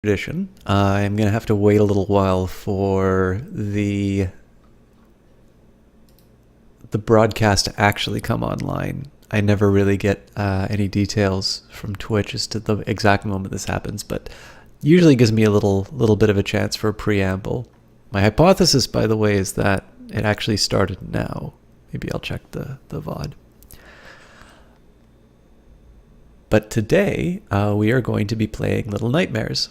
Tradition. I'm gonna have to wait a little while for the broadcast to actually come online. I never really get any details from Twitch as to the exact moment this happens, but usually gives me a little bit of a chance for a preamble. My hypothesis, by the way, is that it actually started now. Maybe I'll check the VOD. But today we are going to be playing Little Nightmares.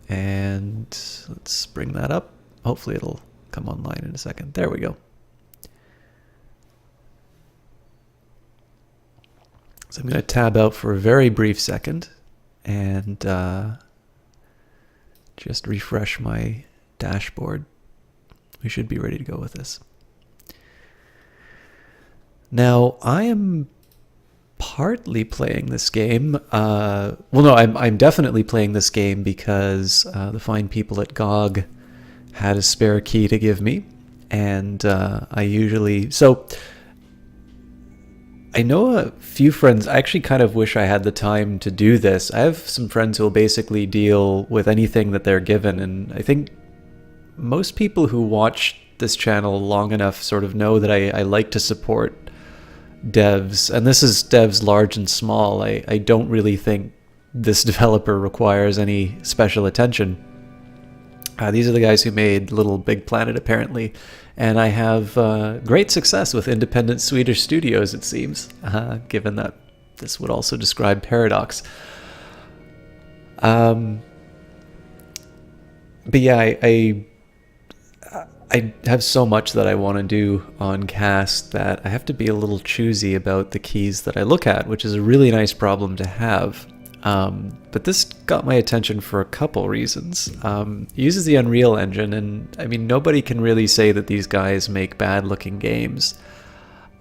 And let's bring that up. Hopefully it'll come online in a second. There we go. So I'm going to tab out for a very brief second and just refresh my dashboard. We should be ready to go with this. Now, I am partly playing this game. I'm definitely playing this game because the fine people at GOG had a spare key to give me, and I know a few friends. I actually kind of wish I had the time to do this. I have some friends who will basically deal with anything that they're given, and I think most people who watch this channel long enough sort of know that I like to support devs, and this is devs large and small. I don't really think this developer requires any special attention. These are the guys who made Little Big Planet, apparently, and I have great success with independent Swedish studios, it seems, given that this would also describe Paradox. But yeah, I have so much that I want to do on cast that I have to be a little choosy about the keys that I look at, which is a really nice problem to have. But this got my attention for a couple reasons. It uses the Unreal Engine, and I mean, nobody can really say that these guys make bad-looking games.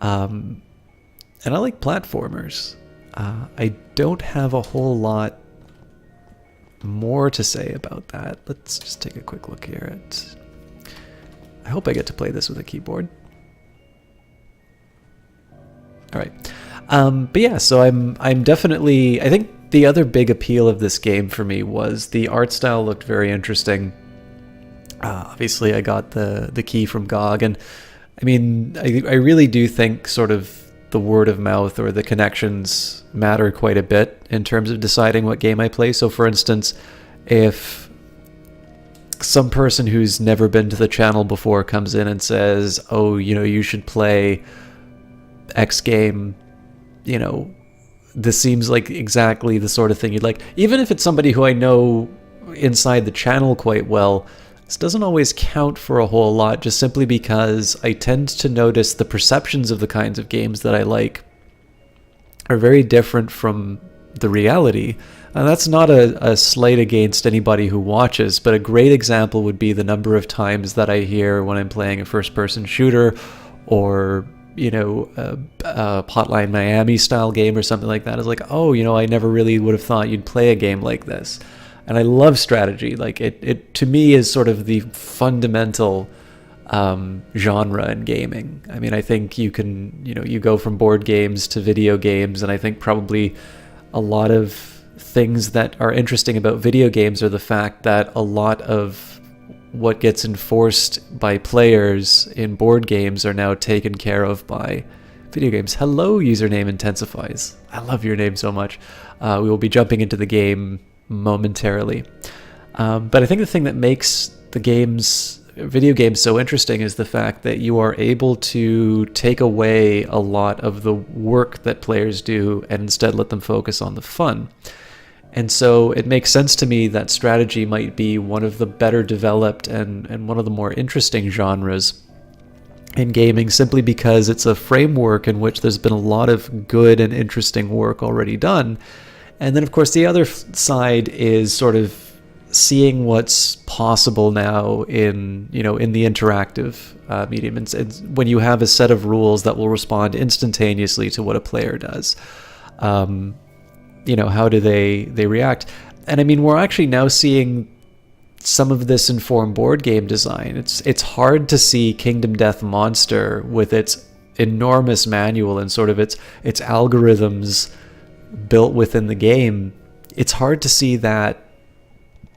And I like platformers. I don't have a whole lot more to say about that. Let's just take a quick look here at... I hope I get to play this with a keyboard. All right. But yeah, so I'm definitely... I think the other big appeal of this game for me was the art style looked very interesting. Obviously, I got the key from GOG, and I mean, I really do think sort of the word of mouth or the connections matter quite a bit in terms of deciding what game I play. So for instance, if some person who's never been to the channel before comes in and says, oh, you should play X game, this seems like exactly the sort of thing you'd like. Even if it's somebody who I know inside the channel quite well, this doesn't always count for a whole lot, just simply because I tend to notice the perceptions of the kinds of games that I like are very different from the reality. And that's not a slight against anybody who watches, but a great example would be the number of times that I hear when I'm playing a first-person shooter or, a Hotline Miami style game or something like that. It's like, oh, I never really would have thought you'd play a game like this. And I love strategy. Like it to me is sort of the fundamental genre in gaming. I mean, I think you can, you go from board games to video games, and I think probably a lot of things that are interesting about video games are the fact that a lot of what gets enforced by players in board games are now taken care of by video games. Hello, username intensifies. I love your name so much. We will be jumping into the game momentarily. But I think the thing that makes video games so interesting is the fact that you are able to take away a lot of the work that players do and instead let them focus on the fun. And so it makes sense to me that strategy might be one of the better developed and one of the more interesting genres in gaming, simply because it's a framework in which there's been a lot of good and interesting work already done. And then, of course, the other side is sort of seeing what's possible now in the interactive medium. And when you have a set of rules that will respond instantaneously to what a player does. How do they react? And I mean, we're actually now seeing some of this inform board game design. It's hard to see Kingdom Death Monster with its enormous manual and sort of its algorithms built within the game. It's hard to see that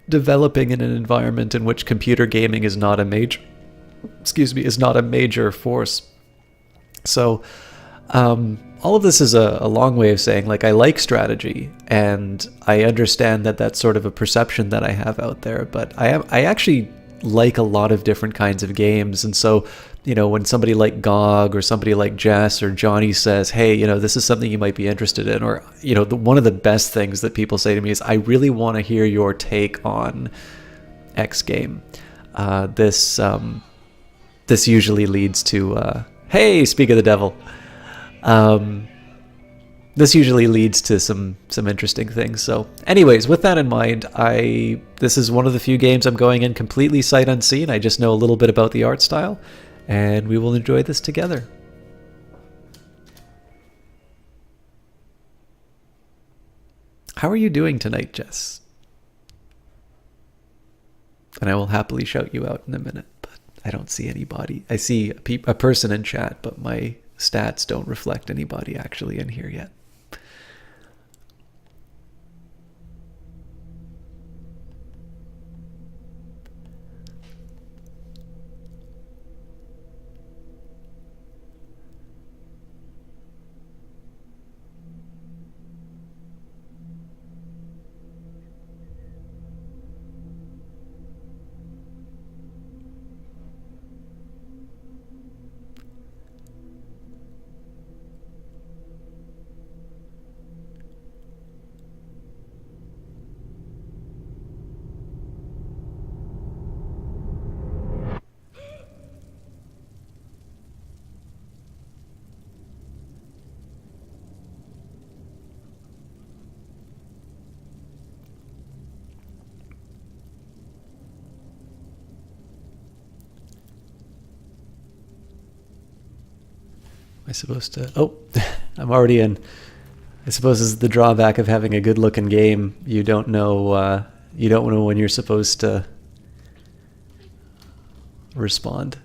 developing in an environment in which computer gaming is not a major, is not a major force. So all of this is a long way of saying, like, I like strategy, and I understand that that's sort of a perception that I have out there, but I actually like a lot of different kinds of games. And so, you know, when somebody like GOG or somebody like Jess or Johnny says, hey, you know, this is something you might be interested in, or, you know, one of the best things that people say to me is, I really want to hear your take on X game. This usually leads to, hey, speak of the devil. This usually leads to some interesting things. So anyways, with that in mind, this is one of the few games I'm going in completely sight unseen. I just know a little bit about the art style, and we will enjoy this together. How are you doing tonight, Jess? And I will happily shout you out in a minute, but I don't see anybody. I see a person in chat, but my stats don't reflect anybody actually in here yet. Am I supposed to? Oh, I'm already in. I suppose this is the drawback of having a good-looking game. You don't know. You don't know when you're supposed to respond.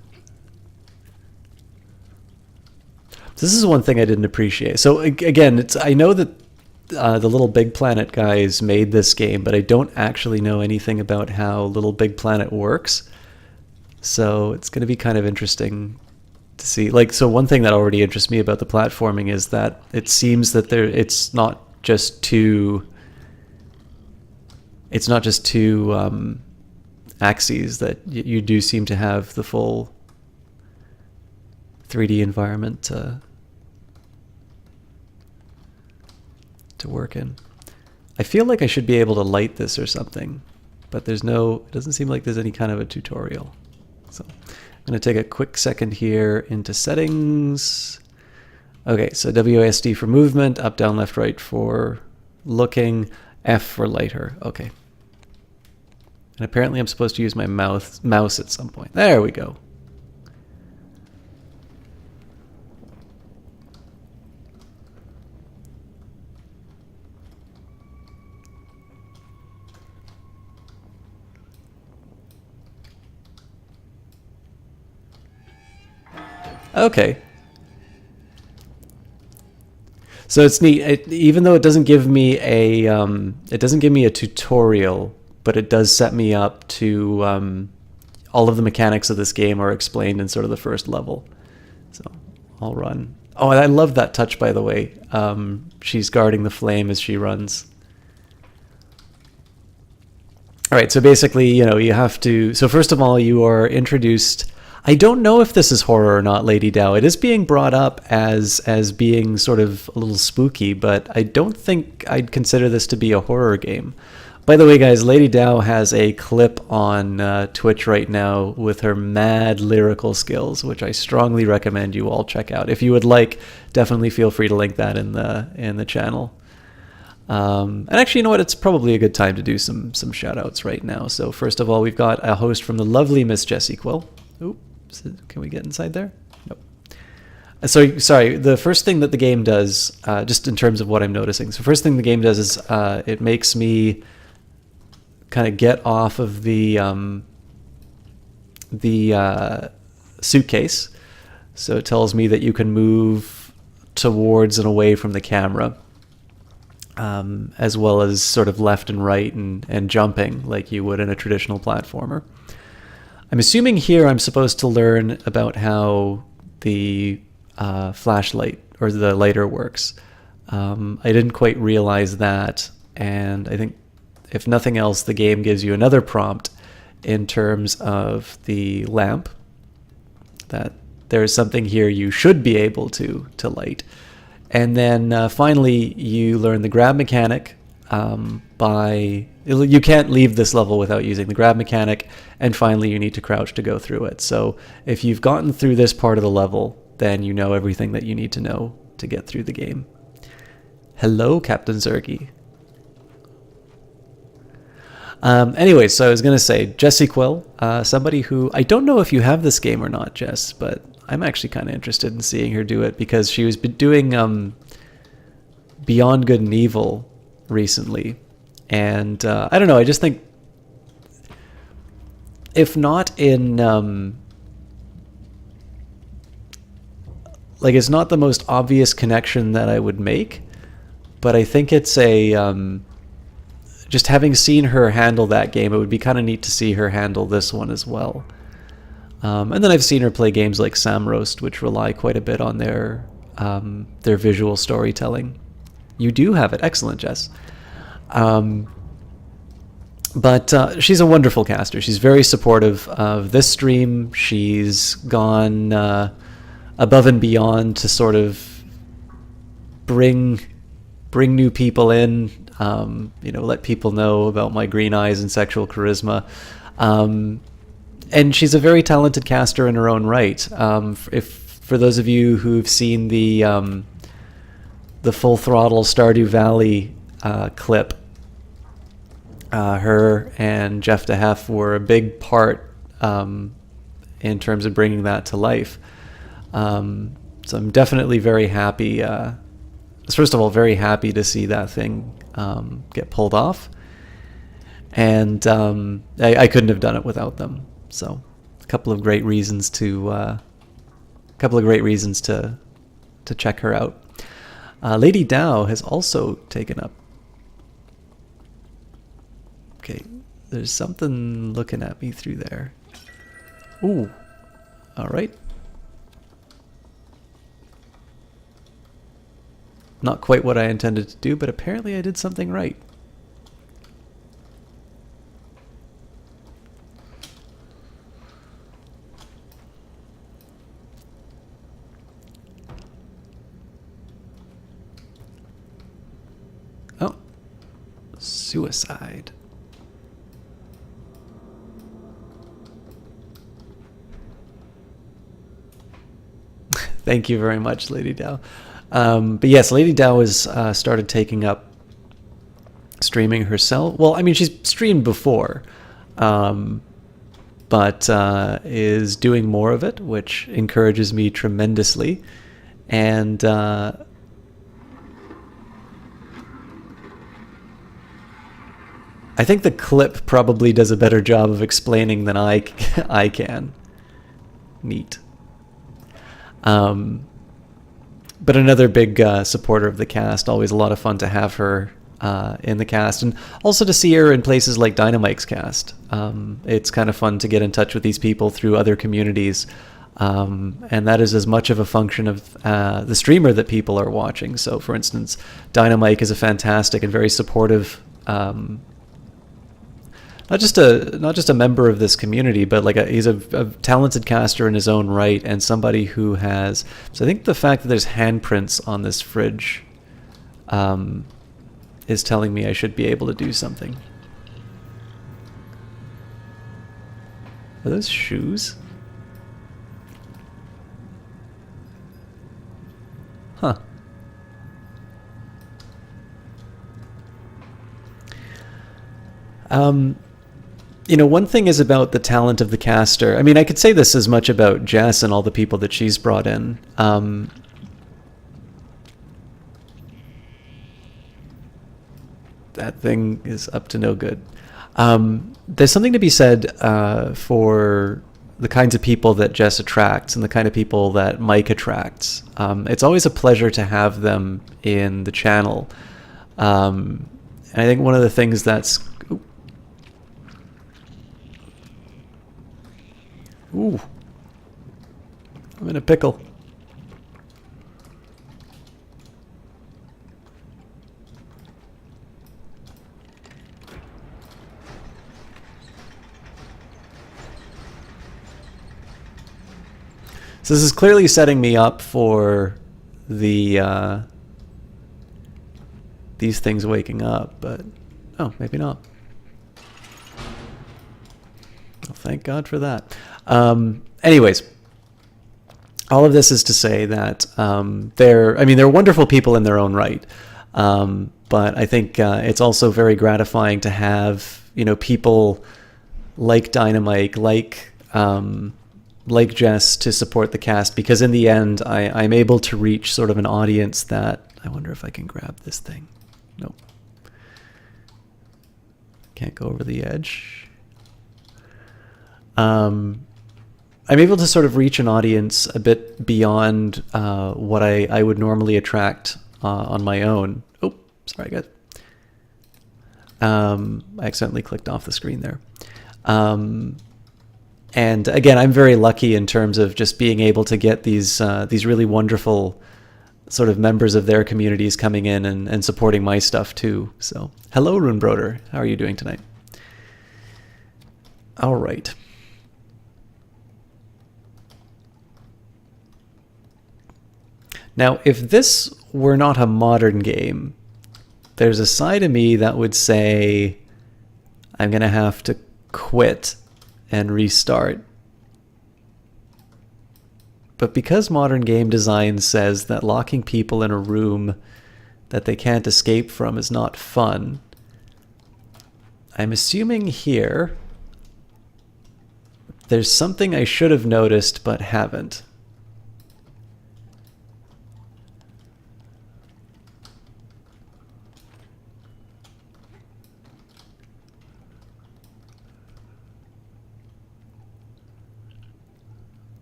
This is one thing I didn't appreciate. So again, I know that the Little Big Planet guys made this game, but I don't actually know anything about how Little Big Planet works. So it's going to be kind of interesting to see. Like, so one thing that already interests me about the platforming is that it seems that it's not just two axes, that you do seem to have the full 3D environment to work in. I feel like I should be able to light this or something, but it doesn't seem like there's any kind of a tutorial. So I'm going to take a quick second here into settings. Okay, so WASD for movement, up, down, left, right for looking, F for lighter. Okay. And apparently I'm supposed to use my mouse at some point. There we go. Okay. So it's neat. Even though it doesn't give me a tutorial, but it does set me up to all of the mechanics of this game are explained in sort of the first level. So I'll run. Oh, and I love that touch, by the way. She's guarding the flame as she runs. All right, so basically, you know, you have to. So first of all, you are introduced. I don't know if this is horror or not, Lady Dow. It is being brought up as being sort of a little spooky, but I don't think I'd consider this to be a horror game. By the way, guys, Lady Dow has a clip on Twitch right now with her mad lyrical skills, which I strongly recommend you all check out. If you would like, definitely feel free to link that in the channel. And actually, you know what? It's probably a good time to do some shout-outs right now. So first of all, we've got a host from the lovely Miss Jessie Quill. Ooh. Can we get inside there? Nope. So, sorry, the first thing that the game does, just in terms of what I'm noticing, so first thing the game does is it makes me kind of get off of the suitcase. So it tells me that you can move towards and away from the camera. as well as sort of left and right and jumping like you would in a traditional platformer. I'm assuming here I'm supposed to learn about how the flashlight or the lighter works. I didn't quite realize that, and I think if nothing else, the game gives you another prompt in terms of the lamp, that there is something here you should be able to light. And then finally, you learn the grab mechanic you can't leave this level without using the grab mechanic, and finally you need to crouch to go through it. So if you've gotten through this part of the level, then you know everything that you need to know to get through the game. Hello, Captain Zergy. Anyway, so I was going to say, Jessie Quill, somebody who, I don't know if you have this game or not, Jess, but I'm actually kind of interested in seeing her do it, because she was doing Beyond Good and Evil recently. And I don't know, I just think, if not in, like, it's not the most obvious connection that I would make, but I think it's just having seen her handle that game, it would be kind of neat to see her handle this one as well. And then I've seen her play games like Samroast, which rely quite a bit on their visual storytelling. You do have it. Excellent, Jess. But she's a wonderful caster. She's very supportive of this stream. She's gone above and beyond to sort of bring new people in, let people know about my green eyes and sexual charisma. And she's a very talented caster in her own right. For those of you who've seen the Full Throttle Stardew Valley clip, her and Jeff DeHeff were a big part in terms of bringing that to life. So I'm definitely very happy. First of all, very happy to see that thing get pulled off, and I couldn't have done it without them. So, a couple of great reasons to check her out. Lady Dow has also taken up. Okay, there's something looking at me through there. Ooh, all right. Not quite what I intended to do, but apparently I did something right. Oh, suicide. Thank you very much, Lady Dow. But yes, Lady Dow has started taking up streaming herself. Well, I mean, she's streamed before, but is doing more of it, which encourages me tremendously. And I think the clip probably does a better job of explaining than I can. Neat. But another big supporter of the cast. Always a lot of fun to have her in the cast, and also to see her in places like Dynamite's cast. It's kind of fun to get in touch with these people through other communities, and that is as much of a function of the streamer that people are watching. So, for instance, Dynamite is a fantastic and very supportive. Not just a member of this community, but he's a talented caster in his own right, and somebody who has. So I think the fact that there's handprints on this fridge is telling me I should be able to do something. Are those shoes? Huh. One thing is about the talent of the caster. I mean, I could say this as much about Jess and all the people that she's brought in. That thing is up to no good. There's something to be said for the kinds of people that Jess attracts and the kind of people that Mike attracts. It's always a pleasure to have them in the channel. And I think one of the things that's... Ooh. I'm in a pickle. So this is clearly setting me up for the these things waking up, but oh, maybe not. Well, thank God for that. Anyways, all of this is to say that they're wonderful people in their own right, but I think it's also very gratifying to have people like Dynamite, like Jess to support the cast, because in the end I'm able to reach sort of an audience that... I wonder if I can grab this thing. Nope. Can't go over the edge. I'm able to sort of reach an audience a bit beyond what I would normally attract on my own. Oh, sorry guys. I accidentally clicked off the screen there. And again, I'm very lucky in terms of just being able to get these really wonderful sort of members of their communities coming in and supporting my stuff too. So, hello, Runebroder. How are you doing tonight? All right. Now, if this were not a modern game, there's a side of me that would say I'm going to have to quit and restart. But because modern game design says that locking people in a room that they can't escape from is not fun, I'm assuming here there's something I should have noticed but haven't.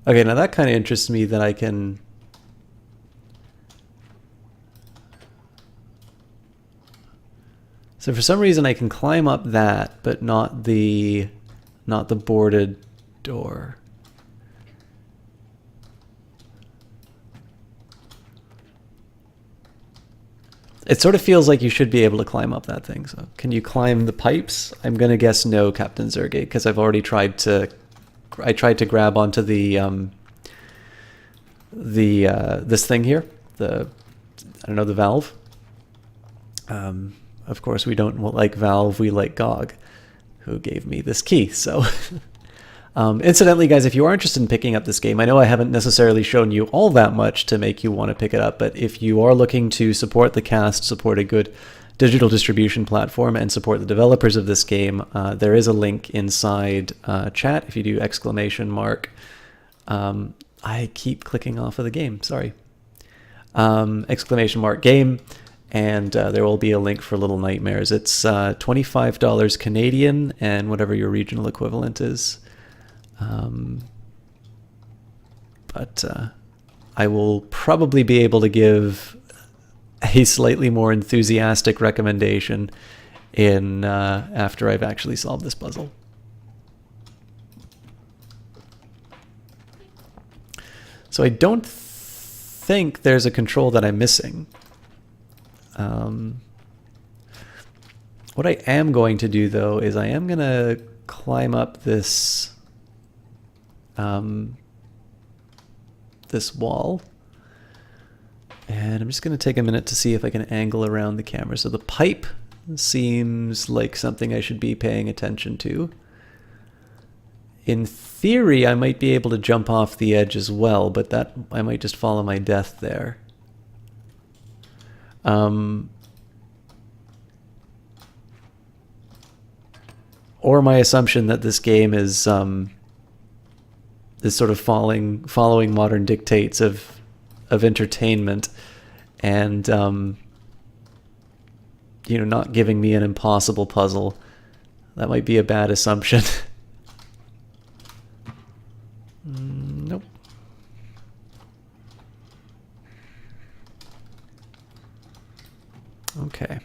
Okay, now that kind of interests me that I can... So for some reason I can climb up that, but not the boarded door. It sort of feels like you should be able to climb up that thing. So can you climb the pipes? I'm going to guess no, Captain Zergate, because I've already tried to... I tried to grab onto the this thing here, I don't know, the valve. Of course, we don't like Valve, we like GOG, who gave me this key. So, incidentally, guys, if you are interested in picking up this game, I know I haven't necessarily shown you all that much to make you want to pick it up, but if you are looking to support the cast, support a good digital distribution platform, and support the developers of this game, there is a link inside chat. If you do ! I keep clicking off of the game, sorry. ! Game, and there will be a link for Little Nightmares. It's $25 Canadian, and whatever your regional equivalent is. But I will probably be able to give a slightly more enthusiastic recommendation in after I've actually solved this puzzle. So I don't think there's a control that I'm missing. What I am going to do though is I am going to climb up this this wall. And I'm just going to take a minute to see if I can angle around the camera. So the pipe seems like something I should be paying attention to. In theory, I might be able to jump off the edge as well, but that I might just follow my death there. Or my assumption that this game is sort of following modern dictates of entertainment, and not giving me an impossible puzzle. That might be a bad assumption. Nope. Okay.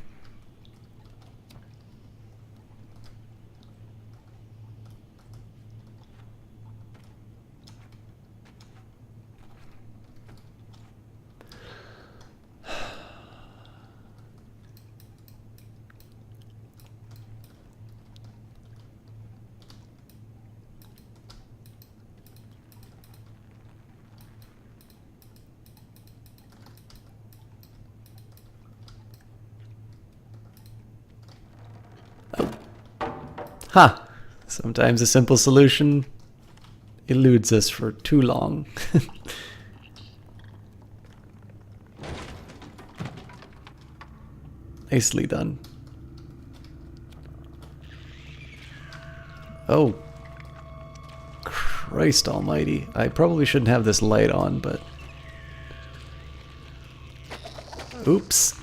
Ha! Sometimes a simple solution eludes us for too long. Nicely done. Oh. Christ almighty. I probably shouldn't have this light on, but... Oops.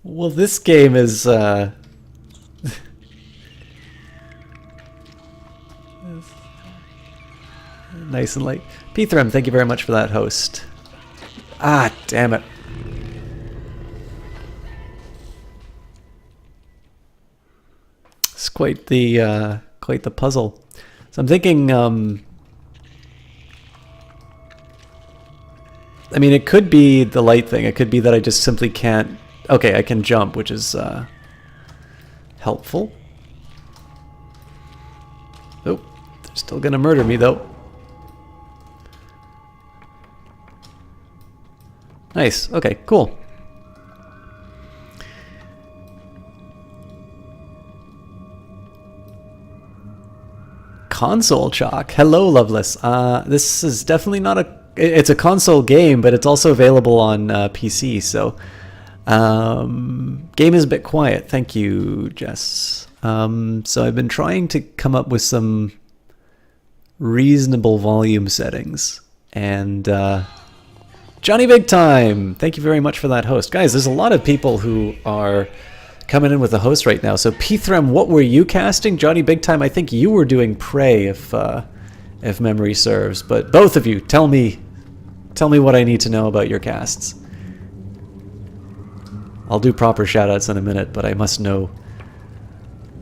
Well, this game is, nice and light. Pthram, thank you very much for that host. Ah, damn it. It's quite the puzzle. So I'm thinking, I mean, it could be the light thing. It could be that I just simply can't... Okay, I can jump, which is helpful. Oh, they're still gonna murder me, though. Nice. Okay, cool. Console chalk. Hello, Loveless. This is definitely not a... It's a console game, but it's also available on PC, so... game is a bit quiet. Thank you, Jess. So I've been trying to come up with some reasonable volume settings. And Johnny Big Time, thank you very much for that host. Guys, there's a lot of people who are coming in with a host right now. So Pthram, what were you casting? Johnny Big Time, I think you were doing Prey, if memory serves. But both of you, tell me what I need to know about your casts. I'll do proper shoutouts in a minute, but I must know.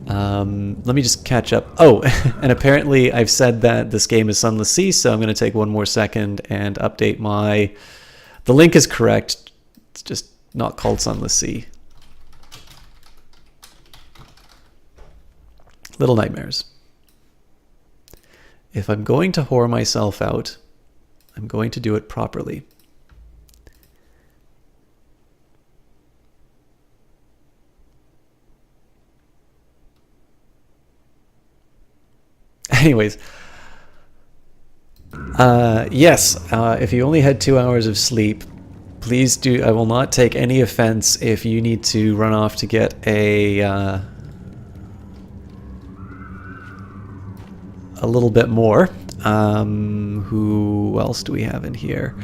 Let me just catch up. Oh, and apparently I've said that this game is Sunless Sea, so I'm going to take one more second and update my... The link is correct. It's just not called Sunless Sea. Little Nightmares. If I'm going to whore myself out, I'm going to do it properly. Anyways, yes, if you only had 2 hours of sleep, please do. I will not take any offense if you need to run off to get a little bit more. Who else do we have in here?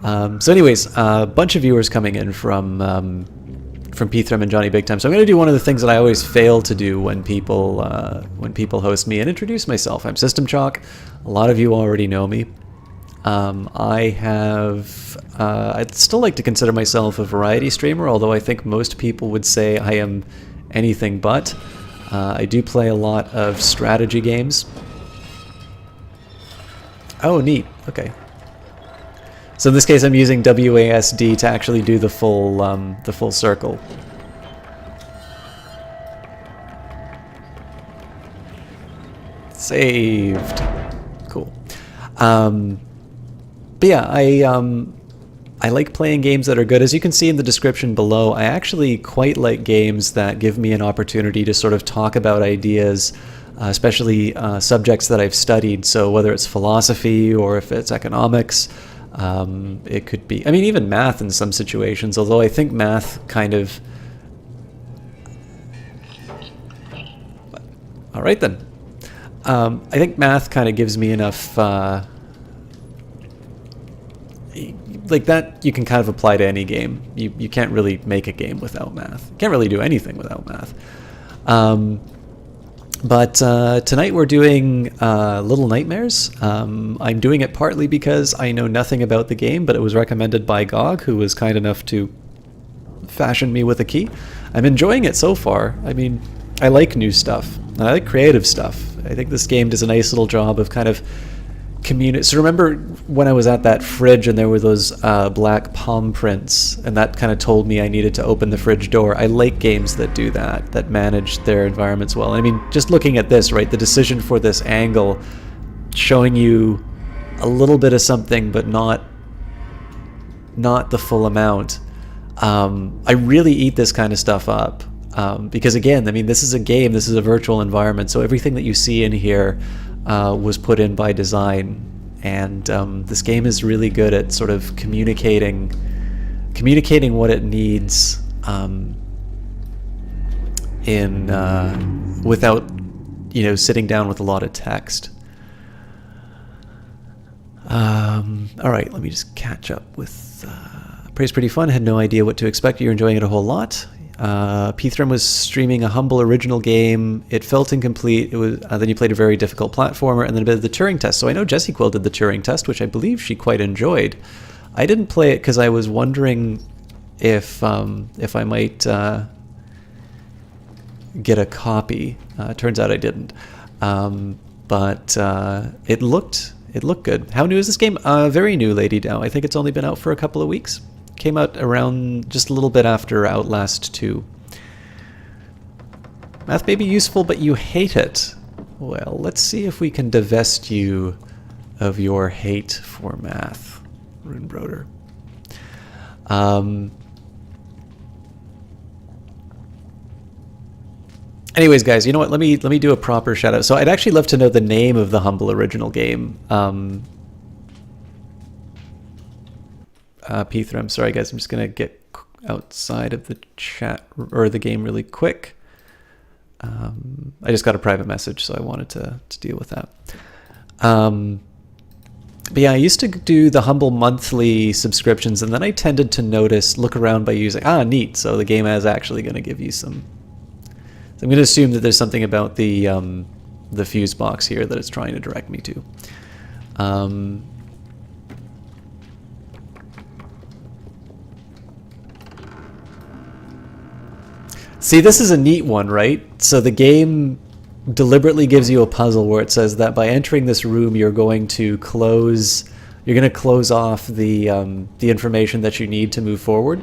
So anyways, a bunch of viewers coming in from Pthram and Johnny Big Time. So I'm going to do one of the things that I always fail to do when people host me and introduce myself. I'm System Chalk. A lot of you already know me. I'd still like to consider myself a variety streamer, although I think most people would say I am anything but. I do play a lot of strategy games. Oh, neat. Okay. So in this case, I'm using WASD to actually do the full circle. Saved. Cool. But yeah, I like playing games that are good. As you can see in the description below, I actually quite like games that give me an opportunity to sort of talk about ideas, especially subjects that I've studied. So whether it's philosophy or if it's economics, it could be, I mean, even math in some situations, although I think math kind of... All right then. I think math kind of gives me enough... like that you can kind of apply to any game. You can't really make a game without math. You can't really do anything without math. But tonight we're doing Little Nightmares. I'm doing it partly because I know nothing about the game, but it was recommended by GOG, who was kind enough to fashion me with a key. I'm enjoying it so far. I mean, I like new stuff. I like creative stuff. I think this game does a nice little job of kind of So remember when I was at that fridge and there were those black palm prints, and that kind of told me I needed to open the fridge door. I like games that do that, that manage their environments well. I mean, just looking at this, right, the decision for this angle, showing you a little bit of something but not not the full amount. I really eat this kind of stuff up. Because again, I mean, this is a game, this is a virtual environment, so everything that you see in here was put in by design, and this game is really good at sort of communicating what it needs without, sitting down with a lot of text. All right, let me just catch up with Praise Pretty Fun. Had no idea what to expect. You're enjoying it a whole lot. Pthrum was streaming a humble original game. It felt incomplete. It was then you played a very difficult platformer, and then a bit of the Turing test. So I know Jessie Quill did the Turing test, which I believe she quite enjoyed. I didn't play it because I was wondering if I might get a copy. Turns out I didn't, but it looked good. How new is this game? Very new, Lady Dow. I think it's only been out for a couple of weeks. Came out around just a little bit after Outlast 2. Math may be useful, but you hate it. Well, let's see if we can divest you of your hate for math, Runebroder. Anyways, guys, you know what? Let me do a proper shout out. So I'd actually love to know the name of the humble original game. Pthrum, sorry guys, I'm just gonna get outside of the chat or the game really quick. I just got a private message, so I wanted to deal with that. But yeah, I used to do the humble monthly subscriptions, and then I tended to look around by using, neat, so the game is actually going to give you some. So I'm going to assume that there's something about the fuse box here that it's trying to direct me to. See, this is a neat one, right? So the game deliberately gives you a puzzle where it says that by entering this room, you're going to close off the information that you need to move forward.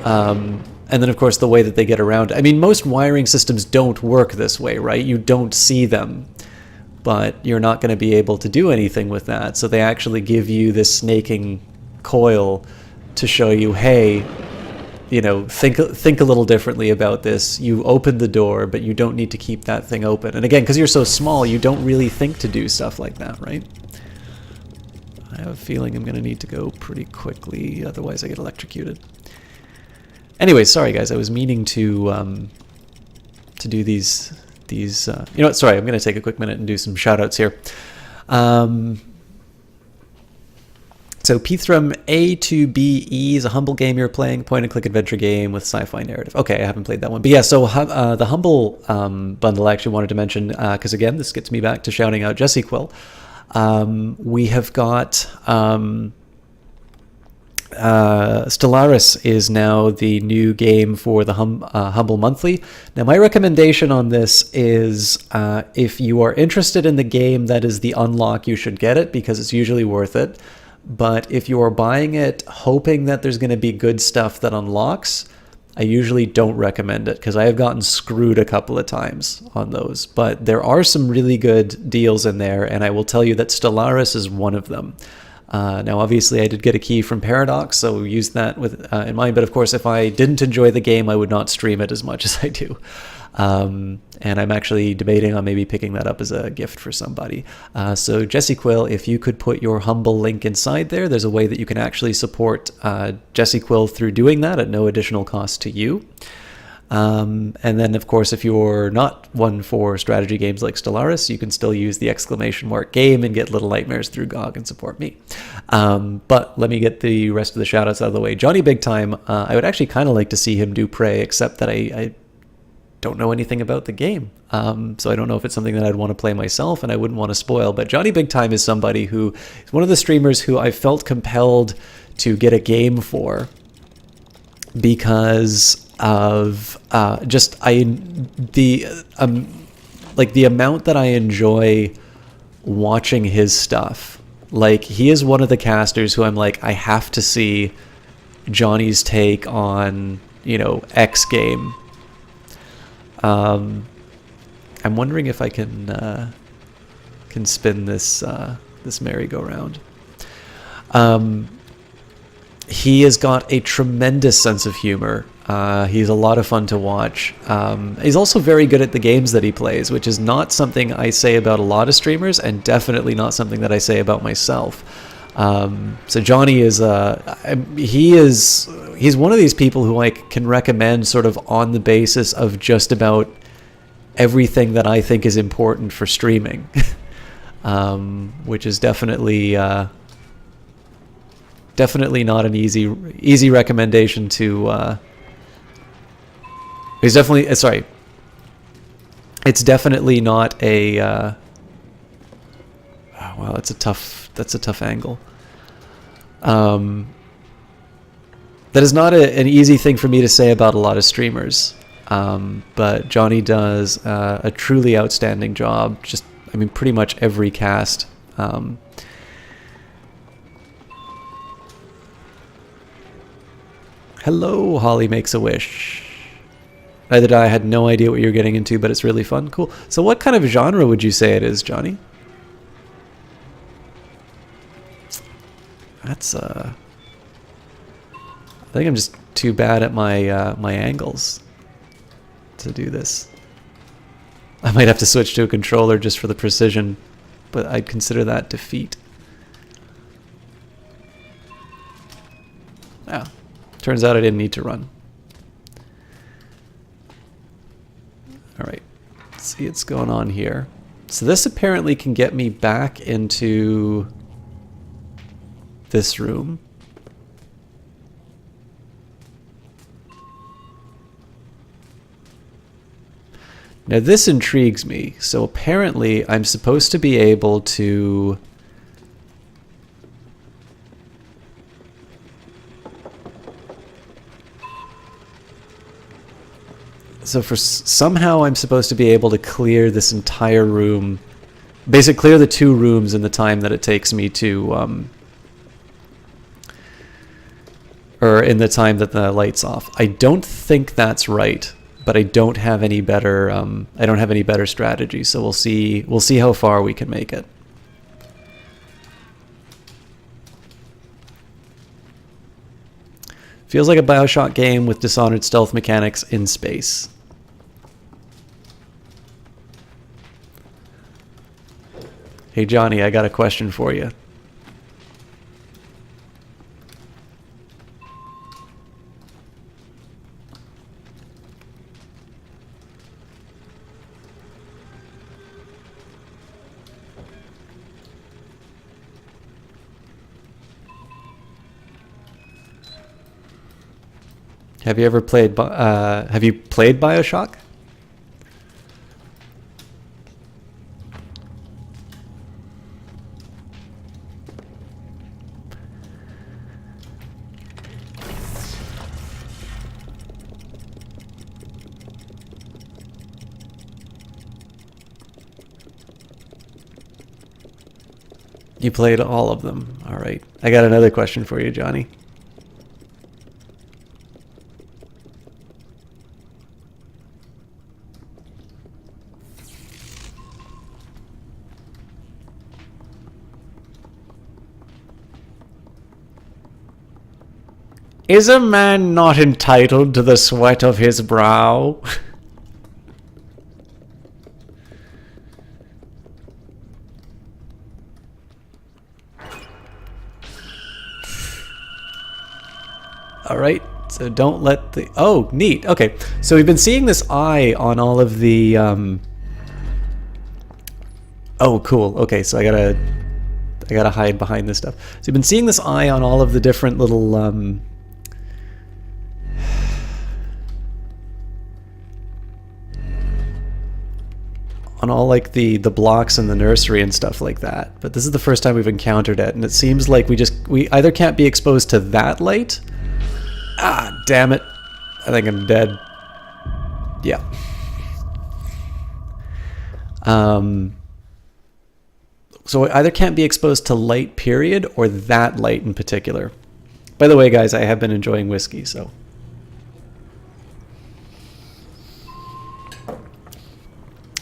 And then, of course, the way that they get around. I mean, most wiring systems don't work this way, right? You don't see them, but you're not going to be able to do anything with that. So they actually give you this snaking coil to show you, hey, think a little differently about this. You open the door, but you don't need to keep that thing open. And again, because you're so small, you don't really think to do stuff like that, right? I have a feeling I'm going to need to go pretty quickly, otherwise I get electrocuted. Anyway, sorry guys, I was meaning to do these. You know what? Sorry, I'm going to take a quick minute and do some shout-outs here. So Pthrum A to B-E is a humble game you're playing, point-and-click adventure game with sci-fi narrative. Okay, I haven't played that one. But yeah, so the humble bundle I actually wanted to mention, because again, this gets me back to shouting out Jessie Quill. We have got Stellaris is now the new game for the Humble Monthly. Now, my recommendation on this is if you are interested in the game that is the unlock, you should get it because it's usually worth it. But if you are buying it hoping that there's going to be good stuff that unlocks, I usually don't recommend it because I have gotten screwed a couple of times on those. But there are some really good deals in there, and I will tell you that Stellaris is one of them. Now, obviously, I did get a key from Paradox, so use that with in mind. But of course, if I didn't enjoy the game, I would not stream it as much as I do. And I'm actually debating on maybe picking that up as a gift for somebody. So Jessie Quill, if you could put your humble link inside there, there's a way that you can actually support Jessie Quill through doing that at no additional cost to you. And then, of course, if you're not one for strategy games like Stellaris, you can still use the !game and get Little Nightmares through GOG and support me. But let me get the rest of the shoutouts out of the way. Johnny Big Time, I would actually kind of like to see him do Prey, except that I don't know anything about the game. So I don't know if it's something that I'd want to play myself, and I wouldn't want to spoil. But Johnny Big Time is somebody who is one of the streamers who I felt compelled to get a game for because of the amount that I enjoy watching his stuff. Like, he is one of the casters who I'm like, I have to see Johnny's take on, X game. I'm wondering if I can spin this merry-go-round. He has got a tremendous sense of humor. He's a lot of fun to watch. He's also very good at the games that he plays, which is not something I say about a lot of streamers, and definitely not something that I say about myself. So Johnny is he's one of these people who I can recommend sort of on the basis of just about everything that I think is important for streaming, which is definitely not an easy recommendation to. It's definitely sorry. It's definitely not a. Wow, that's a tough angle. That is not an easy thing for me to say about a lot of streamers. But Johnny does a truly outstanding job. Just, I mean, pretty much every cast. Hello, Holly Makes a Wish. Neither did I. Had no idea what you were getting into, but it's really fun. Cool. So what kind of genre would you say it is, Johnny? That's I think I'm just too bad at my my angles to do this. I might have to switch to a controller just for the precision, but I'd consider that defeat. Ah, turns out I didn't need to run. Alright, let's see what's going on here. So this apparently can get me back into this room. Now this intrigues me. So apparently I'm supposed to be able to somehow I'm supposed to be able to clear this entire room, basically clear the 2 rooms in the time that it takes me to or in the time that the light's off. I don't think that's right, but I don't have any better strategy, so we'll see how far we can make it. Feels like a BioShock game with Dishonored stealth mechanics in space. Hey Johnny, I got a question for you. Have you ever played BioShock? You played all of them. All right. I got another question for you, Johnny. Is a man not entitled to the sweat of his brow? Alright, so don't let the... Oh, neat. Okay, so we've been seeing this eye on all of the... Oh, cool. Okay, so I gotta hide behind this stuff. So you've been seeing this eye on all of the different little... on all like the blocks in the nursery and stuff like that. But this is the first time we've encountered it, and it seems like we either can't be exposed to that light. Ah, damn it. I think I'm dead. Yeah. So I either can't be exposed to light, period, or that light in particular. By the way, guys, I have been enjoying whiskey, so...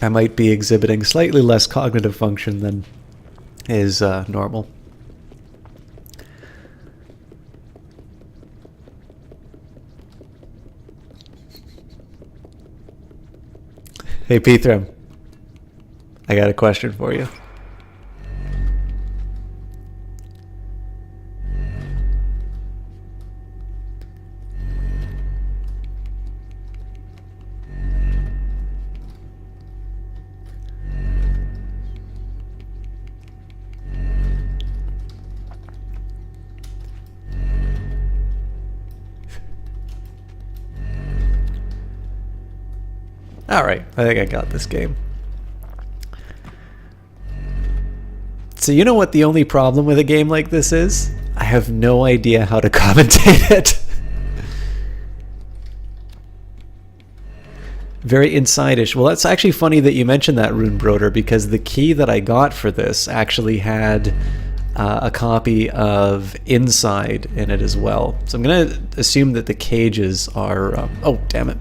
I might be exhibiting slightly less cognitive function than is normal. Hey, Pthram. I got a question for you. Alright, I think I got this game. So you know what the only problem with a game like this is? I have no idea how to commentate it. Very inside-ish. Well, that's actually funny that you mentioned that, Runebroder, because the key that I got for this actually had a copy of Inside in it as well. So I'm going to assume that the cages are... oh, damn it.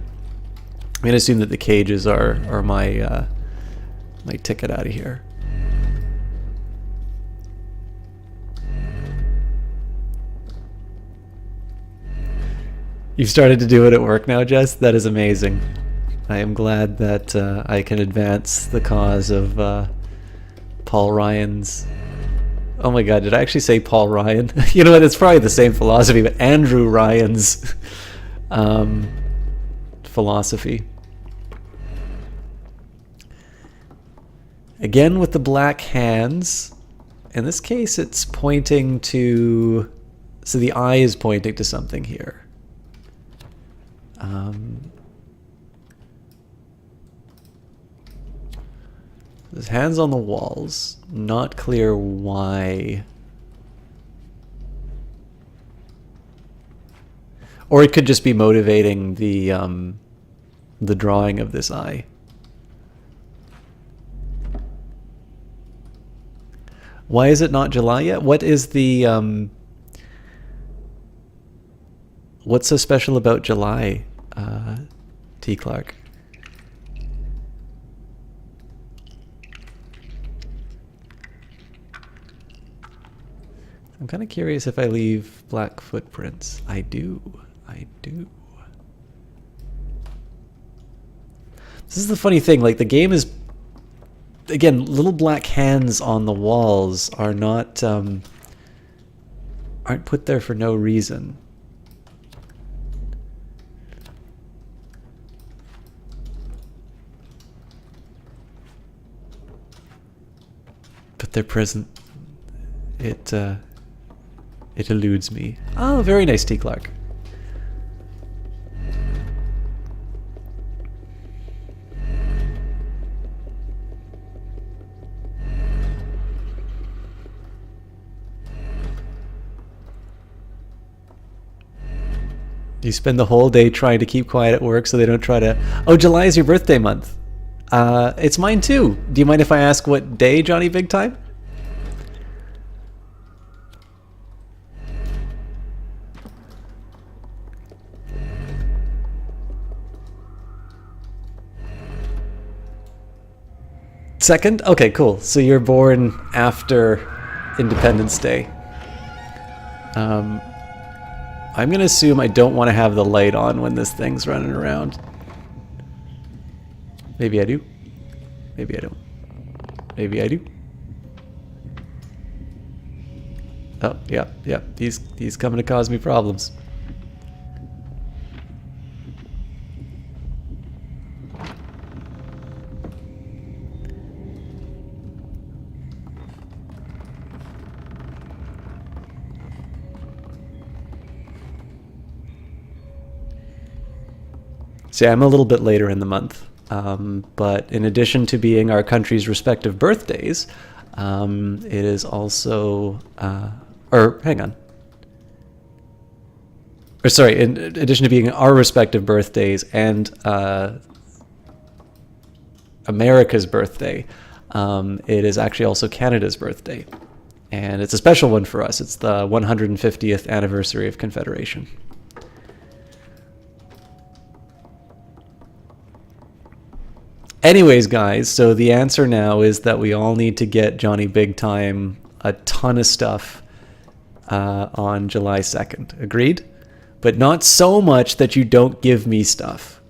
I'm going to assume that the cages are my, my ticket out of here. You've started to do it at work now, Jess? That is amazing. I am glad that I can advance the cause of Paul Ryan's... Oh my god, did I actually say Paul Ryan? You know what, it's probably the same philosophy, but Andrew Ryan's philosophy. Again with the black hands. In this case, it's pointing to... So the eye is pointing to something here. There's hands on the walls. Not clear why. Or it could just be motivating the drawing of this eye. Why is it not July yet? What is the what's so special about July, T. Clark? I'm kind of curious if I leave black footprints. I do. I do. This is the funny thing, like the game is... Again, little black hands on the walls are not... aren't put there for no reason. But they're present. It eludes me. Oh, very nice, T. Clark. You spend the whole day trying to keep quiet at work so they don't try to... Oh, July is your birthday month. It's mine too. Do you mind if I ask what day, Johnny Big Time? Second? Okay, cool. So you're born after Independence Day. I'm gonna assume I don't want to have the light on when this thing's running around. Maybe I do. Maybe I don't. Maybe I do. Oh, yeah, yeah. He's coming to cause me problems. See, I'm a little bit later in the month, but in addition to being our country's respective birthdays, it is also, or hang on. Or sorry, in addition to being our respective birthdays and America's birthday, it is actually also Canada's birthday. And it's a special one for us. It's the 150th anniversary of Confederation. Anyways, guys, so the answer now is that we all need to get Johnny Big Time a ton of stuff on July 2nd. Agreed? But not so much that you don't give me stuff.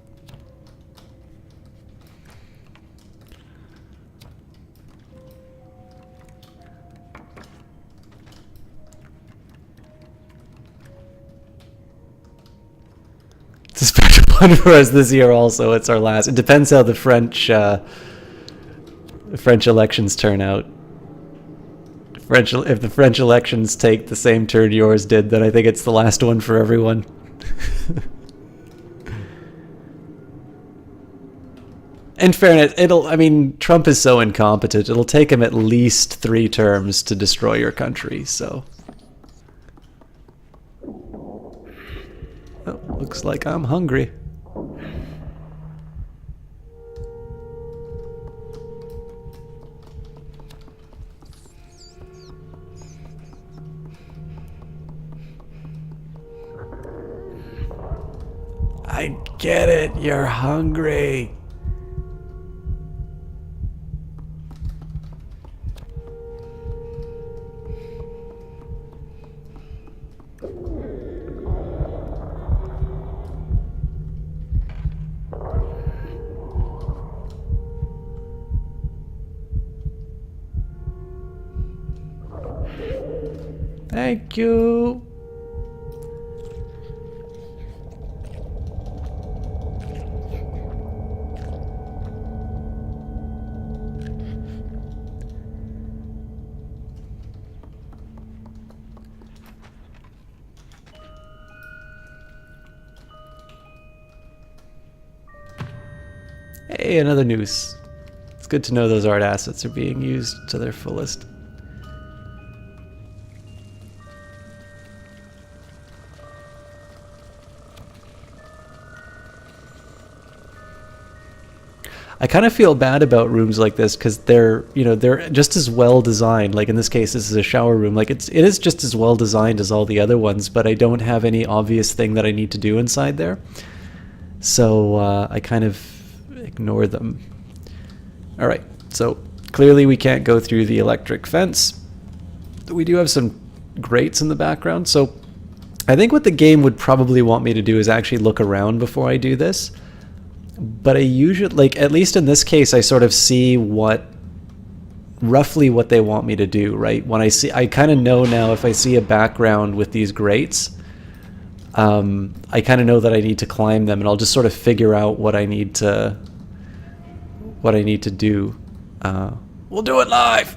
one for us this year also. It's our last. It depends how the French elections turn out. If the French elections take the same turn yours did, then I think it's the last one for everyone. In fairness, I mean, Trump is so incompetent, it'll take him at least 3 terms to destroy your country, so. Oh, looks like I'm hungry. I get it, you're hungry. Thank you. Hey, another noose. It's good to know those art assets are being used to their fullest. I kind of feel bad about rooms like this because they're just as well designed. Like in this case, this is a shower room. Like it is just as well designed as all the other ones, but I don't have any obvious thing that I need to do inside there. So I kind of ignore them. All right, so clearly we can't go through the electric fence. We do have some grates in the background, so I think what the game would probably want me to do is actually look around before I do this. But I usually, like, at least in this case, I sort of see roughly what they want me to do, right? When I kind of know now if I see a background with these grates, I kind of know that I need to climb them, and I'll just sort of figure out what I need to do. We'll do it live.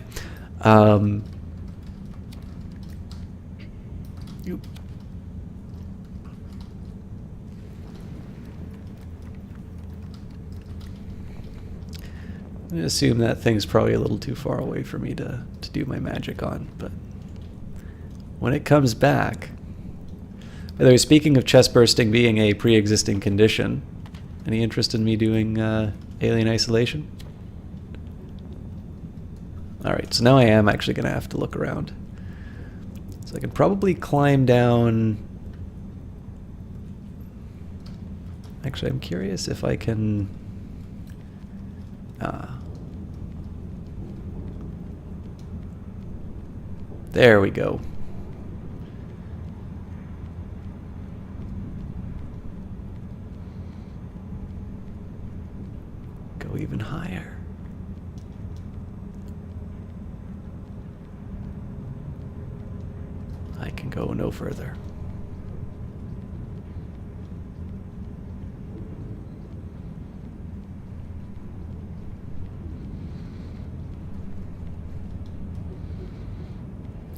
I assume that thing's probably a little too far away for me to do my magic on, but when it comes back... By the way, speaking of chest bursting being a pre-existing condition, any interest in me doing alien isolation? Alright, so now I am actually going to have to look around. So I can probably climb down... Actually, I'm curious if I can... There we go. Go even higher. I can go no further.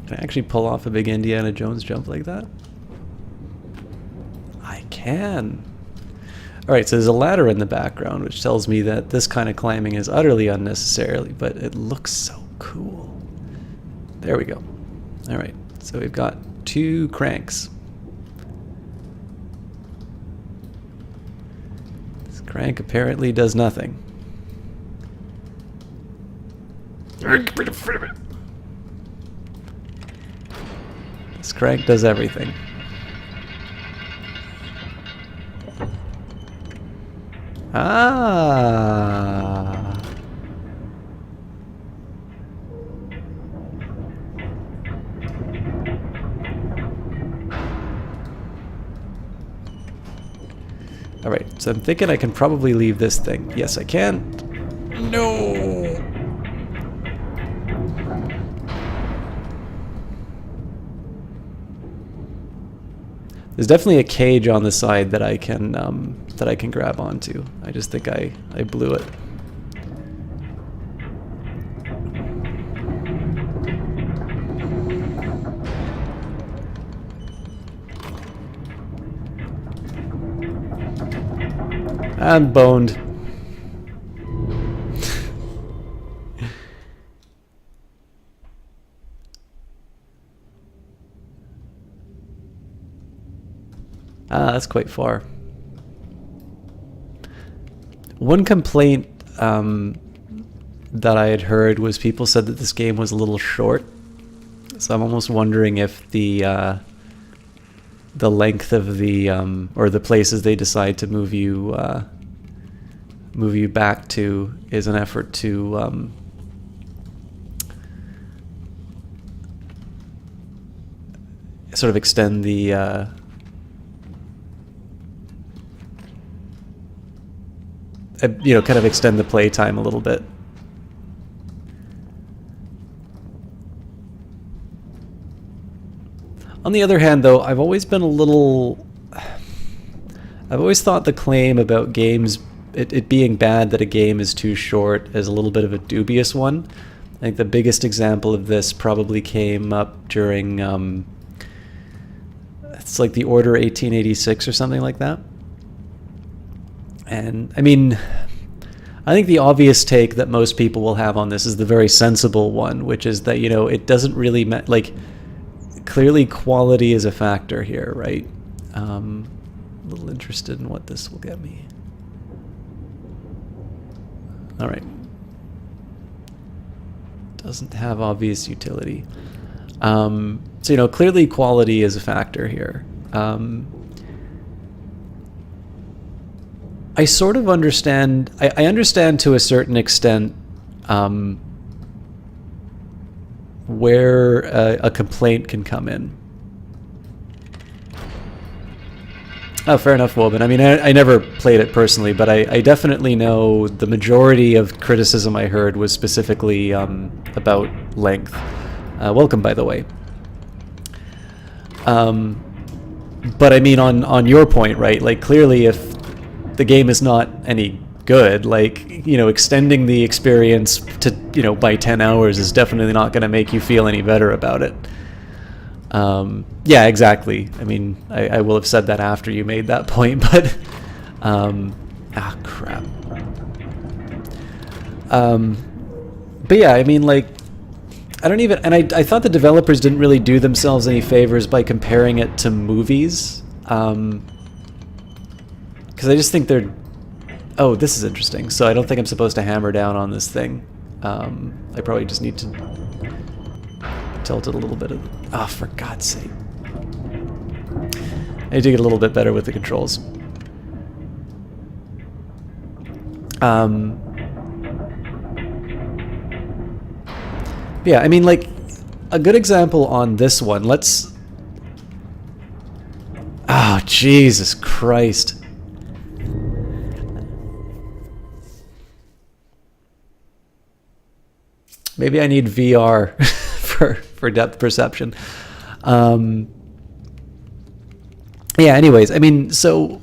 Can I actually pull off a big Indiana Jones jump like that? I can. Alright, so there's a ladder in the background, which tells me that this kind of climbing is utterly unnecessary, but it looks so cool. There we go. Alright, so we've got 2 cranks. This crank apparently does nothing. This crank does everything. Ah. All right, so I'm thinking I can probably leave this thing. Yes, I can. No. There's definitely a cage on the side that I can grab onto. I just think I blew it. I'm boned. That's quite far. One complaint that I had heard was people said that this game was a little short. So I'm almost wondering if the length of the or the places they decide to move you back to is an effort to sort of extend the kind of extend the play time a little bit. On the other hand, though, I've always thought the claim about games, it being bad that a game is too short, is a little bit of a dubious one. I think the biggest example of this probably came up during, it's like the Order 1886 or something like that. And, I mean, I think the obvious take that most people will have on this is the very sensible one, which is that, it doesn't really like, clearly quality is a factor here, right? A little interested in what this will get me. All right. Doesn't have obvious utility. So, clearly quality is a factor here. I sort of understand, I understand to a certain extent where a complaint can come in. Oh, fair enough, Woban. I mean, I never played it personally, but I definitely know the majority of criticism I heard was specifically about length. Welcome, by the way. But I mean, on your point, right? Like, clearly, if the game is not any good, like, extending the experience to, by 10 hours is definitely not going to make you feel any better about it. Yeah, exactly. I mean, I will have said that after you made that point, but crap. But yeah, I mean, like, I don't even, and I thought the developers didn't really do themselves any favors by comparing it to movies. Because I just think they're... Oh, this is interesting. So I don't think I'm supposed to hammer down on this thing. I probably just need to tilt it a little bit. Oh, for God's sake. I need to get a little bit better with the controls. Yeah, I mean, like, a good example on this one, let's... Oh, Jesus Christ. Maybe I need VR for depth perception. Yeah, anyways, I mean, so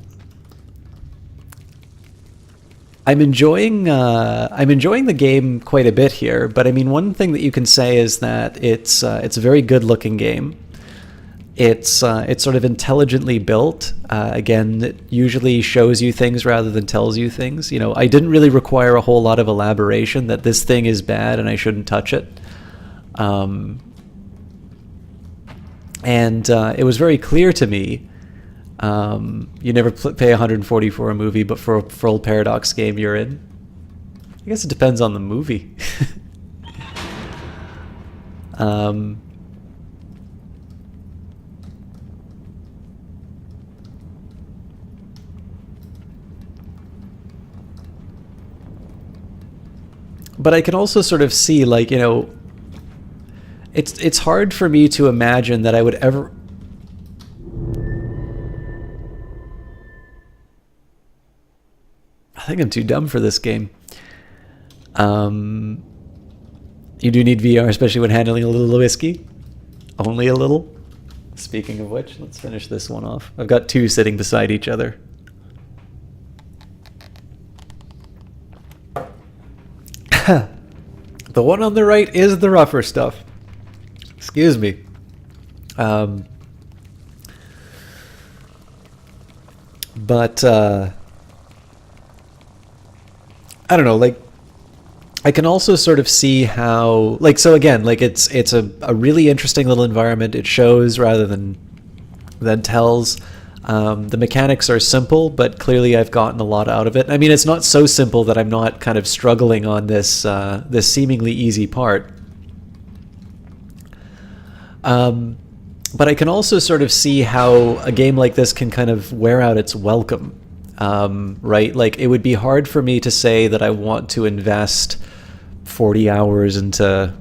I'm enjoying the game quite a bit here, but I mean, one thing that you can say is that it's a very good looking game. It's sort of intelligently built. Again, it usually shows you things rather than tells you things. I didn't really require a whole lot of elaboration that this thing is bad and I shouldn't touch it. And it was very clear to me. You never pay $140 for a movie, but for a full Paradox game you're in. I guess it depends on the movie. But I can also sort of see, like, it's hard for me to imagine that I would ever... I think I'm too dumb for this game. You do need VR, especially when handling a little whiskey. Only a little. Speaking of which, let's finish this one off. I've got two sitting beside each other. The one on the right is the rougher stuff. Excuse me. But I don't know, like, I can also sort of see how, like, so again, like, it's a really interesting little environment. It shows rather than tells. The mechanics are simple, but clearly I've gotten a lot out of it. I mean, it's not so simple that I'm not kind of struggling on this this seemingly easy part. But I can also sort of see how a game like this can kind of wear out its welcome, right? Like, it would be hard for me to say that I want to invest 40 hours into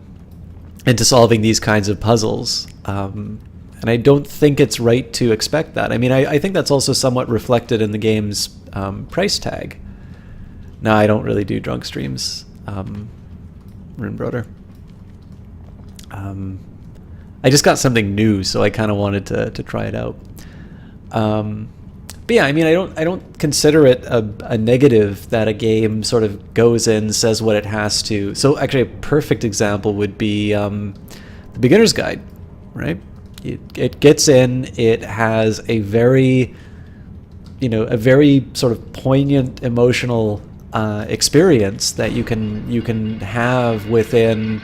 solving these kinds of puzzles. And I don't think it's right to expect that. I mean, I think that's also somewhat reflected in the game's price tag. No, I don't really do drunk streams, Runebroder. I just got something new, so I kind of wanted to try it out. But yeah, I mean, I don't consider it a negative that a game sort of goes in, says what it has to. So actually, a perfect example would be the Beginner's Guide, right? It gets in. It has a very, a very sort of poignant emotional experience that you can have within,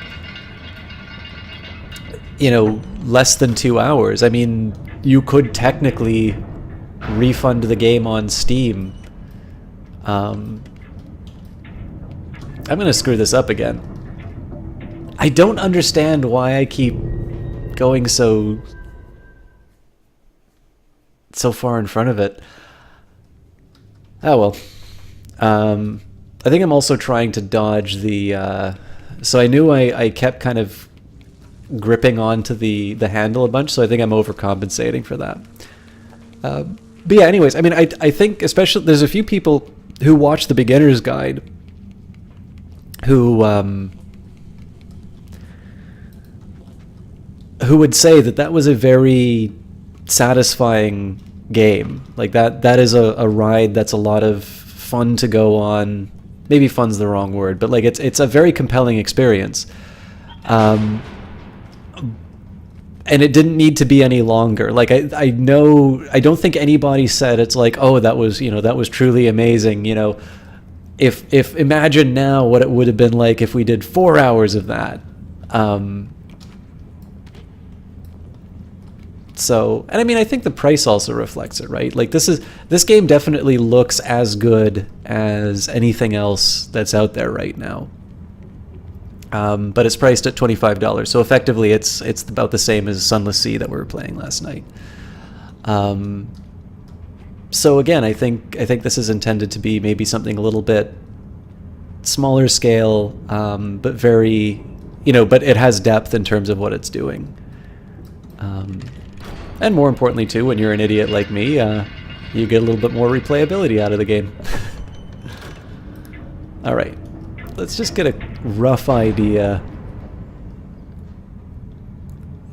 less than 2 hours. I mean, you could technically refund the game on Steam. I'm gonna screw this up again. I don't understand why I keep going so far in front of it. Oh well. I think I'm also trying to dodge the so I knew I kept kind of gripping onto the handle a bunch, so I think I'm overcompensating for that. But yeah, anyways, I mean, I think especially there's a few people who watch the Beginner's Guide who would say that was a very satisfying game. Like, that is a ride that's a lot of fun to go on. Maybe fun's the wrong word, but like it's a very compelling experience. And it didn't need to be any longer. Like, I know, I don't think anybody said it's like, oh, that was truly amazing. If imagine now what it would have been like if we did 4 hours of that. So, and I mean, I think the price also reflects it, right? Like, this game definitely looks as good as anything else that's out there right now. But it's priced at $25, so effectively it's about the same as Sunless Sea that we were playing last night. So again, I think this is intended to be maybe something a little bit smaller scale, but very, but it has depth in terms of what it's doing. And more importantly too, when you're an idiot like me, you get a little bit more replayability out of the game. All right. Let's just get a rough idea.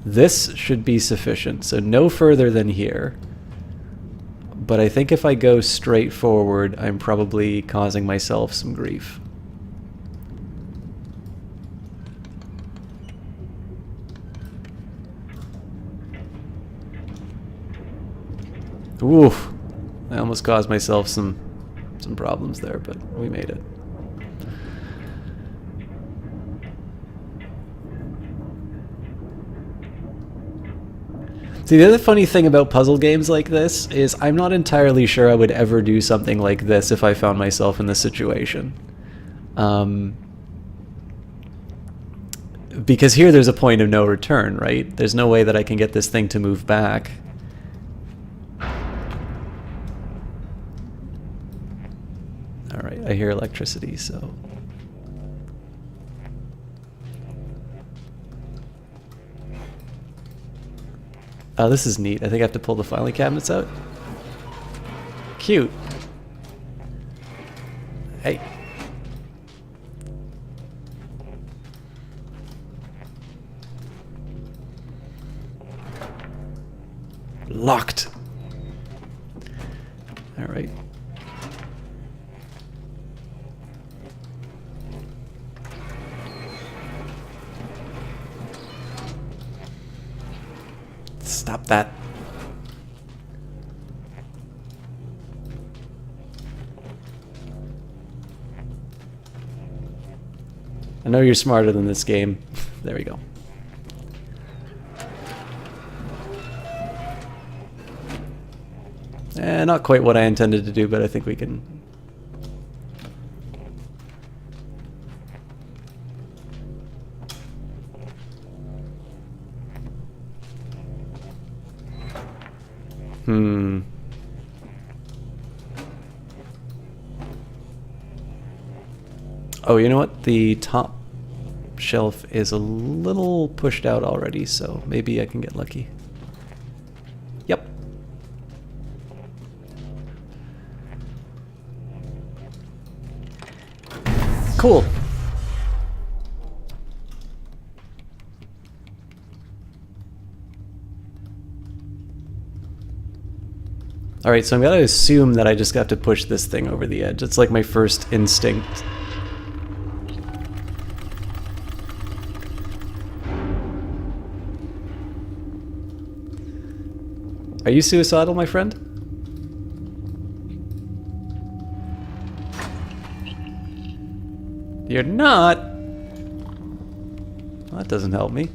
This should be sufficient, so no further than here. But I think if I go straight forward, I'm probably causing myself some grief. Oof. I almost caused myself some problems there, but we made it. See, the other funny thing about puzzle games like this is I'm not entirely sure I would ever do something like this if I found myself in this situation. Because here there's a point of no return, right? There's no way that I can get this thing to move back. Alright, I hear electricity, so... Oh, this is neat. I think I have to pull the filing cabinets out. Cute. Hey. Locked. All right. Stop that. I know you're smarter than this game. There we go. Not quite what I intended to do, but I think we can... Oh, you know what? The top shelf is a little pushed out already, so maybe I can get lucky. Yep. Cool. Alright, so I'm gonna assume that I just have to push this thing over the edge. It's like my first instinct. Are you suicidal, my friend? You're not? Well, that doesn't help me.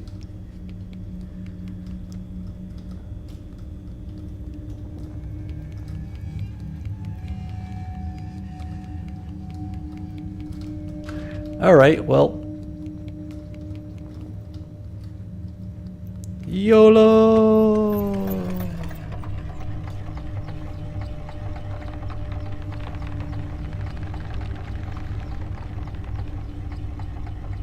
Alright, well. YOLO!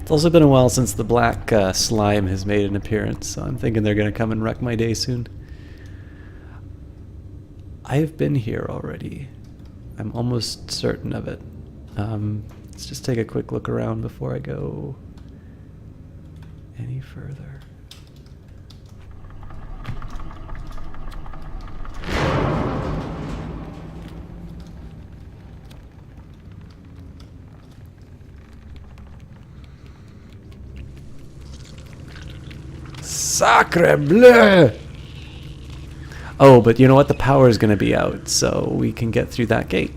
It's also been a while since the black slime has made an appearance, so I'm thinking they're going to come and wreck my day soon. I have been here already. I'm almost certain of it. Let's just take a quick look around before I go any further. Sacre bleu! Oh, but you know what? The power is going to be out, so we can get through that gate.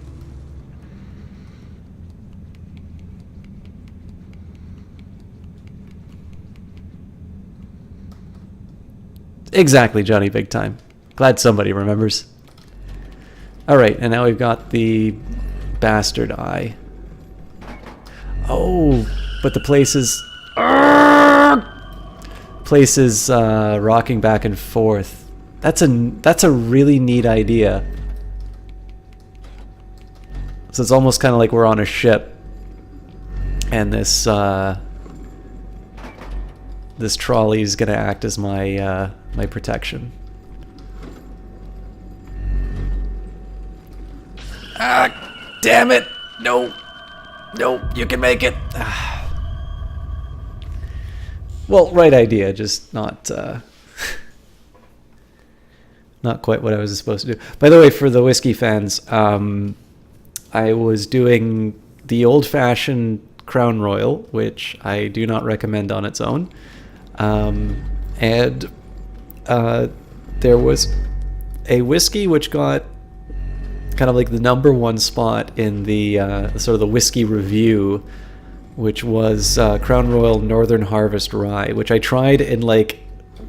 Exactly, Johnny Big Time. Glad somebody remembers. Alright, and now we've got the bastard eye. Oh, but the place is... rocking back and forth. That's a really neat idea. So it's almost kind of like we're on a ship, and this this trolley is gonna act as my my protection. Ah, damn it! No, no, you can make it. Well, right idea, just not not quite what I was supposed to do. By the way, for the whiskey fans, I was doing the old-fashioned Crown Royal, which I do not recommend on its own. And there was a whiskey which got kind of like the #1 spot in the sort of the whiskey review, which was Crown Royal Northern Harvest Rye, which I tried in like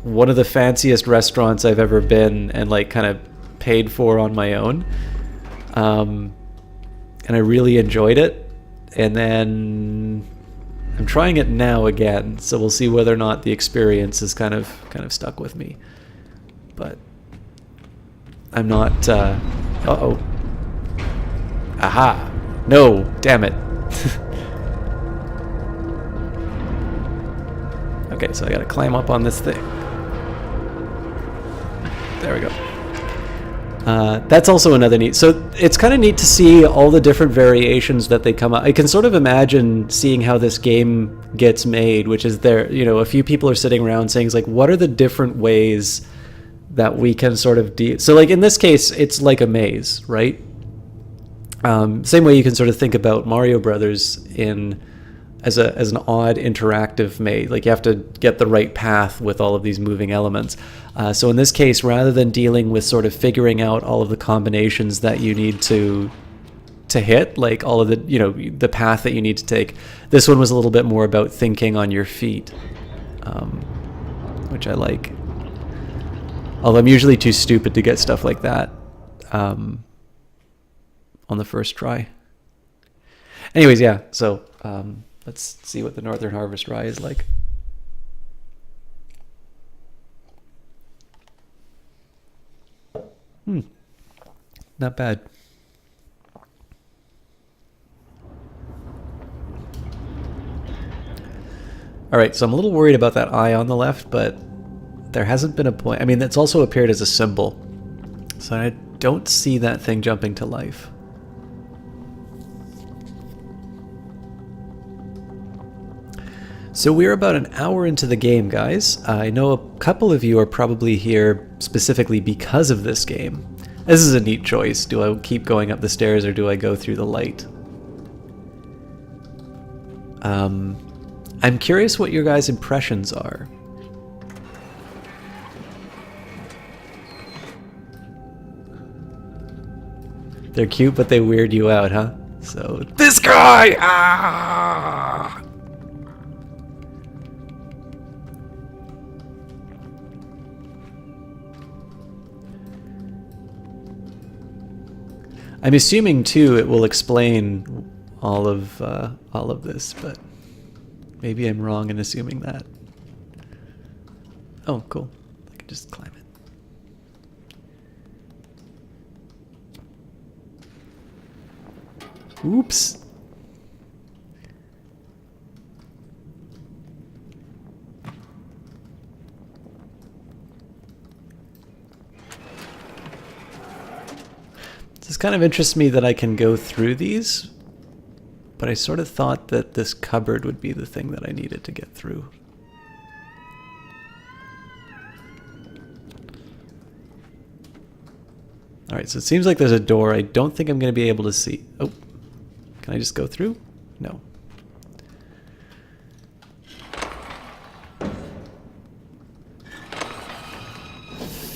one of the fanciest restaurants I've ever been and like kind of paid for on my own. And I really enjoyed it. And then I'm trying it now again, so we'll see whether or not the experience is kind of stuck with me. But I'm not uh-oh. Aha. No, damn it. Okay, so I gotta climb up on this thing. There we go. That's also another neat. So it's kind of neat to see all the different variations that they come up. I can sort of imagine seeing how this game gets made, which is there, you know, a few people are sitting around saying, like, what are the different ways that we can sort of so like in this case, it's like a maze, right? Same way you can sort of think about Mario Brothers as an odd interactive maze. Like you have to get the right path with all of these moving elements. So in this case, rather than dealing with sort of figuring out all of the combinations that you need to hit, like all of the, you know, the path that you need to take, this one was a little bit more about thinking on your feet, which I like. Although I'm usually too stupid to get stuff like that on the first try. Anyways, yeah, so let's see what the Northern Harvest Rye is like. Not bad. All right, so I'm a little worried about that eye on the left, but there hasn't been a point. I mean, it's also appeared as a symbol, so I don't see that thing jumping to life. So we're about an hour into the game, guys. I know a couple of you are probably here specifically because of this game. This is a neat choice. Do I keep going up the stairs or do I go through the light? I'm curious what your guys' impressions are. They're cute, but they weird you out, huh? So, this guy! Ah! I'm assuming too it will explain all of this, but maybe I'm wrong in assuming that. Oh, cool! I can just climb it. Oops. This kind of interests me that I can go through these, but I sort of thought that this cupboard would be the thing that I needed to get through. Alright, so it seems like there's a door. I don't think I'm going to be able to see. Oh, can I just go through? No.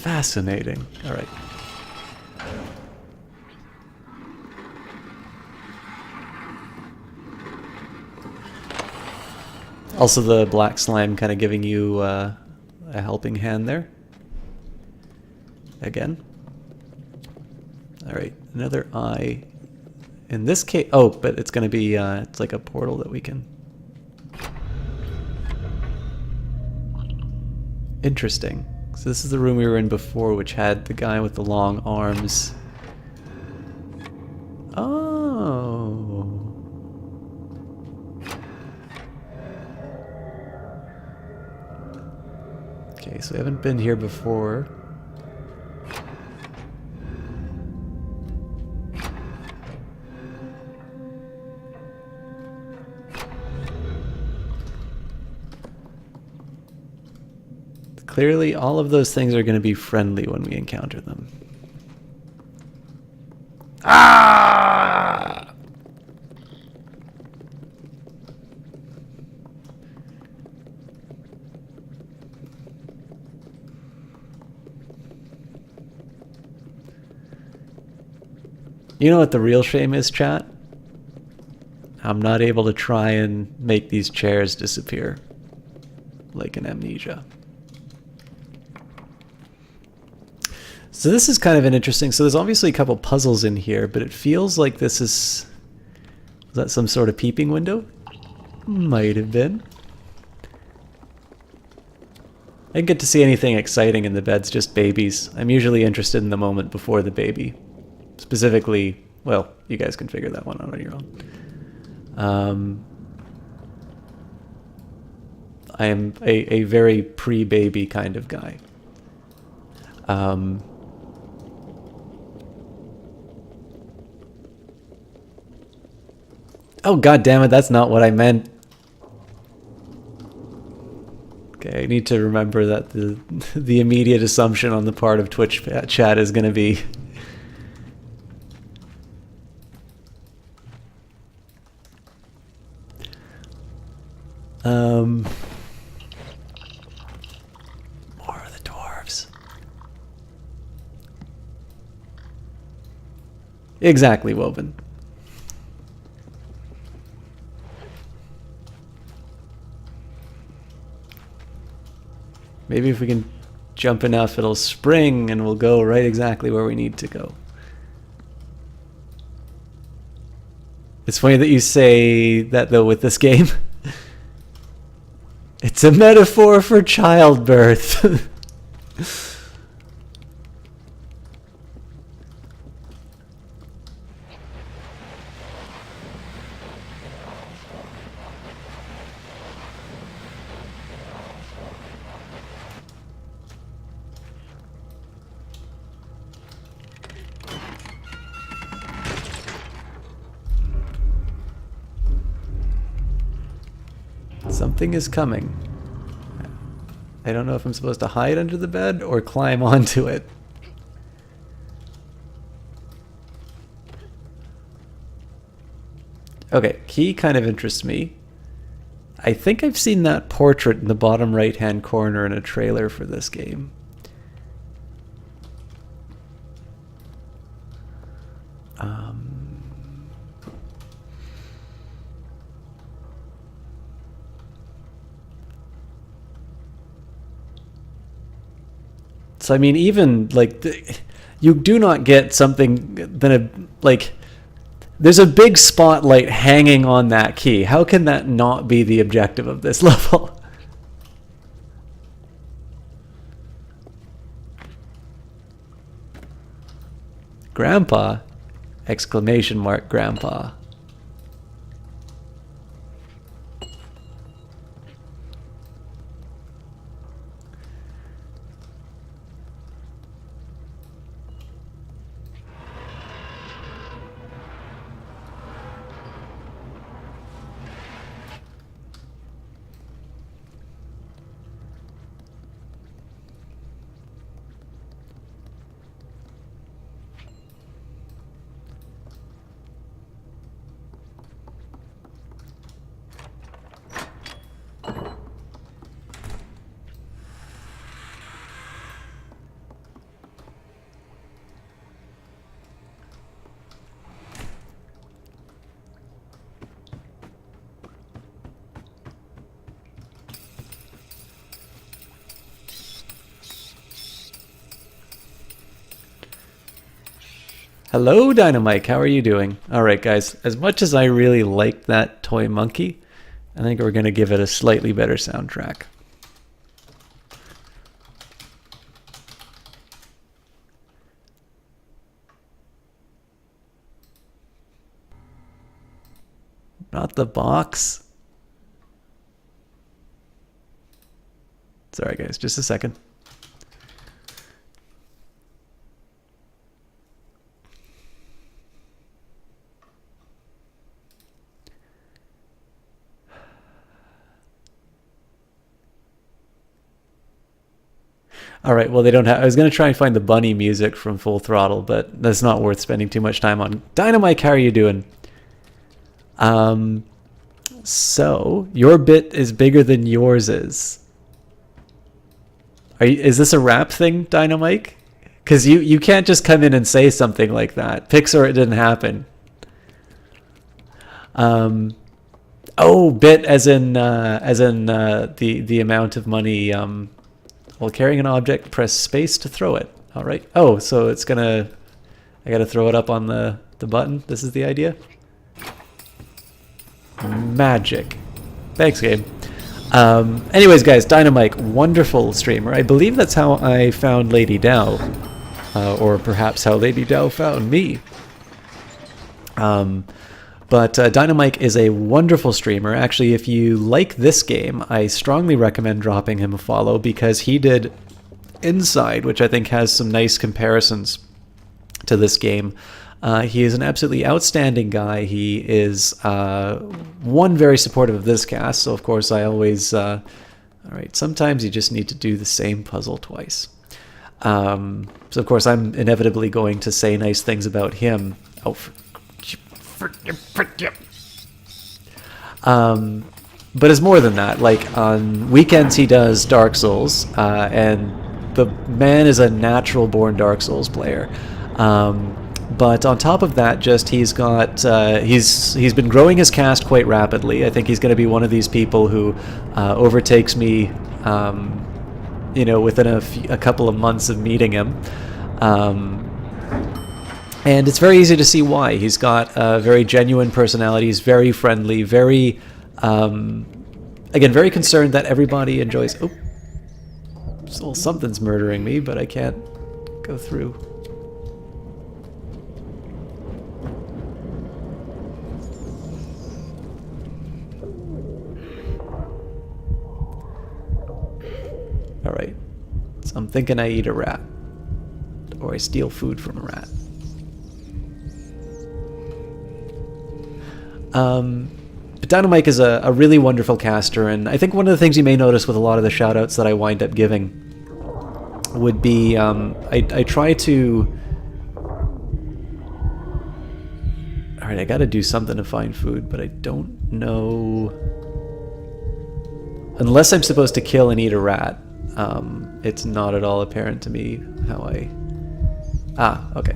Fascinating. Alright. Also the black slime kind of giving you a helping hand there. Again. Alright, another eye. In this case, oh, but it's going to be, it's like a portal that we can... Interesting. So this is the room we were in before, which had the guy with the long arms. Oh. Okay, so we haven't been here before. Clearly, all of those things are going to be friendly when we encounter them. Ah! You know what the real shame is, chat? I'm not able to try and make these chairs disappear like an amnesia. So this is kind of an interesting, so there's obviously a couple puzzles in here, but it feels like this is that some sort of peeping window? Might have been. I didn't get to see anything exciting in the beds, just babies. I'm usually interested in the moment before the baby. Specifically, well, you guys can figure that one out on your own. I am a very pre-baby kind of guy. Oh, god damn it, that's not what I meant. Okay, need to remember that the immediate assumption on the part of Twitch chat is going to be... More of the dwarves. Exactly, Woven. Maybe if we can jump enough, it'll spring and we'll go right exactly where we need to go. It's funny that you say that, though, with this game. It's a metaphor for childbirth. Something is coming. I don't know if I'm supposed to hide under the bed or climb onto it. Okay, key kind of interests me. I think I've seen that portrait in the bottom right-hand corner in a trailer for this game. So I mean, even like you do not get something that like there's a big spotlight hanging on that key. How can that not be the objective of this level? Grandpa! Exclamation mark, Grandpa. Hello, Dynamite. How are you doing? All right, guys. As much as I really like that toy monkey, I think we're going to give it a slightly better soundtrack. Not the box. Sorry, guys. Just a second. All right, well, they don't have... I was going to try and find the bunny music from Full Throttle, but that's not worth spending too much time on. Dynamite, how are you doing? So, your bit is bigger than yours is. Is this a rap thing, Dynamite? Because you can't just come in and say something like that. Pixar, it didn't happen. Oh, bit as in the amount of money... While carrying an object, press space to throw it. All right. Oh, so it's gonna... I gotta throw it up on the button. This is the idea? Magic. Thanks, game. Anyways, guys, Dynamite, wonderful streamer. I believe that's how I found Lady Dow. Or perhaps how Lady Dow found me. But Dynamite is a wonderful streamer. Actually, if you like this game, I strongly recommend dropping him a follow because he did Inside, which I think has some nice comparisons to this game. He is an absolutely outstanding guy. He is, one, very supportive of this cast, so of course I always All right, sometimes you just need to do the same puzzle twice. So of course I'm inevitably going to say nice things about him. Oh, but it's more than that. Like on weekends he does Dark Souls, and the man is a natural born Dark Souls player. But on top of that, just he's got he's been growing his cast quite rapidly. I think he's going to be one of these people who overtakes me, you know, within a couple of months of meeting him. And it's very easy to see why. He's got a very genuine personality. He's very friendly, very, again, very concerned that everybody enjoys. Oh, well, something's murdering me, but I can't go through. All right, so I'm thinking I eat a rat, or I steal food from a rat. But Dynamite is a really wonderful caster, and I think one of the things you may notice with a lot of the shoutouts that I wind up giving would be I try to... Alright, I gotta do something to find food, but I don't know... Unless I'm supposed to kill and eat a rat, it's not at all apparent to me how I... Ah, okay.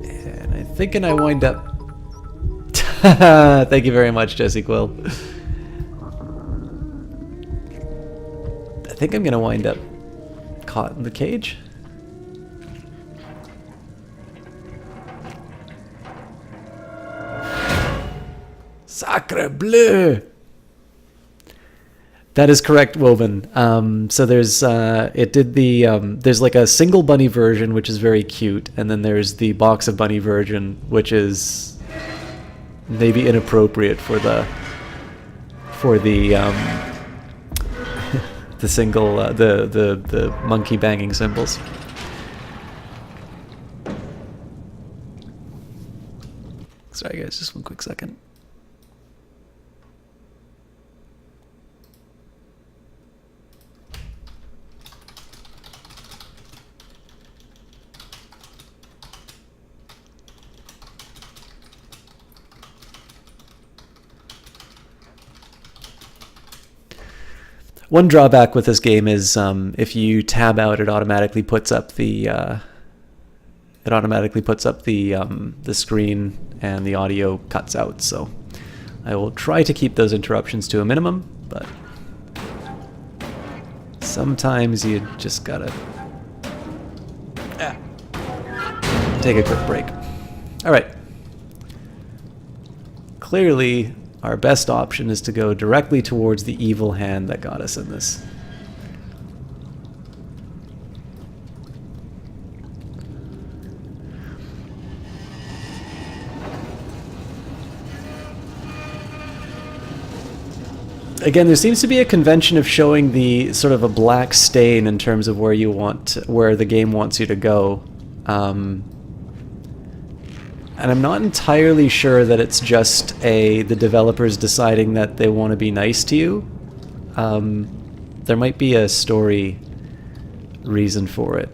And I'm thinking I wind up... Thank you very much, Jesse Quill. I think I'm gonna wind up caught in the cage. Sacre bleu! That is correct, Woven. So there's there's like a single bunny version, which is very cute, and then there's the box of bunny version, which is maybe inappropriate for the the single the monkey banging cymbals. Sorry guys, just one quick second. One drawback with this game is if you tab out, it automatically puts up the the screen and the audio cuts out. So I will try to keep those interruptions to a minimum, but sometimes you just gotta take a quick break. All right. Clearly, our best option is to go directly towards the evil hand that got us in this. Again, there seems to be a convention of showing the sort of a black stain in terms of where you where the game wants you to go. And I'm not entirely sure that it's just the developers deciding that they want to be nice to you. There might be a story reason for it.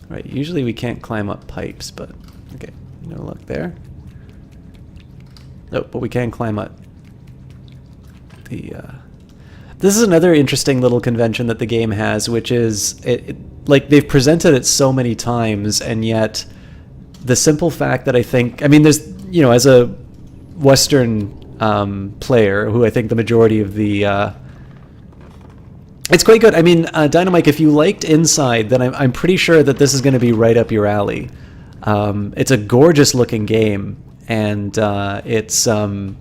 Right, usually we can't climb up pipes, but okay, no luck there. Oh, but we can climb up the... This is another interesting little convention that the game has, which is, like, they've presented it so many times, and yet the simple fact that I think... I mean, there's, you know, as a Western player, who I think the majority of the... It's quite good. I mean, Dynamite, if you liked Inside, then I'm pretty sure that this is going to be right up your alley. It's a gorgeous looking game. And it's you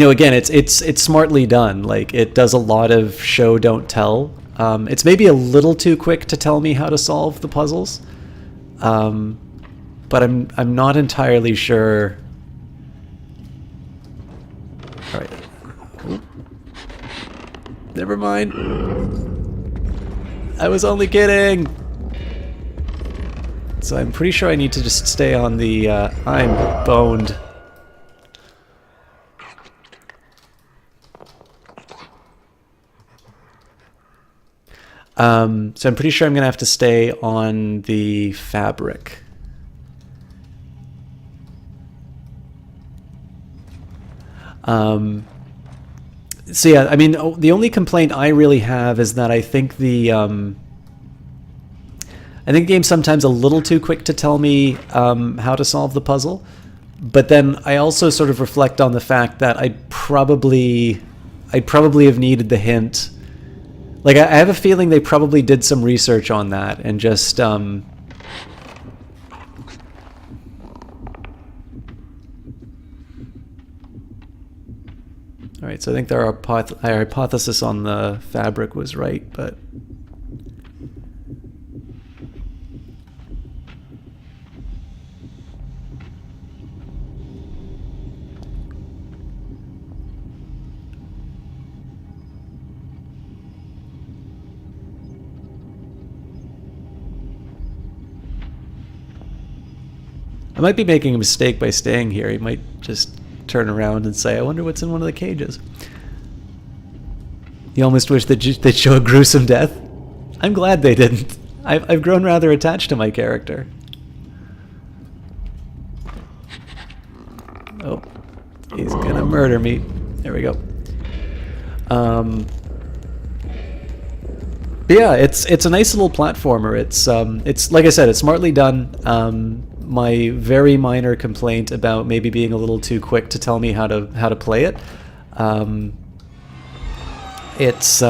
know, again, it's smartly done. Like, it does a lot of show don't tell. It's maybe a little too quick to tell me how to solve the puzzles, but I'm not entirely sure. All right. Never mind. I was only kidding. So I'm pretty sure I need to just stay on the, I'm boned. So I'm pretty sure I'm going to have to stay on the fabric. So yeah, I mean, the only complaint I really have is that I think the game's sometimes a little too quick to tell me how to solve the puzzle. But then I also sort of reflect on the fact that I'd probably have needed the hint. Like, I have a feeling they probably did some research on that and just all right, so I think our hypothesis on the fabric was right, but I might be making a mistake by staying here. He might just turn around and say, I wonder what's in one of the cages. You almost wish that they'd show a gruesome death. I'm glad they didn't. I've grown rather attached to my character. Oh, he's gonna murder me. There we go. But yeah, it's a nice little platformer. It's like I said, it's smartly done. My very minor complaint about maybe being a little too quick to tell me how to play it. It's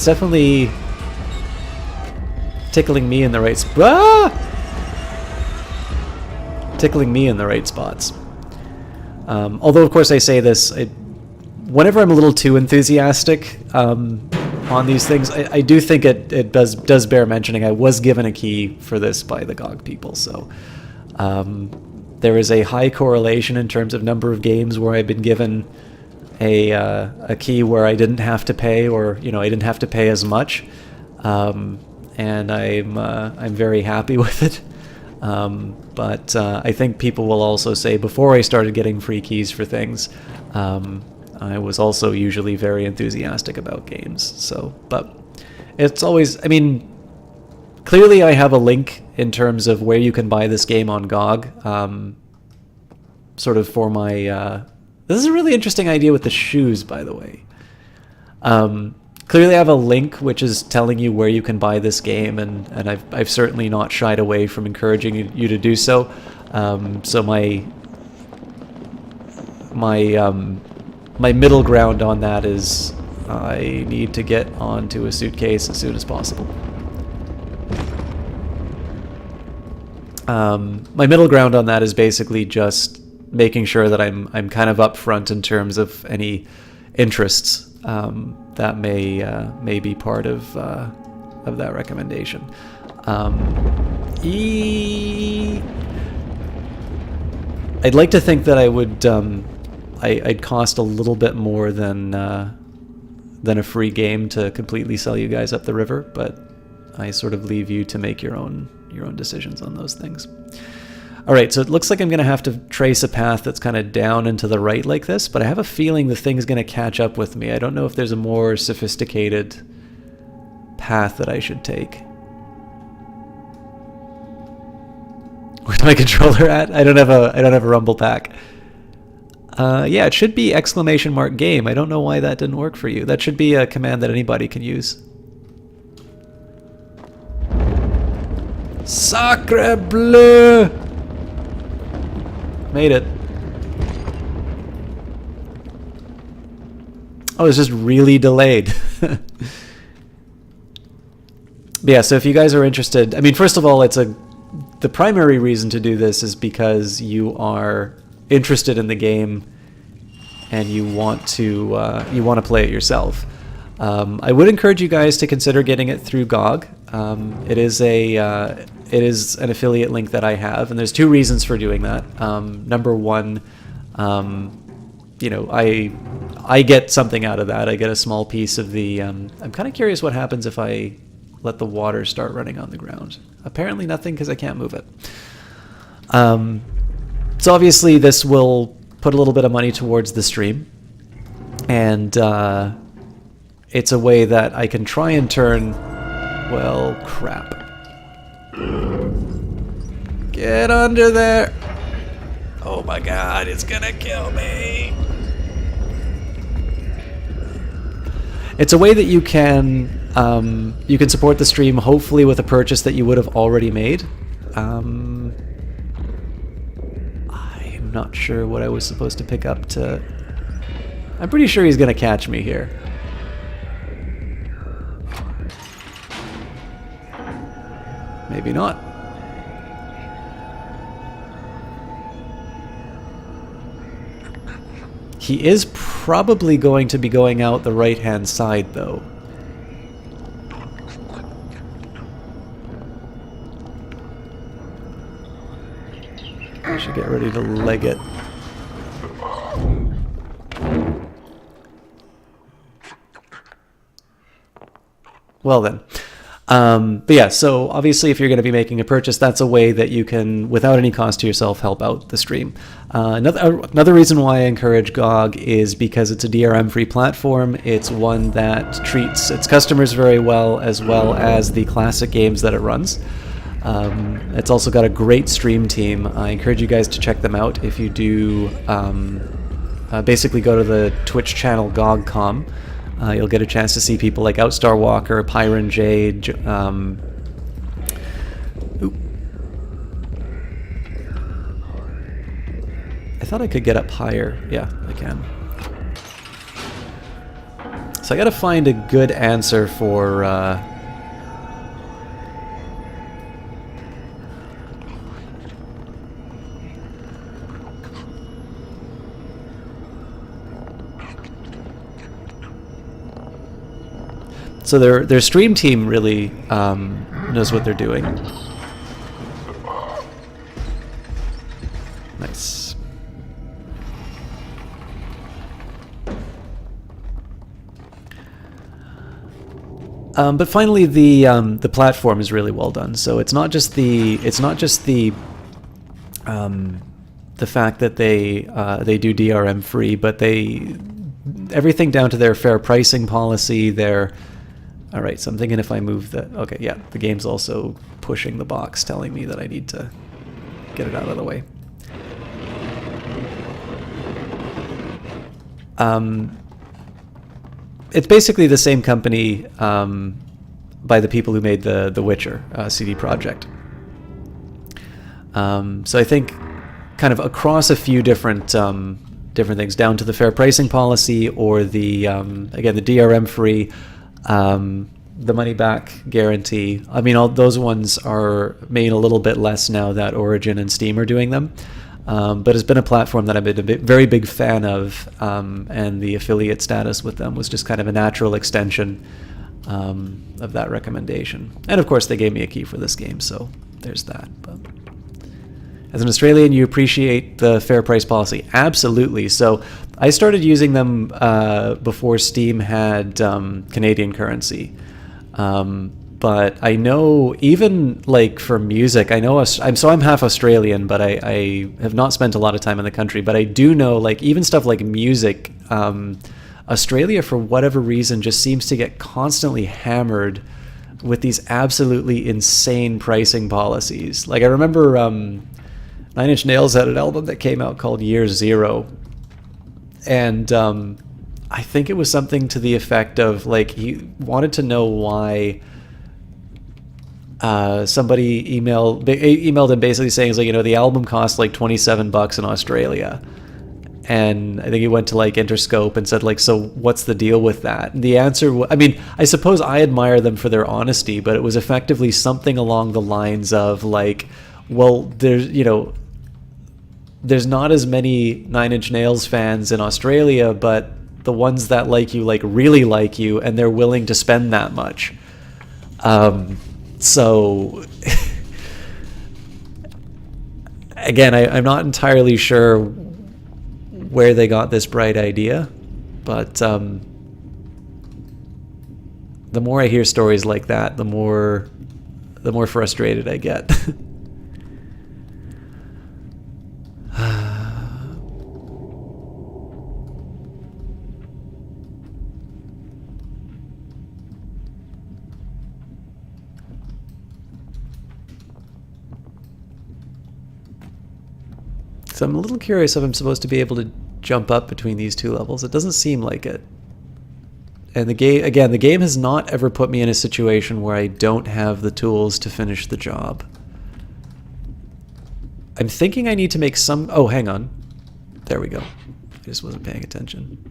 definitely tickling me in the right tickling me in the right spots. Although of course I say this, whenever I'm a little too enthusiastic on these things, I do think it does bear mentioning. I was given a key for this by the GOG people, so there is a high correlation in terms of number of games where I've been given a key where I didn't have to pay, or I didn't have to pay as much, and I'm very happy with it. But I think people will also say, before I started getting free keys for things, I was also usually very enthusiastic about games. So, but it's always, I mean, clearly I have a link in terms of where you can buy this game on GOG, sort of for my, this is a really interesting idea with the shoes, by the way. Clearly I have a link which is telling you where you can buy this game, and I've certainly not shied away from encouraging you to do so. So my middle ground on that is I need to get onto a suitcase as soon as possible. My middle ground on that is basically just making sure that I'm kind of upfront in terms of any interests that may be part of that recommendation. I'd like to think that I would I'd cost a little bit more than a free game to completely sell you guys up the river, but I sort of leave you to make your own decisions on those things. All right, so it looks like I'm going to have to trace a path that's kind of down and to the right like this, but I have a feeling the thing's going to catch up with me. I don't know if there's a more sophisticated path that I should take. Where's my controller at? I don't have a rumble pack. Yeah, it should be ! game. I don't know why that didn't work for you. That should be a command that anybody can use. Sacre bleu! Made it. Oh, it's just really delayed. But yeah, so if you guys are interested, I mean, first of all, the primary reason to do this is because you are interested in the game and you want to play it yourself. I would encourage you guys to consider getting it through GOG. It is an affiliate link that I have, and there's two reasons for doing that. Number one, You know, I get something out of that. I get a small piece of the... I'm kind of curious what happens if I let the water start running on the ground. Apparently nothing, because I can't move it. So obviously this will put a little bit of money towards the stream. And it's a way that I can try and turn... Well, crap. Get under there! Oh my god, it's gonna kill me! It's a way that you can support the stream, hopefully with a purchase that you would have already made. I'm not sure what I was supposed to pick up to... I'm pretty sure he's gonna catch me here. Maybe not. He is probably going to be going out the right-hand side, though. I should get ready to leg it. Well then. But yeah, so obviously if you're going to be making a purchase, that's a way that you can, without any cost to yourself, help out the stream. Another reason why I encourage GOG is because it's a DRM-free platform. It's one that treats its customers very well as the classic games that it runs. It's also got a great stream team. I encourage you guys to check them out. If you do, basically go to the Twitch channel GOG.com. You'll get a chance to see people like Outstar Walker, Pyron Jade, I thought I could get up higher. Yeah, I can. So I gotta find a good answer for... So their stream team really knows what they're doing. Nice. But finally, the platform is really well done. So it's not just the fact that they do DRM free, but everything down to their fair pricing policy, their... All right, so I'm thinking if I move the... Okay, yeah, the game's also pushing the box, telling me that I need to get it out of the way. It's basically the same company by the people who made The Witcher, CD Projekt. So I think kind of across a few different things, down to the fair pricing policy or the, again, the DRM-free... the money back guarantee. I mean, all those ones are made a little bit less now that Origin and Steam are doing them. But it's been a platform that I've been a very big fan of, and the affiliate status with them was just kind of a natural extension of that recommendation. And of course, they gave me a key for this game, so there's that. But as an Australian, you appreciate the fair price policy. Absolutely. So I started using them before Steam had Canadian currency. But I know even like for music, I know I'm half Australian, but I have not spent a lot of time in the country. But I do know like even stuff like music, Australia for whatever reason just seems to get constantly hammered with these absolutely insane pricing policies. Like I remember Nine Inch Nails had an album that came out called Year Zero, and I think it was something to the effect of like he wanted to know why somebody emailed him basically saying, like, you know, the album cost like $27 in Australia, and I think he went to like Interscope and said like, so what's the deal with that? And the answer, I mean, I suppose I admire them for their honesty, but it was effectively something along the lines of like, well, there's not as many Nine Inch Nails fans in Australia, but the ones that like you like really like you, and they're willing to spend that much. So again, I'm not entirely sure where they got this bright idea, but the more I hear stories like that, the more frustrated I get. So I'm a little curious if I'm supposed to be able to jump up between these two levels. It doesn't seem like it. And the game, again, the game has not ever put me in a situation where I don't have the tools to finish the job. I'm thinking I need to make some... Oh, hang on. There we go. I just wasn't paying attention.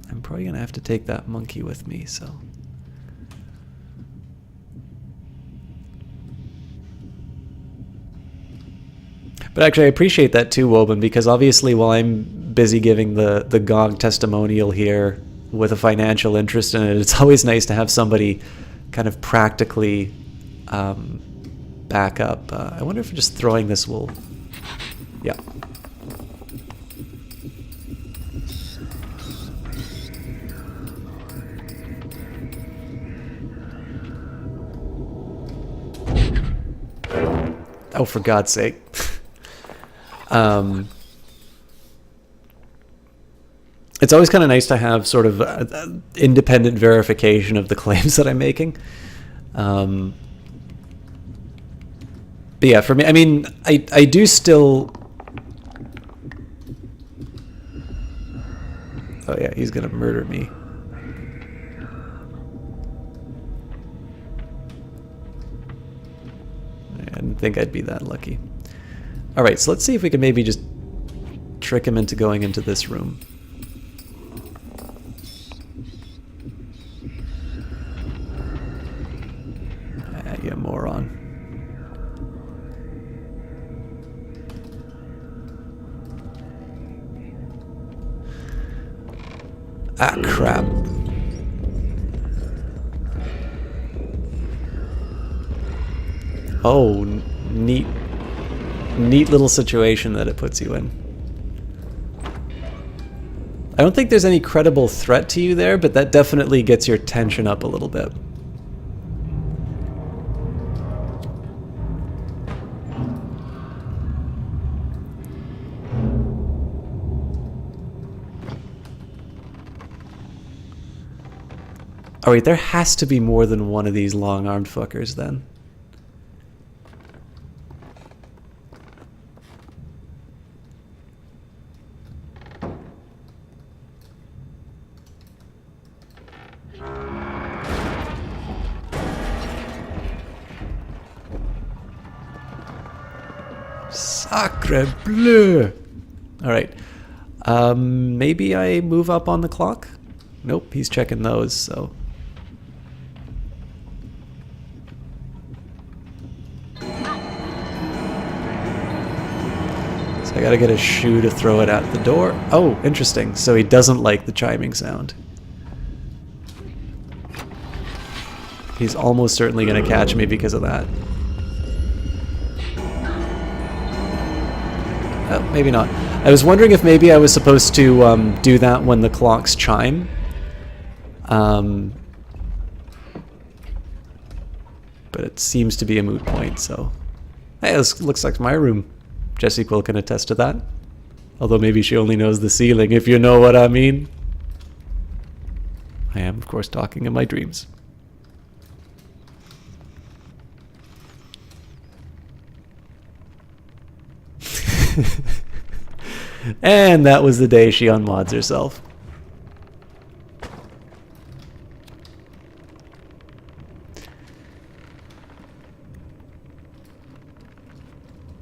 I'm probably going to have to take that monkey with me, so... But actually, I appreciate that too, Woban, because obviously while I'm busy giving the GOG testimonial here with a financial interest in it, it's always nice to have somebody kind of practically back up. I wonder if just throwing this will... Yeah. Oh, for God's sake. It's always kind of nice to have sort of independent verification of the claims that I'm making. But yeah, for me, I mean, I do still... Oh yeah, he's gonna murder me. I didn't think I'd be that lucky. Alright, so let's see if we can maybe just trick him into going into this room. You moron. Ah, crap. Oh, neat little situation that it puts you in. I don't think there's any credible threat to you there, but that definitely gets your tension up a little bit. Alright, there has to be more than one of these long-armed fuckers then. Sacre bleu! Alright. Maybe I move up on the clock? Nope, he's checking those, so... I gotta get a shoe to throw it at the door. Oh, interesting. So he doesn't like the chiming sound. He's almost certainly gonna catch me because of that. Oh, maybe not. I was wondering if maybe I was supposed to do that when the clocks chime. But it seems to be a moot point, so... Hey, this looks like my room. Jessie Quill can attest to that. Although maybe she only knows the ceiling, if you know what I mean. I am, of course, talking in my dreams. And that was the day she unmods herself.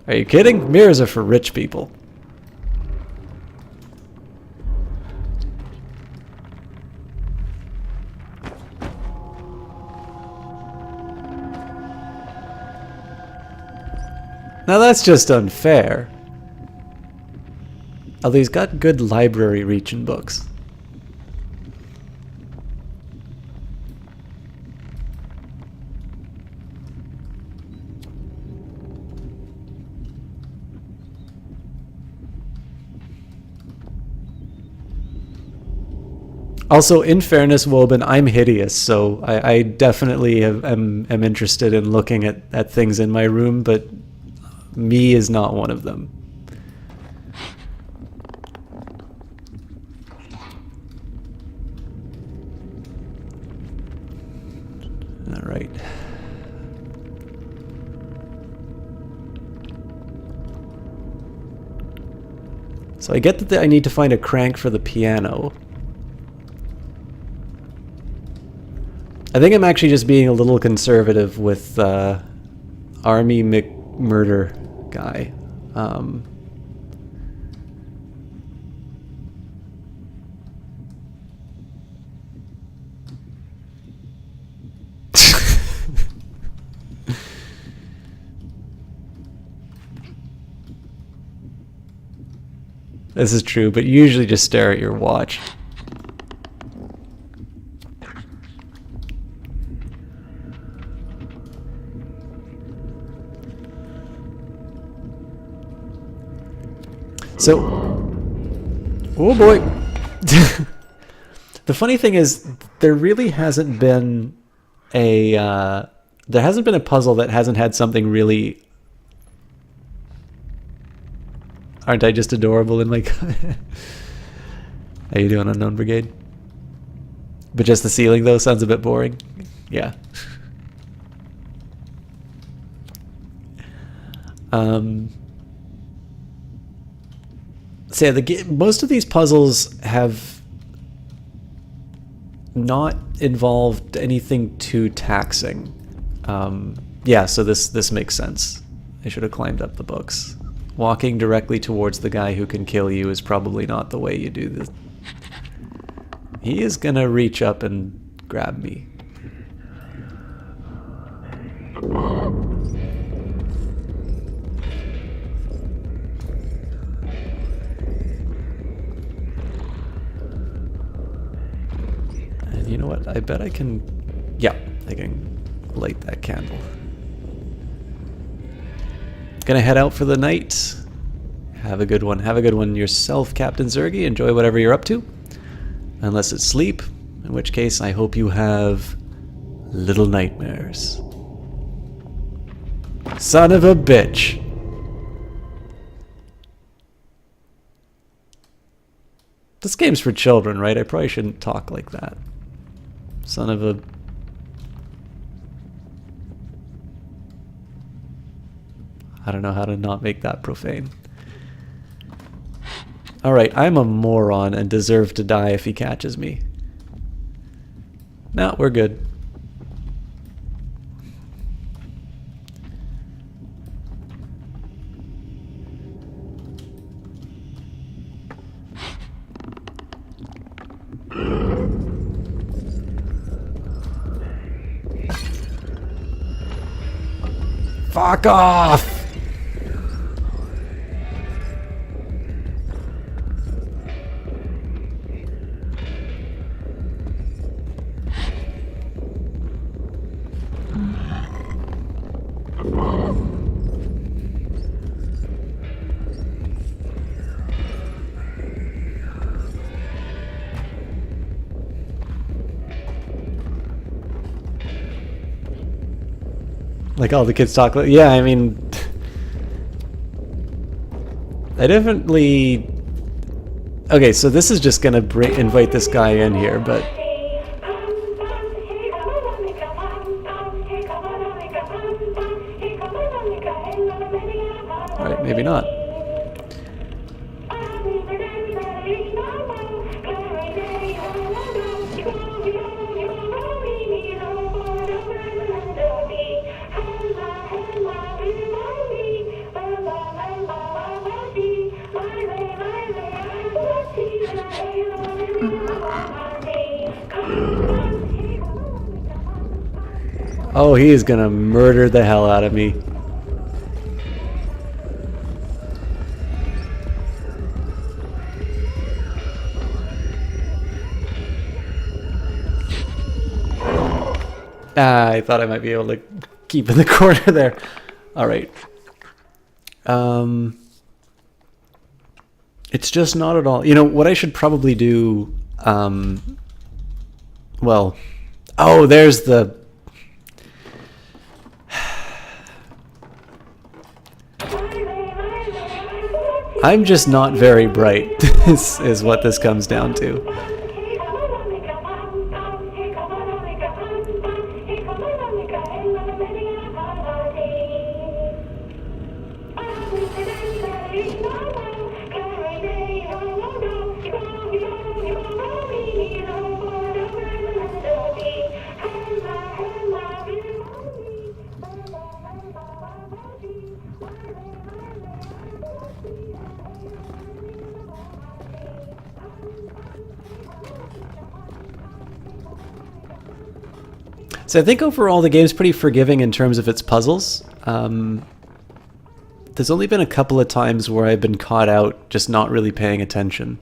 Are you kidding? Mirrors are for rich people. Now that's just unfair. Although he's got good library reach in books. Also, in fairness, Woban, I'm hideous, so I definitely am interested in looking at things in my room, but me is not one of them. All right. So I get that I need to find a crank for the piano. I think I'm actually just being a little conservative with Army McMurder guy. This is true, but you usually just stare at your watch. So, oh boy. The funny thing is, there really hasn't been a puzzle that hasn't had something really. Aren't I just adorable in my... How you doing, Unknown Brigade? But just the ceiling, though, sounds a bit boring. Yeah. So yeah, most of these puzzles have not involved anything too taxing. Yeah, so this makes sense. I should have climbed up the books. Walking directly towards the guy who can kill you is probably not the way you do this. He is gonna reach up and grab me. And you know what? I bet I can... Yeah, I can light that candle. Gonna head out for the night. Have a good one. Have a good one yourself, Captain Zergy. Enjoy whatever you're up to. Unless it's sleep, in which case I hope you have little nightmares. Son of a bitch. This game's for children, right? I probably shouldn't talk like that. Son of a... I don't know how to not make that profane. Alright, I'm a moron and deserve to die if he catches me. No, we're good. Fuck off! Like all the kids talk like... Yeah, I mean... I definitely... Okay, so this is just gonna invite this guy in here, but... Alright, maybe not. Oh, he is gonna murder the hell out of me. Ah, I thought I might be able to keep in the corner there. Alright. It's just not at all... You know, what I should probably do Well, oh, there's the... I'm just not very bright, is what this comes down to. So I think overall the game's pretty forgiving in terms of its puzzles. There's only been a couple of times where I've been caught out just not really paying attention.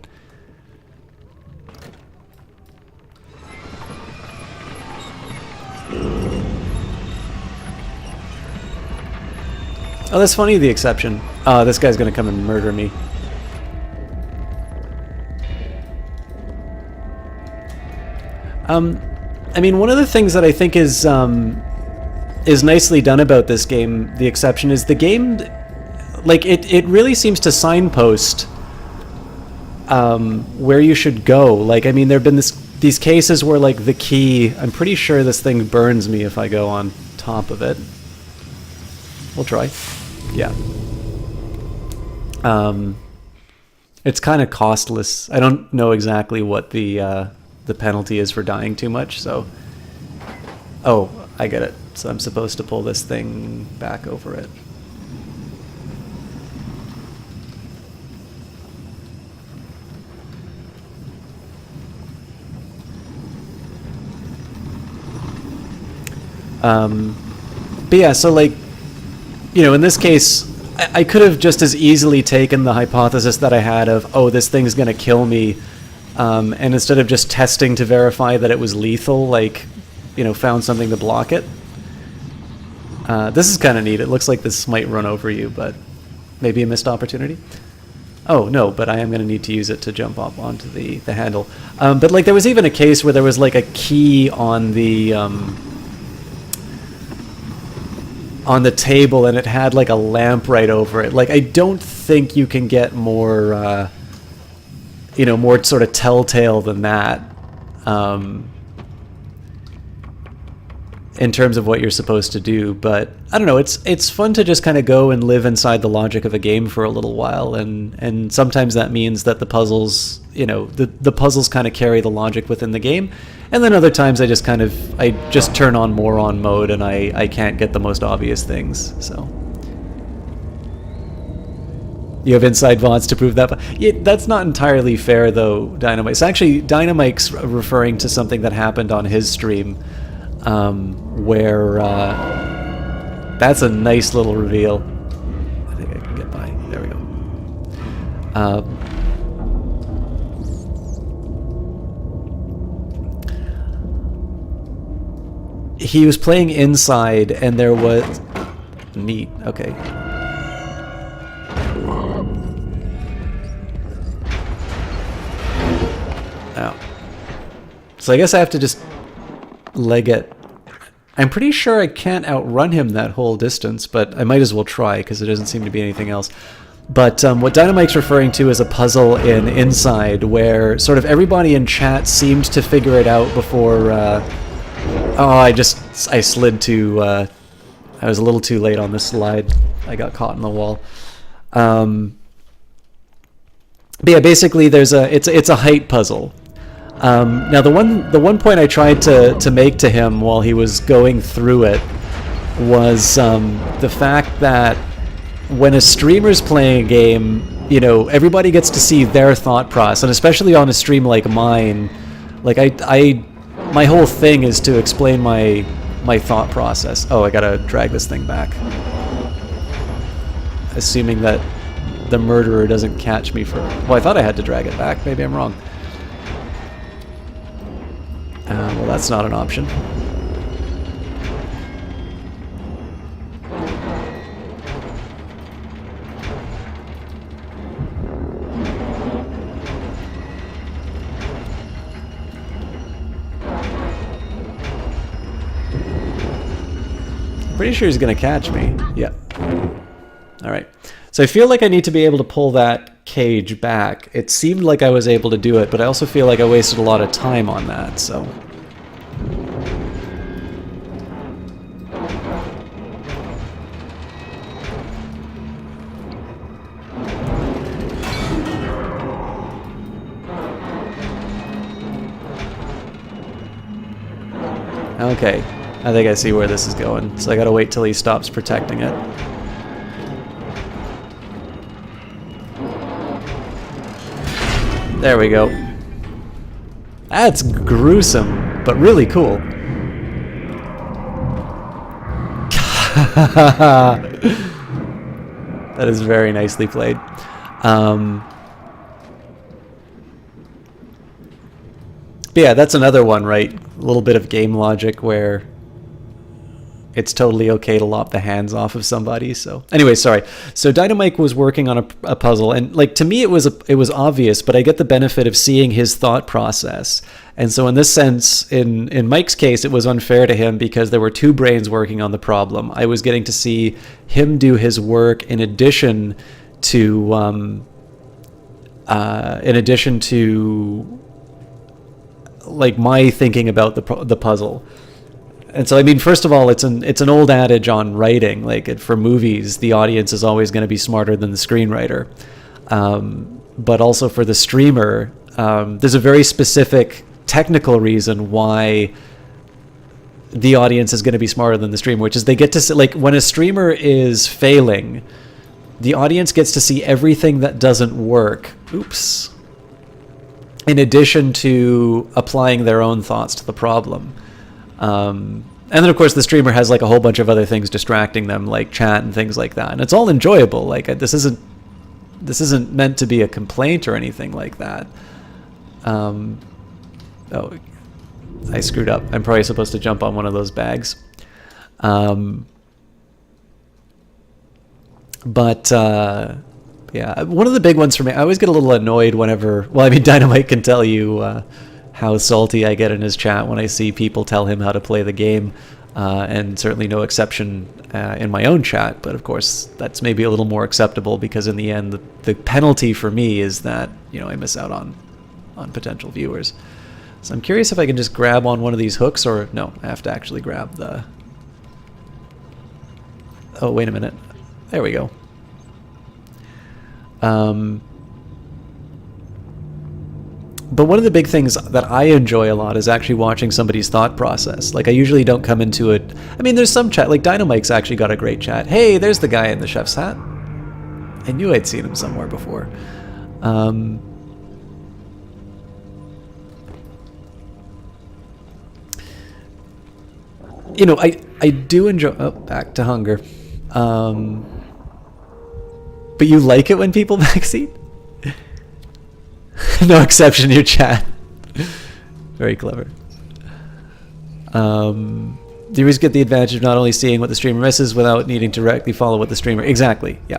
Oh, that's funny, the exception. This guy's gonna come and murder me. I mean, one of the things that I think is nicely done about this game, the exception, is the game, like, it really seems to signpost where you should go. Like, I mean, there have been these cases where, like, the key, I'm pretty sure this thing burns me if I go on top of it. We'll try. Yeah. It's kind of costless. I don't know exactly what the penalty is for dying too much, so... Oh, I get it. So I'm supposed to pull this thing back over it. But yeah, so, like, you know, in this case, I could have just as easily taken the hypothesis that I had of, oh, this thing's gonna kill me, and instead of just testing to verify that it was lethal, like, you know, found something to block it. This is kind of neat. It looks like this might run over you, but maybe a missed opportunity. Oh, no, but I am going to need to use it to jump up onto the handle. But, like, there was even a case where there was, like, a key on the table, and it had, like, a lamp right over it. Like, I don't think you can get more, you know, more sort of telltale than that. In terms of what you're supposed to do, but I don't know, it's fun to just kind of go and live inside the logic of a game for a little while, and sometimes that means that the puzzles, you know, the puzzles kind of carry the logic within the game, and then other times I just turn on moron mode and I can't get the most obvious things, so. You have inside VODs to prove that. Yeah, that's not entirely fair though, Dynamite. It's actually, Dynamite's referring to something that happened on his stream, where that's a nice little reveal. I think I can get by. There we go. He was playing inside, and there was... Neat. Okay. Oh. So I guess I have to just leg it. I'm pretty sure I can't outrun him that whole distance, but I might as well try because there doesn't seem to be anything else. But what Dynamite's referring to is a puzzle in Inside where sort of everybody in chat seemed to figure it out before... oh, I slid too... I was a little too late on this slide. I got caught in the wall. But yeah, basically it's a height puzzle. Now the one point I tried to make to him while he was going through it was the fact that when a streamer's playing a game, you know, everybody gets to see their thought process, and especially on a stream like mine, like my whole thing is to explain my thought process. Oh, I gotta drag this thing back. Assuming that the murderer doesn't catch me for... Well, I thought I had to drag it back. Maybe I'm wrong. Well, that's not an option. pretty sure he's gonna catch me. Yeah. Alright. So I feel like I need to be able to pull that cage back. It seemed like I was able to do it, but I also feel like I wasted a lot of time on that, so... Okay, I think I see where this is going, so I gotta wait till he stops protecting it. There we go. That's gruesome, but really cool. That is very nicely played. But yeah, that's another one, right? A little bit of game logic where it's totally okay to lop the hands off of somebody. So anyway, sorry. So Dynamite was working on a puzzle, and like to me it was obvious, but I get the benefit of seeing his thought process. And so in this sense, in Mike's case, it was unfair to him because there were two brains working on the problem. I was getting to see him do his work in addition to like my thinking about the puzzle. And so I mean, first of all, it's an old adage on writing, like for movies the audience is always going to be smarter than the screenwriter, but also for the streamer there's a very specific technical reason why the audience is going to be smarter than the streamer, which is they get to see, like when a streamer is failing, the audience gets to see everything that doesn't work. Oops. In addition to applying their own thoughts to the problem. And then, of course, the streamer has like a whole bunch of other things distracting them, like chat and things like that. And it's all enjoyable. Like this isn't meant to be a complaint or anything like that. Oh, I screwed up. I'm probably supposed to jump on one of those bags. Yeah, one of the big ones for me, I always get a little annoyed whenever, well, I mean, Dynamite can tell you how salty I get in his chat when I see people tell him how to play the game, and certainly no exception in my own chat, but of course that's maybe a little more acceptable because in the end, the penalty for me is that, you know, I miss out on potential viewers. So I'm curious if I can just grab on one of these hooks, or no, I have to actually grab the... Oh, wait a minute. There we go. But one of the big things that I enjoy a lot is actually watching somebody's thought process. Like I usually don't come into it. I mean, there's some chat, like Dynamite's actually got a great chat. Hey, there's the guy in the chef's hat. I knew I'd seen him somewhere before. You know, I do enjoy... Oh, back to hunger. But you like it when people backseat? No exception in your chat. Very clever. You always get the advantage of not only seeing what the streamer misses without needing to directly follow what the streamer... Exactly, yeah.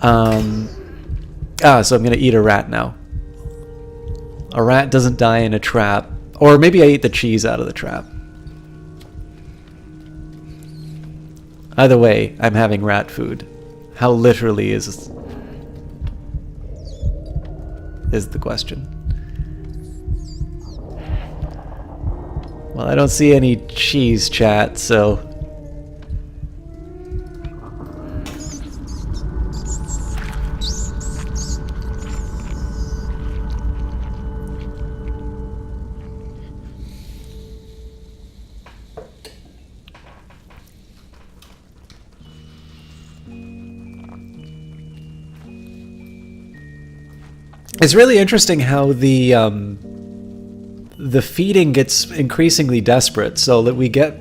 So I'm going to eat a rat now. A rat doesn't die in a trap. Or maybe I ate the cheese out of the trap. Either way, I'm having rat food. How literally is the question. Well, I don't see any cheese chat, so... It's really interesting how the feeding gets increasingly desperate, so that we get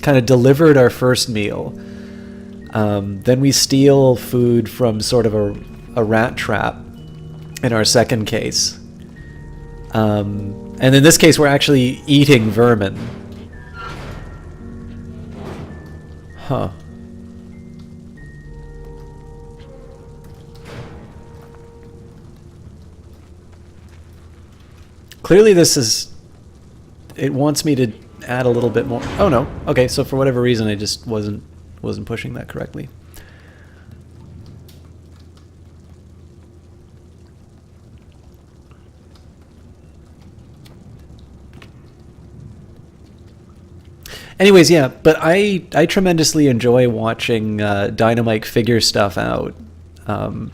kind of delivered our first meal, then we steal food from sort of a rat trap in our second case, and in this case we're actually eating vermin. Huh. Clearly this is... It wants me to add a little bit more. Oh no. Okay, so for whatever reason I just wasn't pushing that correctly. Anyways, yeah, but I tremendously enjoy watching Dynamite figure stuff out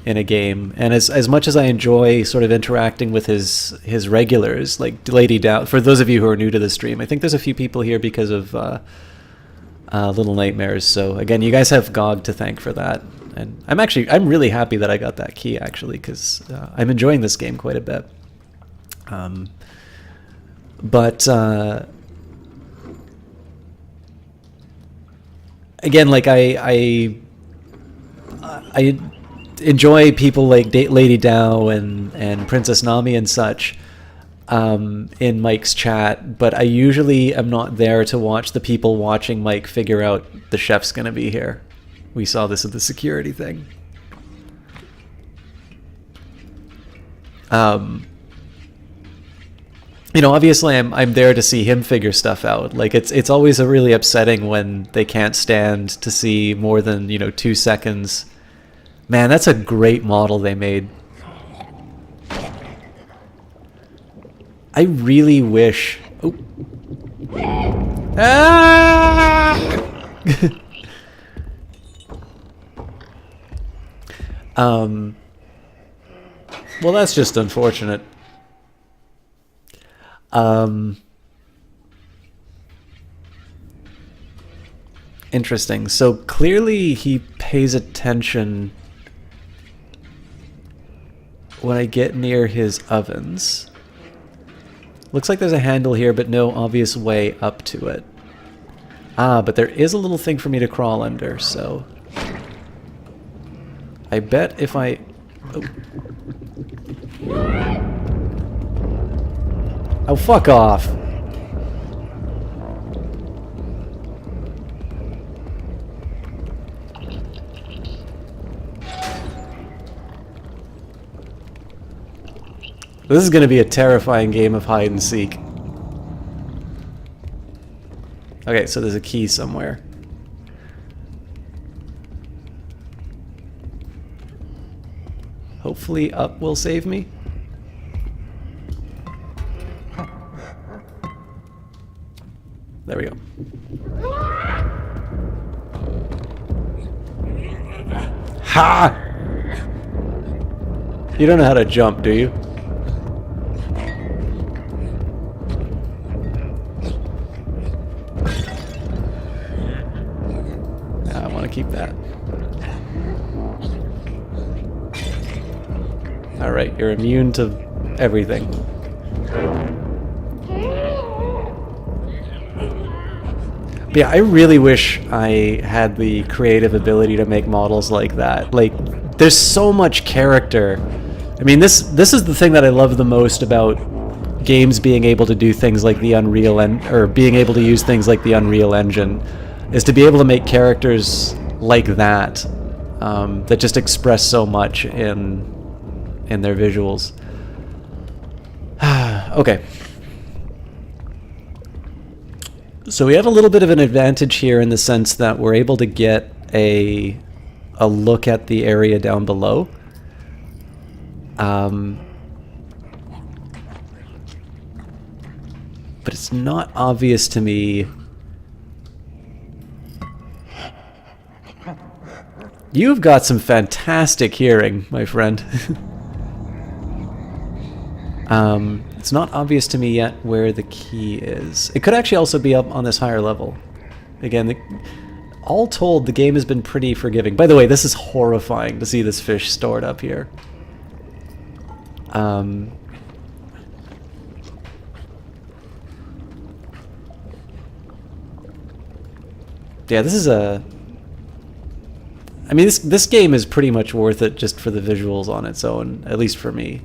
in a game, and as much as I enjoy sort of interacting with his regulars, like Lady Dow. For those of you who are new to the stream, I think there's a few people here because of Little Nightmares. So again, you guys have GOG to thank for that, and I'm really happy that I got that key actually, because I'm enjoying this game quite a bit. Again, like I enjoy people like Lady Dow and Princess Nami and such in Mike's chat, but I usually am not there to watch the people watching Mike figure out the chef's gonna be here. We saw this at the security thing. You know, obviously I'm there to see him figure stuff out. Like it's always a really upsetting when they can't stand to see more than, 2 seconds. Man, that's a great model they made. I really wish. Oh. Ah! Well, that's just unfortunate. Interesting. So clearly he pays attention when I get near his ovens. Looks like there's a handle here, but no obvious way up to it. Ah, but there is a little thing for me to crawl under, so... I bet if I... Oh. Oh, fuck off. This is going to be a terrifying game of hide and seek. Okay, so there's a key somewhere. Hopefully up will save me. There we go. Ha! You don't know how to jump, do you? I want to keep that. Alright, you're immune to everything. But yeah, I really wish I had the creative ability to make models like that. Like, there's so much character. I mean, this is the thing that I love the most about games being able to do things like the Unreal or being able to use things like the Unreal Engine, is to be able to make characters like that that just express so much in their visuals. Okay. So we have a little bit of an advantage here in the sense that we're able to get a look at the area down below. But it's not obvious to me. You've got some fantastic hearing, my friend. It's not obvious to me yet where the key is. It could actually also be up on this higher level. Again, all told, the game has been pretty forgiving. By the way, this is horrifying to see this fish stored up here. Yeah, this is a... I mean, this game is pretty much worth it just for the visuals on its own, at least for me.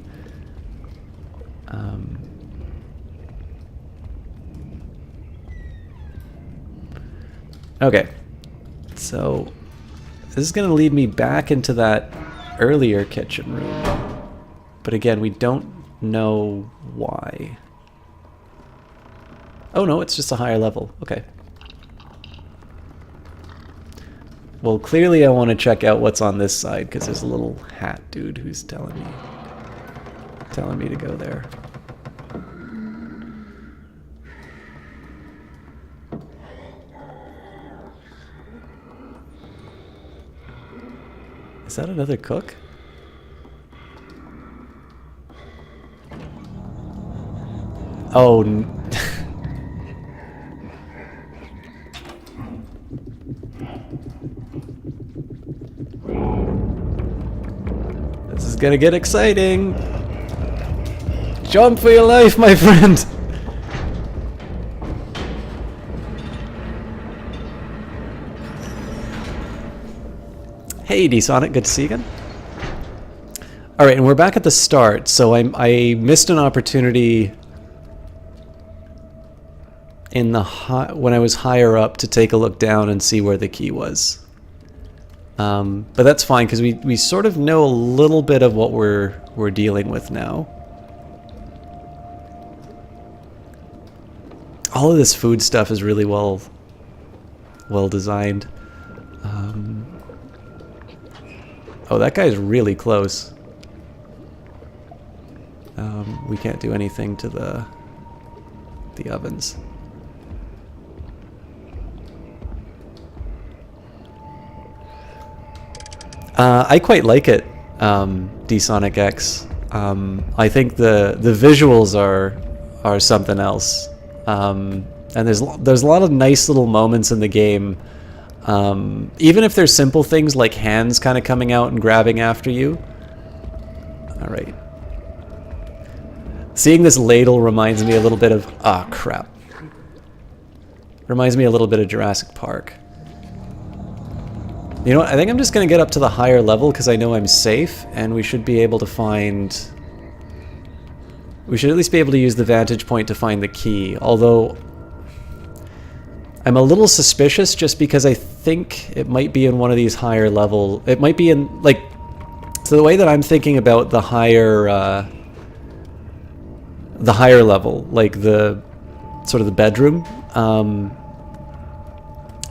Okay, so this is going to lead me back into that earlier kitchen room, but again, we don't know why. Oh no, it's just a higher level. Okay. Well, clearly I want to check out what's on this side, because there's a little hat dude who's telling me to go there. Is that another cook? Oh, this is gonna get exciting. Jump for your life, my friend. Hey, D-Sonic, good to see you again. All right, and we're back at the start. So I missed an opportunity in the when I was higher up to take a look down and see where the key was. But that's fine because we sort of know a little bit of what we're dealing with now. All of this food stuff is really well designed. Oh, that guy's really close. We can't do anything to the ovens. I quite like it, D-Sonic X. I think the visuals are something else. And there's a lot of nice little moments in the game. Even if there's simple things like hands kind of coming out and grabbing after you. All right. Seeing this ladle reminds me a little bit of... Ah, crap. Reminds me a little bit of Jurassic Park. You know what? I think I'm just going to get up to the higher level because I know I'm safe, and we should be able to find... We should at least be able to use the vantage point to find the key, although... I'm a little suspicious just because I think it might be in one of these higher level... It might be in, like... So the way that I'm thinking about the higher level, like the... sort of the bedroom,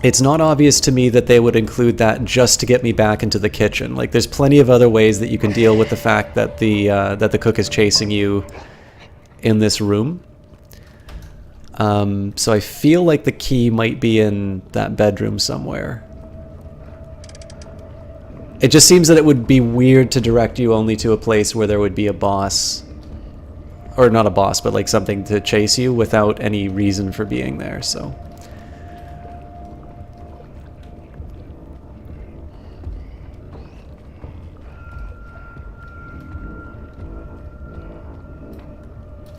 it's not obvious to me that they would include that just to get me back into the kitchen. Like, there's plenty of other ways that you can deal with the fact that the cook is chasing you in this room. So I feel like the key might be in that bedroom somewhere. It just seems that it would be weird to direct you only to a place where there would be a boss, or not a boss, but like something to chase you without any reason for being there, so...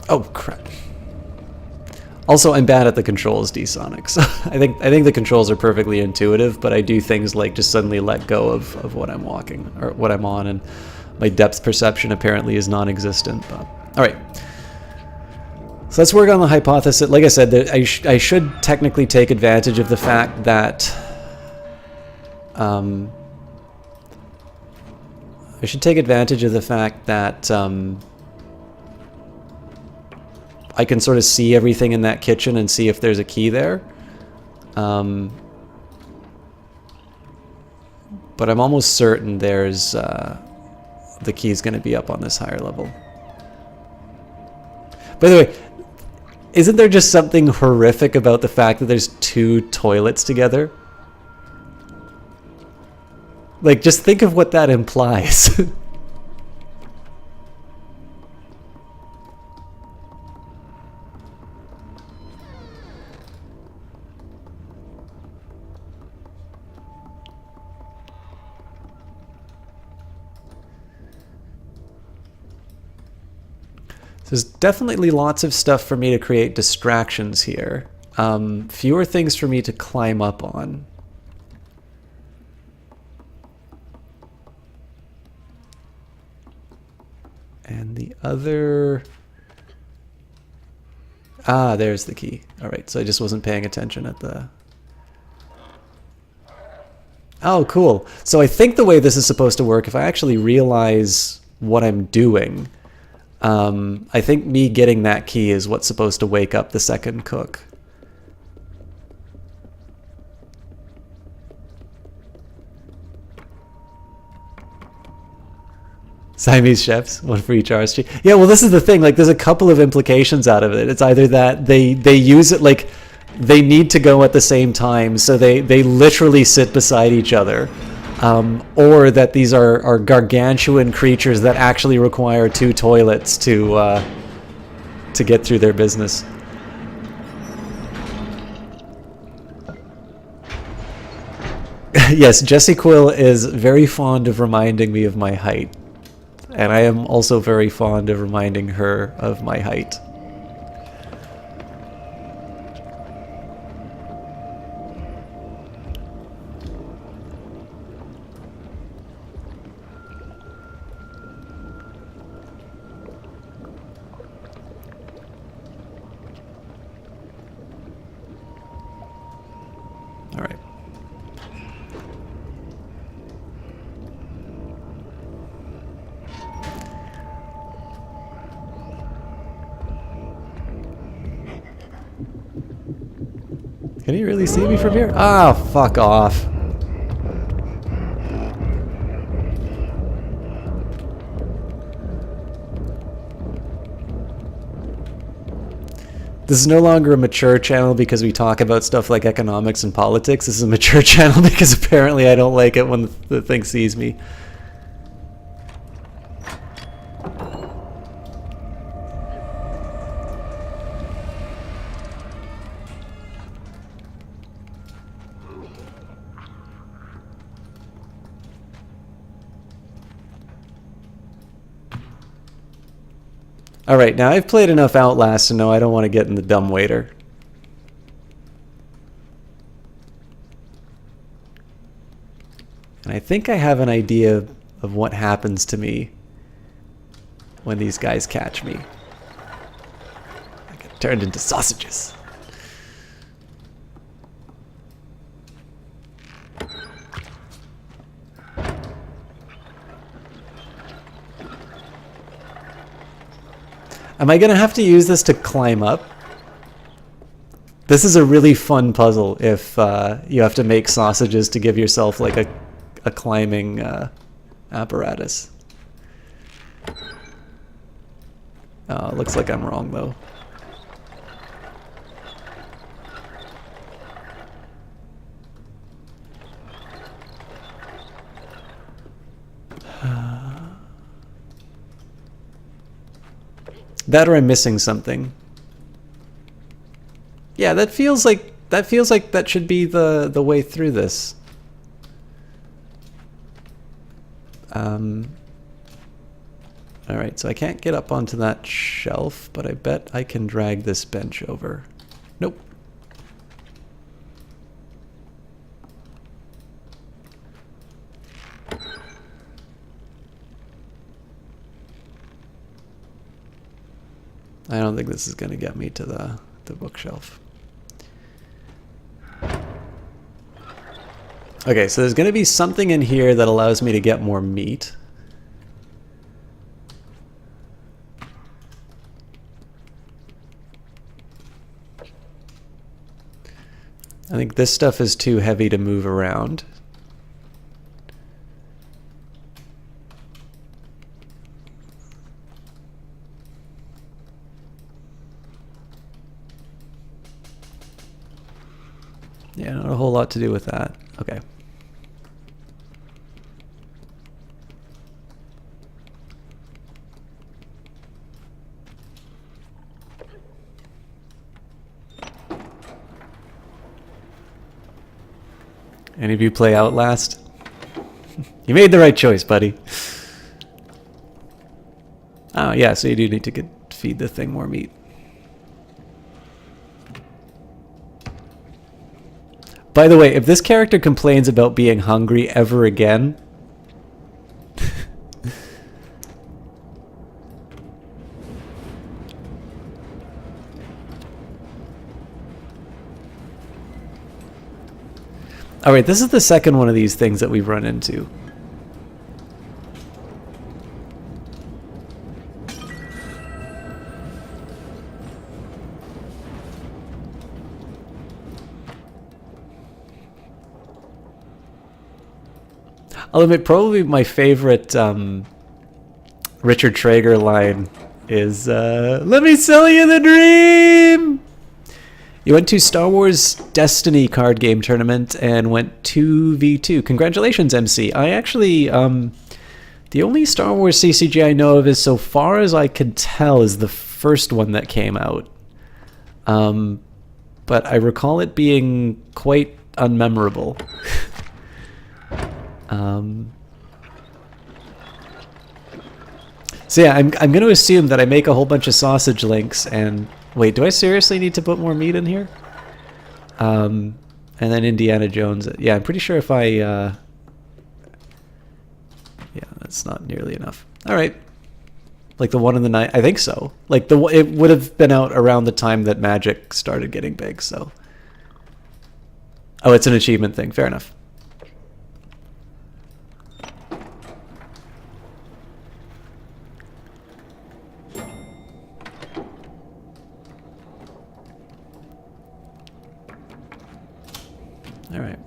Oh, crap. Also, I'm bad at the controls, D-Sonic, so I think the controls are perfectly intuitive, but I do things like just suddenly let go of what I'm walking, or what I'm on, and my depth perception apparently is non-existent, but... Alright. So let's work on the hypothesis. Like I said, I should technically take advantage of the fact that... I should take advantage of the fact that... I can sort of see everything in that kitchen and see if there's a key there. But I'm almost certain there's the key's going to be up on this higher level. By the way, isn't there just something horrific about the fact that there's two toilets together? Like, just think of what that implies. There's definitely lots of stuff for me to create distractions here. Fewer things for me to climb up on. And the other... Ah, there's the key. Alright, so I just wasn't paying attention at the... Oh, cool. So I think the way this is supposed to work, if I actually realize what I'm doing... I think me getting that key is what's supposed to wake up the second cook. Siamese chefs, one for each RSG. Yeah, well, this is the thing. Like, there's a couple of implications out of it. It's either that they use it like they need to go at the same time, so they literally sit beside each other, or that these are gargantuan creatures that actually require 2 toilets to get through their business. Yes, Jessie Quill is very fond of reminding me of my height. And I am also very fond of reminding her of my height. All right. Can you really see me from here? Ah, fuck off. This is no longer a mature channel because we talk about stuff like economics and politics. This is a mature channel because apparently I don't like it when the thing sees me. Alright, now I've played enough Outlast to know I don't want to get in the dumbwaiter. And I think I have an idea of what happens to me when these guys catch me. I get turned into sausages. Am I going to have to use this to climb up? This is a really fun puzzle if you have to make sausages to give yourself like a climbing apparatus. Looks like I'm wrong though. That or I'm missing something. Yeah, that feels like that should be the way through this. Alright, so I can't get up onto that shelf, but I bet I can drag this bench over. Nope. I don't think this is going to get me to the bookshelf. Okay, so there's going to be something in here that allows me to get more meat. I think this stuff is too heavy to move around. Yeah, not a whole lot to do with that. Okay. Any of you play Outlast? You made the right choice, buddy. Oh, yeah, so you do need to feed the thing more meat. By the way, if this character complains about being hungry ever again... Alright, this is the second one of these things that we've run into. I'll admit, probably my favorite Richard Traeger line is, let me sell you the dream! You went to Star Wars Destiny card game tournament and went 2v2. Congratulations, MC. I actually, the only Star Wars CCG I know of is, so far as I could tell, is the first one that came out. But I recall it being quite unmemorable. So yeah, I'm going to assume that I make a whole bunch of sausage links and... Wait, do I seriously need to put more meat in here? And then Indiana Jones. Yeah, I'm pretty sure if I... Yeah, that's not nearly enough. All right. Like the one in the night. I think so. Like it would have been out around the time that Magic started getting big, so... Oh, it's an achievement thing. Fair enough. All right.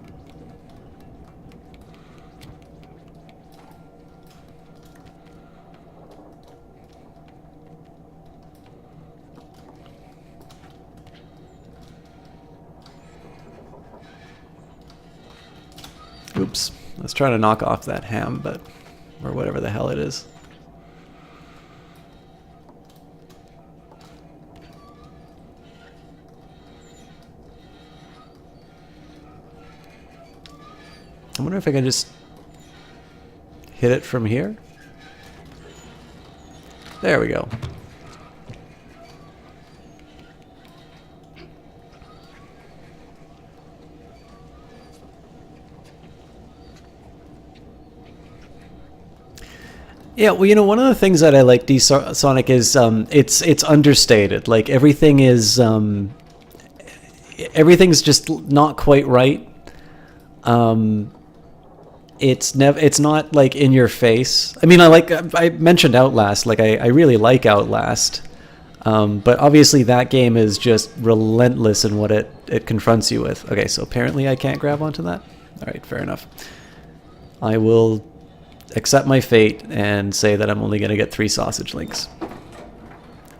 Oops. Let's try to knock off that ham, but... or whatever the hell it is. I wonder if I can just hit it from here. There we go. Yeah, well, you know, one of the things that I like D-Sonic is it's understated. Like everything is everything's just not quite right. It's not like in your face. I mean, I mentioned Outlast. Like I really like Outlast, but obviously that game is just relentless in what it confronts you with. Okay, so apparently I can't grab onto that. All right, fair enough. I will accept my fate and say that I'm only going to get 3 sausage links.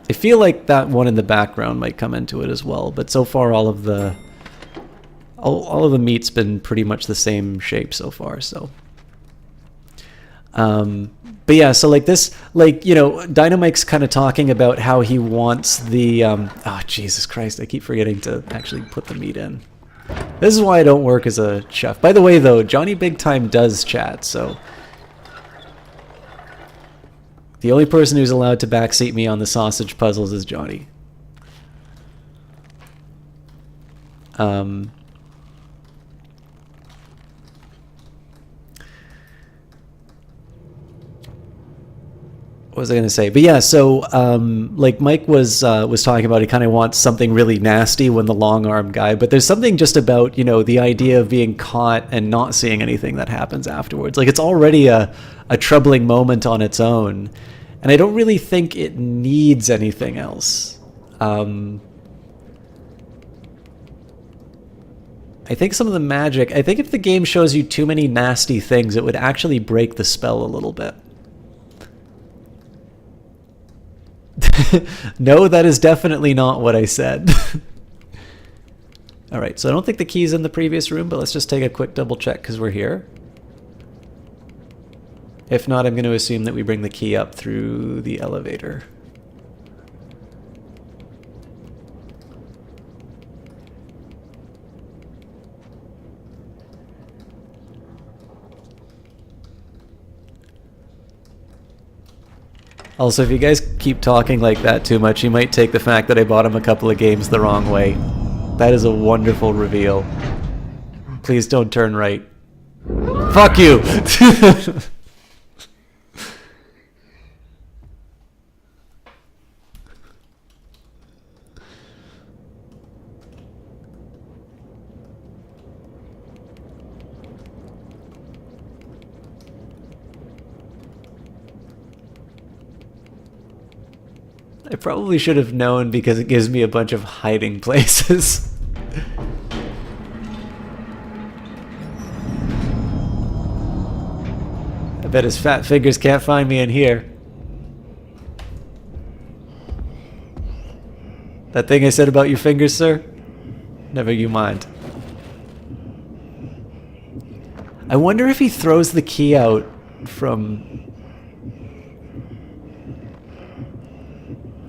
I feel like that one in the background might come into it as well, but so far all of the meat's been pretty much the same shape so far, so. But yeah, so like this, like, you know, Dynamike's kind of talking about how he wants the, oh, Jesus Christ, I keep forgetting to actually put the meat in. This is why I don't work as a chef. By the way, though, Johnny Big Time does chat, so. The only person who's allowed to backseat me on the sausage puzzles is Johnny. What was I going to say? But yeah, so like Mike was talking about, he kind of wants something really nasty when the long arm guy, but there's something just about, you know, the idea of being caught and not seeing anything that happens afterwards. Like it's already a troubling moment on its own, and I don't really think it needs anything else. I think some of the magic, I think if the game shows you too many nasty things, it would actually break the spell a little bit. No, that is definitely not what I said. Alright, so I don't think the key's in the previous room, but let's just take a quick double check because we're here. If not, I'm going to assume that we bring the key up through the elevator. Also, if you guys keep talking like that too much, you might take the fact that I bought him a couple of games the wrong way. That is a wonderful reveal. Please don't turn right. Fuck you! I probably should have known because it gives me a bunch of hiding places. I bet his fat fingers can't find me in here. That thing I said about your fingers, sir? Never you mind. I wonder if he throws the key out from...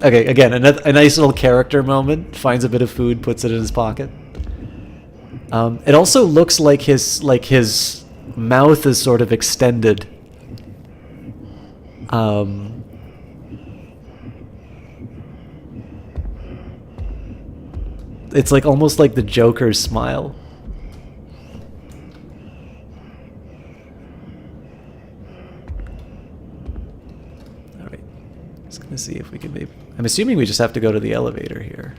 Okay, again, a nice little character moment. Finds a bit of food, puts it in his pocket. It also looks like his mouth is sort of extended. It's like almost like the Joker's smile. All right, just gonna see if we can maybe. I'm assuming we just have to go to the elevator here.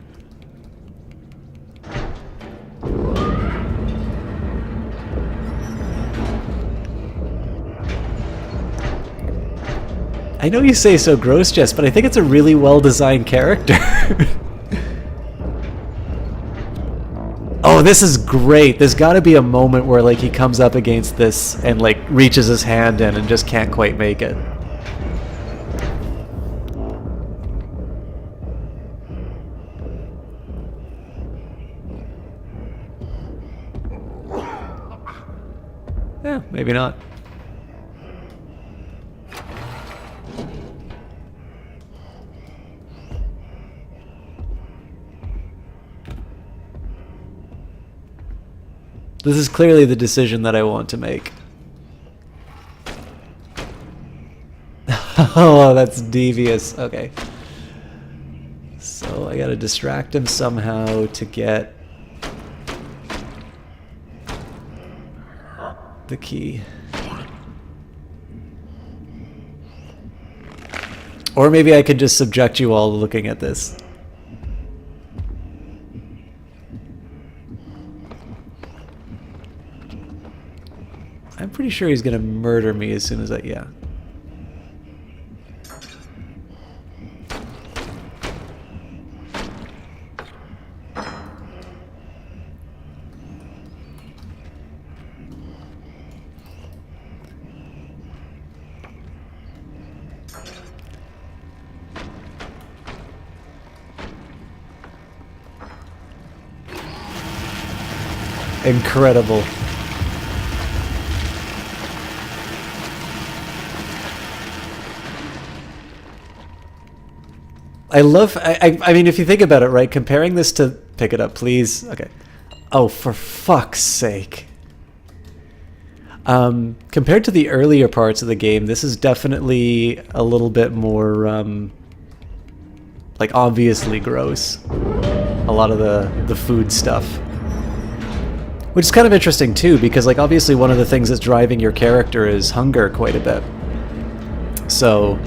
I know you say so, Gross Jess, but I think it's a really well-designed character. Oh, this is great. There's got to be a moment where like he comes up against this and like reaches his hand in and just can't quite make it. Yeah, maybe not. This is clearly the decision that I want to make. Oh, that's devious. Okay. So I gotta distract him somehow to get the key. Or maybe I could just subject you all to looking at this. I'm pretty sure he's gonna murder me as soon as I... yeah. Incredible. I love, I mean, if you think about it, right, comparing this to, pick it up, please. Okay. Oh, for fuck's sake. Compared to the earlier parts of the game, this is definitely a little bit more, like, obviously gross. A lot of the food stuff. Which is kind of interesting, too, because, like, obviously one of the things that's driving your character is hunger quite a bit. So,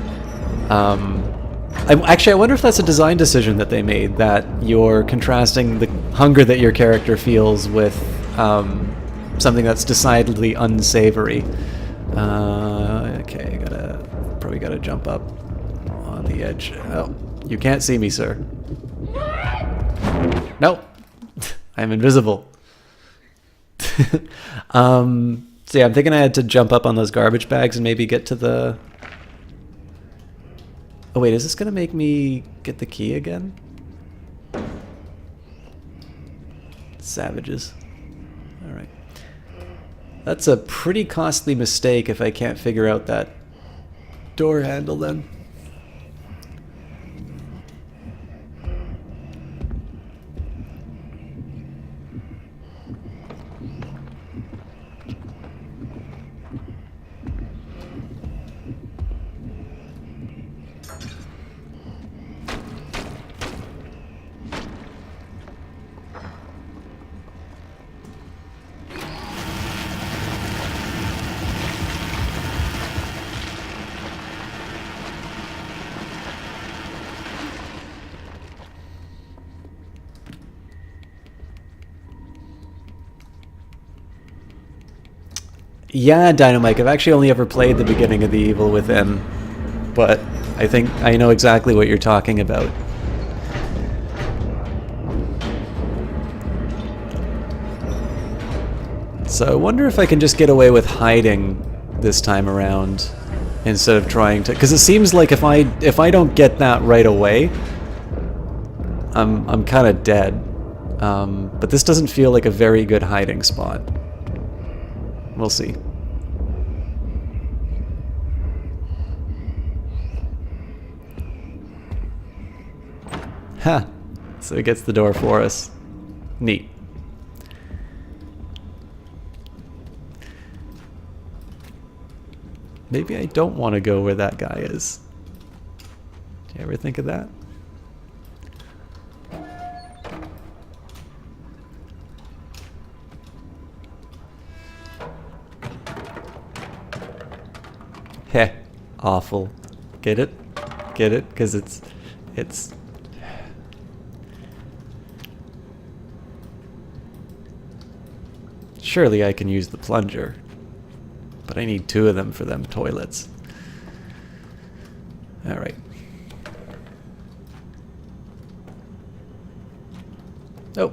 actually, I wonder if that's a design decision that they made, that you're contrasting the hunger that your character feels with something that's decidedly unsavory. Okay, probably gotta jump up on the edge. Oh, you can't see me, sir. Nope, I'm invisible. So yeah, I'm thinking I had to jump up on those garbage bags and maybe get to the... Oh wait, is this gonna make me get the key again? Savages. Alright. That's a pretty costly mistake if I can't figure out that door handle then. Yeah, Dynamite, I've actually only ever played the beginning of The Evil Within, but I think I know exactly what you're talking about. So I wonder if I can just get away with hiding this time around instead of trying to... Because it seems like if I don't get that right away, I'm kind of dead. But this doesn't feel like a very good hiding spot. We'll see. Ha! So it gets the door for us. Neat. Maybe I don't want to go where that guy is. Do you ever think of that? Heh. Awful. Get it? Get it? Because it's... Surely I can use the plunger. But I need 2 of them for them toilets. Alright. Oh.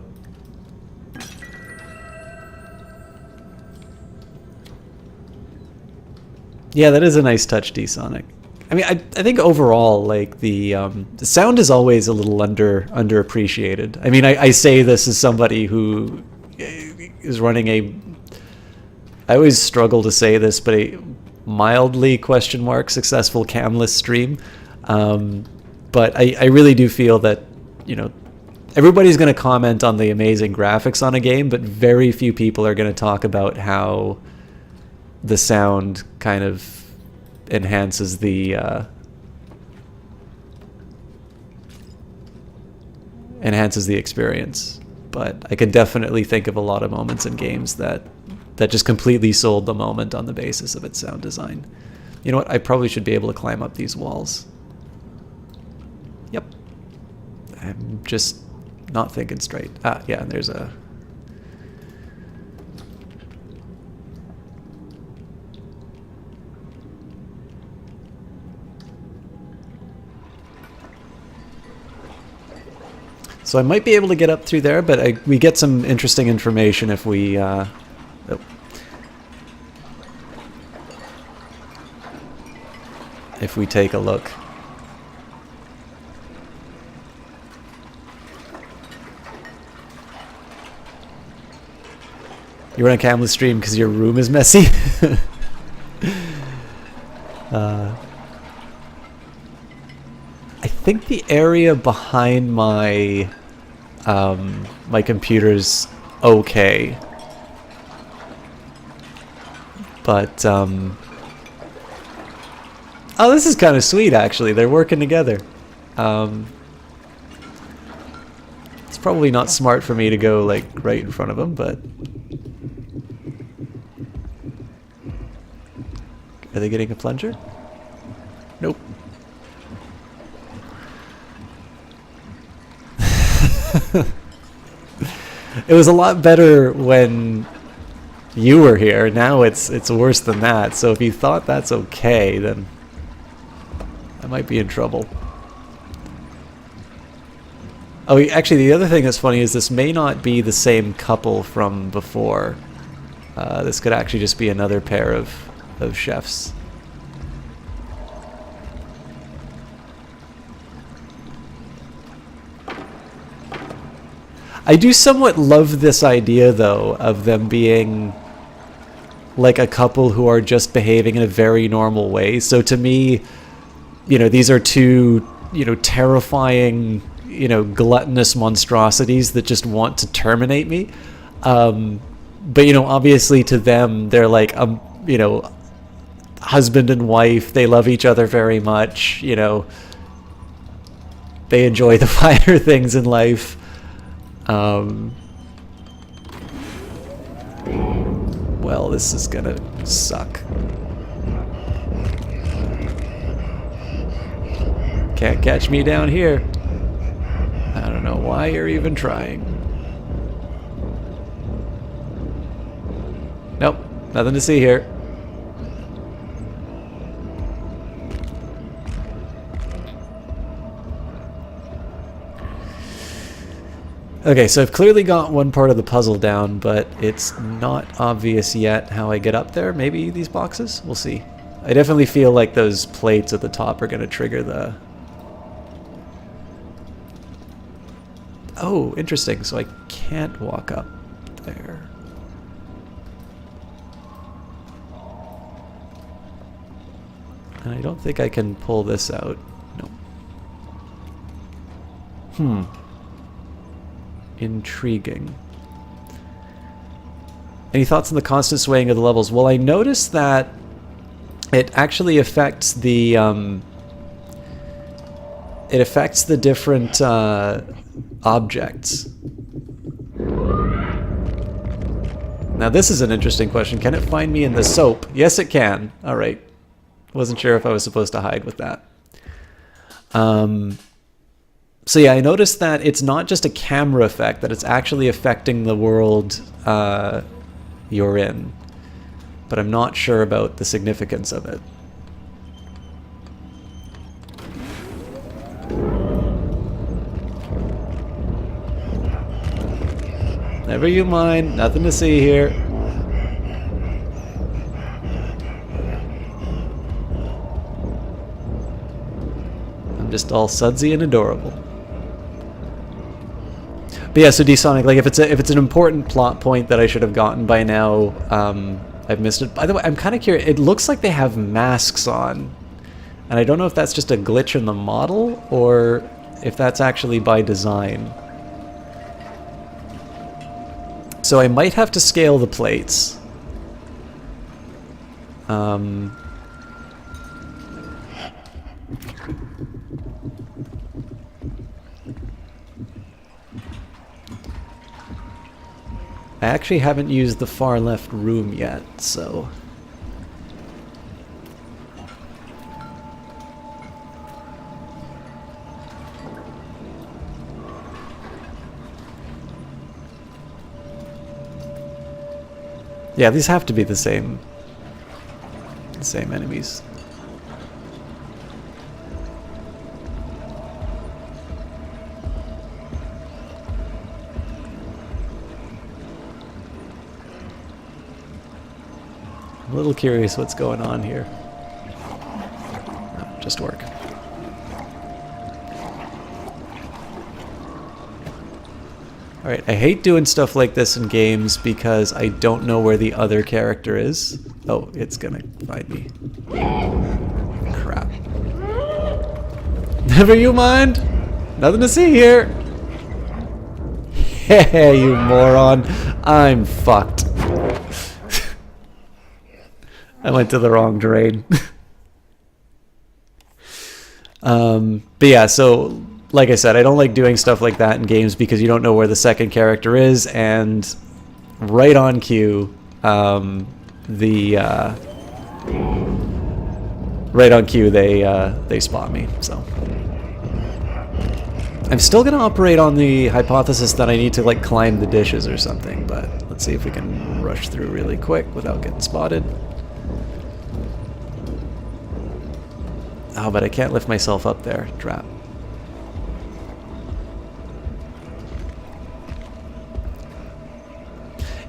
Yeah, that is a nice touch, D-Sonic. I mean, I think overall, like, the sound is always a little underappreciated. I mean, I say this as somebody who is running a... I always struggle to say this, but a mildly successful camless stream. But I really do feel that, you know, everybody's going to comment on the amazing graphics on a game, but very few people are going to talk about how the sound kind of enhances the experience. But I can definitely think of a lot of moments in games that just completely sold the moment on the basis of its sound design. You know what? I probably should be able to climb up these walls. Yep. I'm just not thinking straight. Ah, yeah, and there's a... So I might be able to get up through there, but we get some interesting information if we... oh. If we take a look. You're on a camless stream because your room is messy? I think the area behind my my computer's okay, but oh, this is kind of sweet actually. They're working together. It's probably not smart for me to go like right in front of them, but are they getting a plunger? Nope. It was a lot better when you were here. Now it's worse than that. So if you thought that's okay, then I might be in trouble. Oh, actually, the other thing that's funny is this may not be the same couple from before. This could actually just be another pair of chefs. I do somewhat love this idea, though, of them being like a couple who are just behaving in a very normal way. So to me, you know, these are two, you know, terrifying, you know, gluttonous monstrosities that just want to terminate me. But, you know, obviously to them, they're like, you know, husband and wife. They love each other very much. You know, they enjoy the finer things in life. Well, this is gonna suck. Can't catch me down here. I don't know why you're even trying. Nope, nothing to see here. Okay, so I've clearly got one part of the puzzle down, but it's not obvious yet how I get up there. Maybe these boxes? We'll see. I definitely feel like those plates at the top are going to trigger the... Oh, interesting. So I can't walk up there. And I don't think I can pull this out. No. Intriguing. Any thoughts on the constant swaying of the levels? Well, I noticed that it actually affects the different objects. Now this is an interesting question. Can it find me in the soap? Yes, it can. All right. Wasn't sure if I was supposed to hide with that. So yeah, I noticed that it's not just a camera effect, that it's actually affecting the world you're in. But I'm not sure about the significance of it. Never you mind, nothing to see here. I'm just all sudsy and adorable. But yeah, so D-Sonic, like if it's an important plot point that I should have gotten by now, I've missed it. By the way, I'm kind of curious. It looks like they have masks on, and I don't know if that's just a glitch in the model or if that's actually by design. So I might have to scale the plates. I actually haven't used the far left room yet, so... Yeah, these have to be the same enemies. I'm a little curious what's going on here. No, just work. Alright, I hate doing stuff like this in games because I don't know where the other character is. Oh, it's gonna find me. Crap. Never you mind! Nothing to see here! Hey, you moron! I'm fucked. I went to the wrong drain. But yeah, so... Like I said, I don't like doing stuff like that in games because you don't know where the second character is, and right on cue, they spot me. So I'm still gonna operate on the hypothesis that I need to like climb the dishes or something, but let's see if we can rush through really quick without getting spotted. Oh, but I can't lift myself up there. Trap.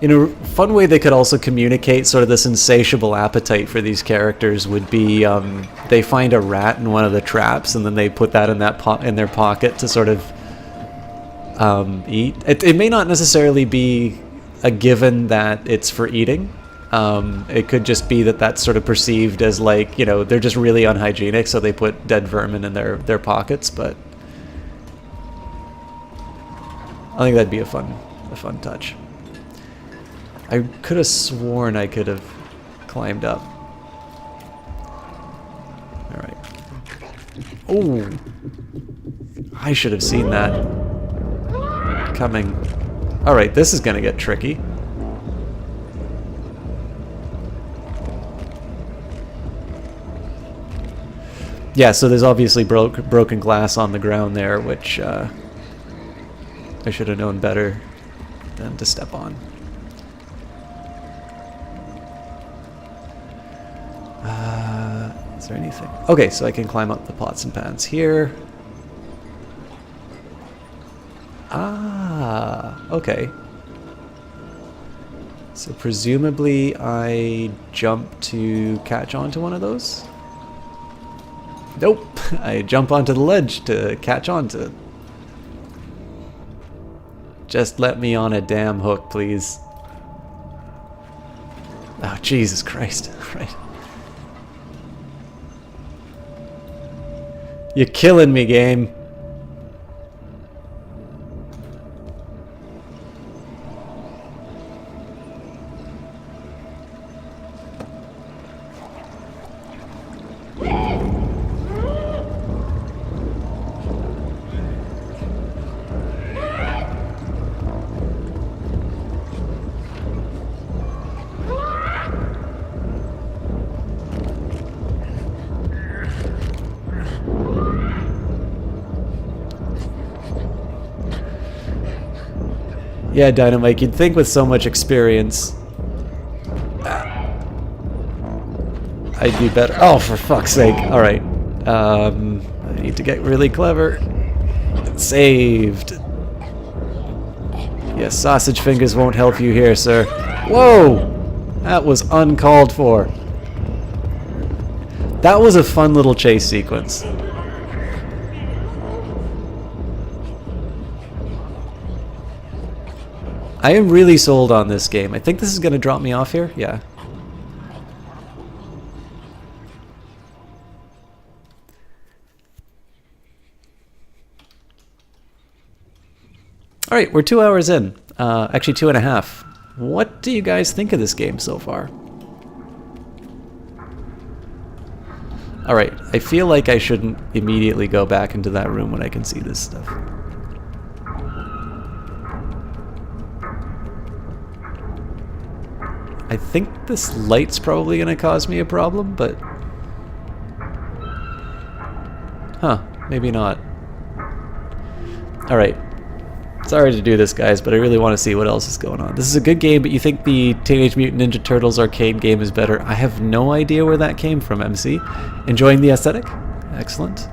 In a fun way they could also communicate sort of this insatiable appetite for these characters would be they find a rat in one of the traps and then they put that in in their pocket to sort of eat. It may not necessarily be a given that it's for eating. It could just be that that's sort of perceived as like, you know, they're just really unhygienic, so they put dead vermin in their pockets. But I think that'd be a fun touch. I could have sworn I could have climbed up. Alright. Oh! I should have seen that coming. Alright, this is gonna get tricky. Yeah, so there's obviously broken glass on the ground there, which I should have known better than to step on. Is there anything? Okay, so I can climb up the pots and pans here. Ah, okay. So presumably I jump to catch onto one of those? Nope, I jump onto the ledge to catch onto it. Just let me on a damn hook, please. Oh, Jesus Christ. Right. You're killing me, game. Yeah, Dynamite, you'd think with so much experience I'd be better. Oh, for fuck's sake. Alright. I need to get really clever. Saved. Yes, sausage fingers won't help you here, sir. Whoa! That was uncalled for. That was a fun little chase sequence. I am really sold on this game. I think this is going to drop me off here. Yeah. Alright, we're 2 hours in. Actually 2.5. What do you guys think of this game so far? Alright, I feel like I shouldn't immediately go back into that room when I can see this stuff. I think this light's probably going to cause me a problem, but... Huh, maybe not. Alright. Sorry to do this, guys, but I really want to see what else is going on. This is a good game, but you think the Teenage Mutant Ninja Turtles arcade game is better. I have no idea where that came from, MC. Enjoying the aesthetic? Excellent.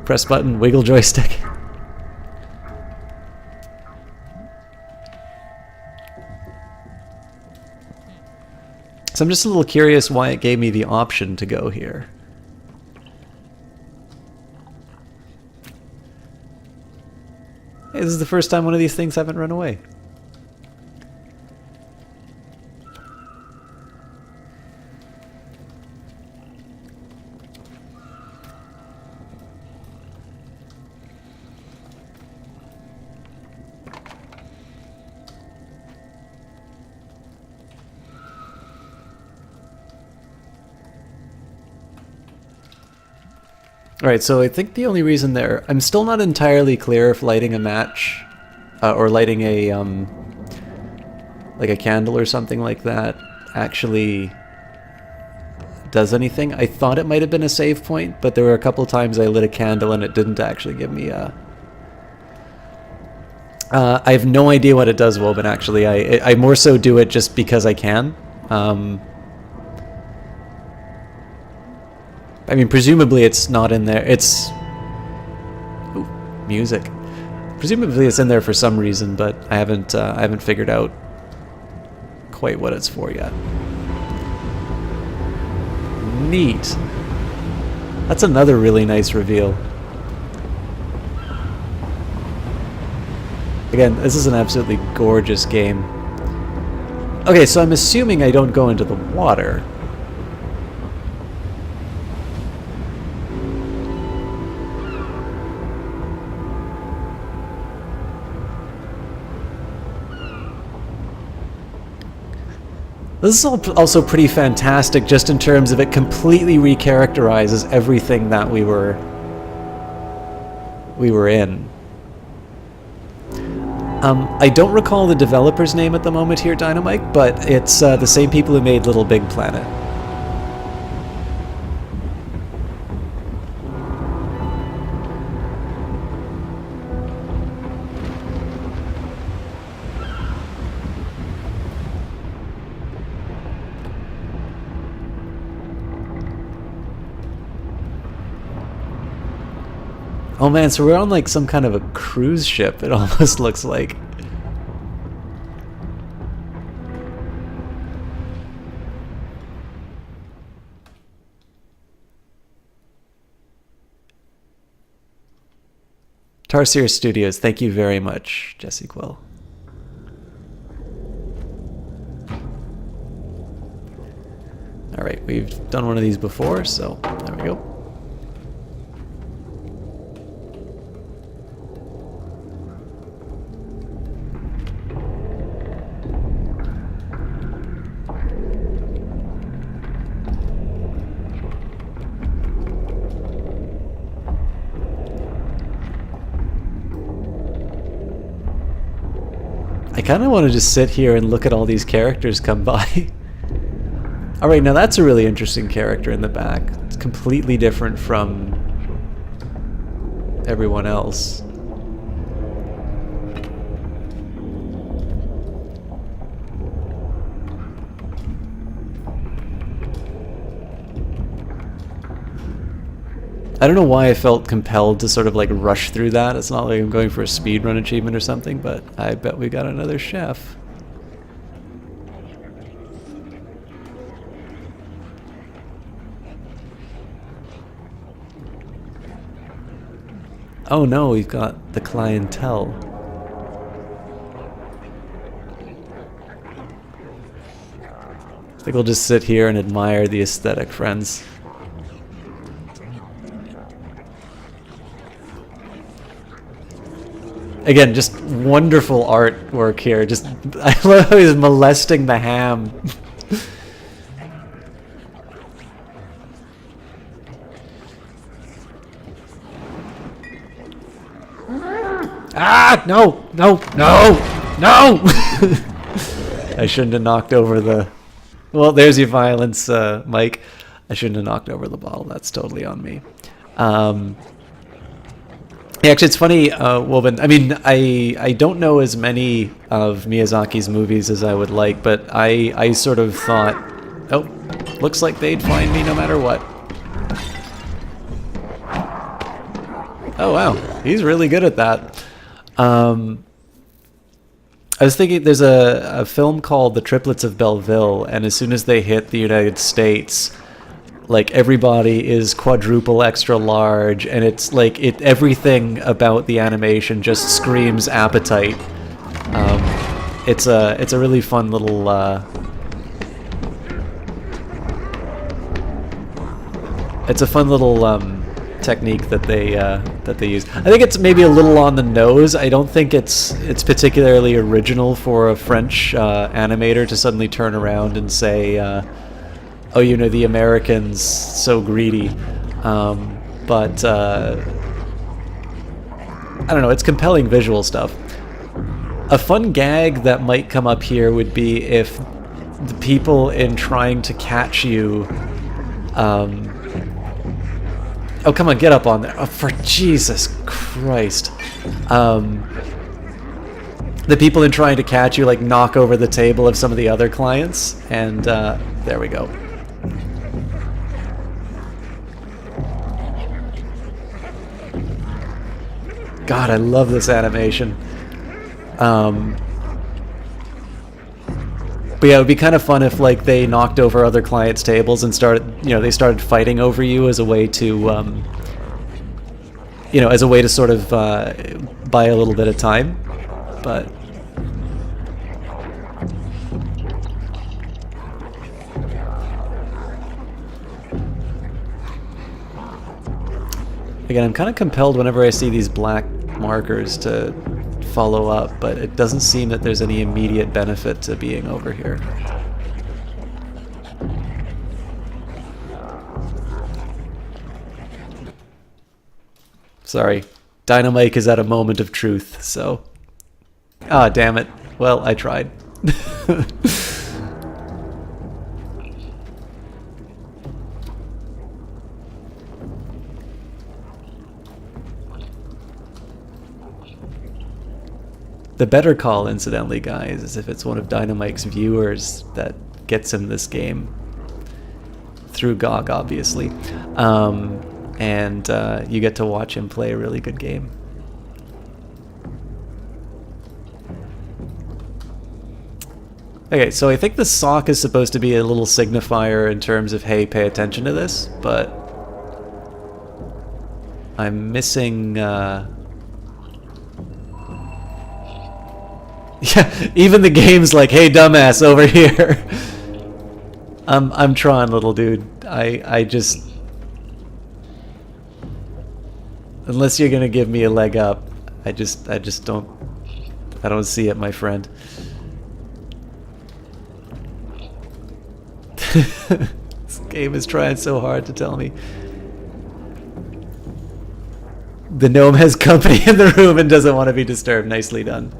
Press button, wiggle joystick. So I'm just a little curious why it gave me the option to go here. Hey, this is the first time one of these things haven't run away. Alright, so I think the only reason there... I'm still not entirely clear if lighting a match, or lighting a, like a candle or something like that actually does anything. I thought it might have been a save point, but there were a couple times I lit a candle and it didn't actually give me a... I have no idea what it does, Woban, actually. I more so do it just because I can. I mean, presumably it's not in there. It's... Ooh, music. Presumably it's in there for some reason, but I haven't figured out quite what it's for yet. Neat. That's another really nice reveal. Again, this is an absolutely gorgeous game. Okay, so I'm assuming I don't go into the water. This is also pretty fantastic just in terms of it completely recharacterizes everything that we were in. I don't recall the developer's name at the moment here, Dynamite, but it's the same people who made Little Big Planet. Oh man, so we're on like some kind of a cruise ship, it almost looks like. Tarsier Studios, thank you very much, Jesse Quill. Alright, we've done one of these before, so there we go. I kind of want to just sit here and look at all these characters come by. Alright, now that's a really interesting character in the back. It's completely different from everyone else. I don't know why I felt compelled to sort of like rush through that. It's not like I'm going for a speedrun achievement or something, but I bet we got another chef. Oh no, we've got the clientele. I think we'll just sit here and admire the aesthetic, friends. Again, just wonderful artwork here. Just, I love how he's molesting the ham. Ah! No! No! No! No! I shouldn't have knocked over the... Well, there's your violence, Mike. I shouldn't have knocked over the bottle. That's totally on me. Yeah, actually, it's funny, Woven. I mean, I don't know as many of Miyazaki's movies as I would like, but I sort of thought, oh, looks like they'd find me no matter what. Oh, wow. He's really good at that. I was thinking there's a film called The Triplets of Belleville, and as soon as they hit the United States, like everybody is quadruple extra large, and it's like everything about the animation just screams appetite. It's a really fun little technique that they use. I think it's maybe a little on the nose. I don't think it's particularly original for a French animator to suddenly turn around and say, oh, you know, the Americans so greedy. But I don't know, it's compelling visual stuff. A fun gag that might come up here would be if the people in trying to catch you... oh, come on, get up on there. Oh, for Jesus Christ. The people in trying to catch you, like, knock over the table of some of the other clients, and there we go. God, I love this animation. But yeah, it would be kind of fun if, like, they knocked over other clients' tables and started, you know, they started fighting over you as a way to, you know, as a way to sort of buy a little bit of time. But again, I'm kind of compelled whenever I see these black markers to follow up, but it doesn't seem that there's any immediate benefit to being over here. Sorry, Dynamite is at a moment of truth, so... Ah, damn it. Well, I tried. The better call, incidentally, guys, is if it's one of Dynamite's viewers that gets him this game. Through GOG, obviously. And you get to watch him play a really good game. Okay, so I think the sock is supposed to be a little signifier in terms of, hey, pay attention to this, but I'm missing... Yeah, even the game's like, hey, dumbass, over here. I'm trying, little dude. I just... Unless you're gonna give me a leg up, I just don't... I don't see it, my friend. This game is trying so hard to tell me. The gnome has company in the room and doesn't want to be disturbed. Nicely done.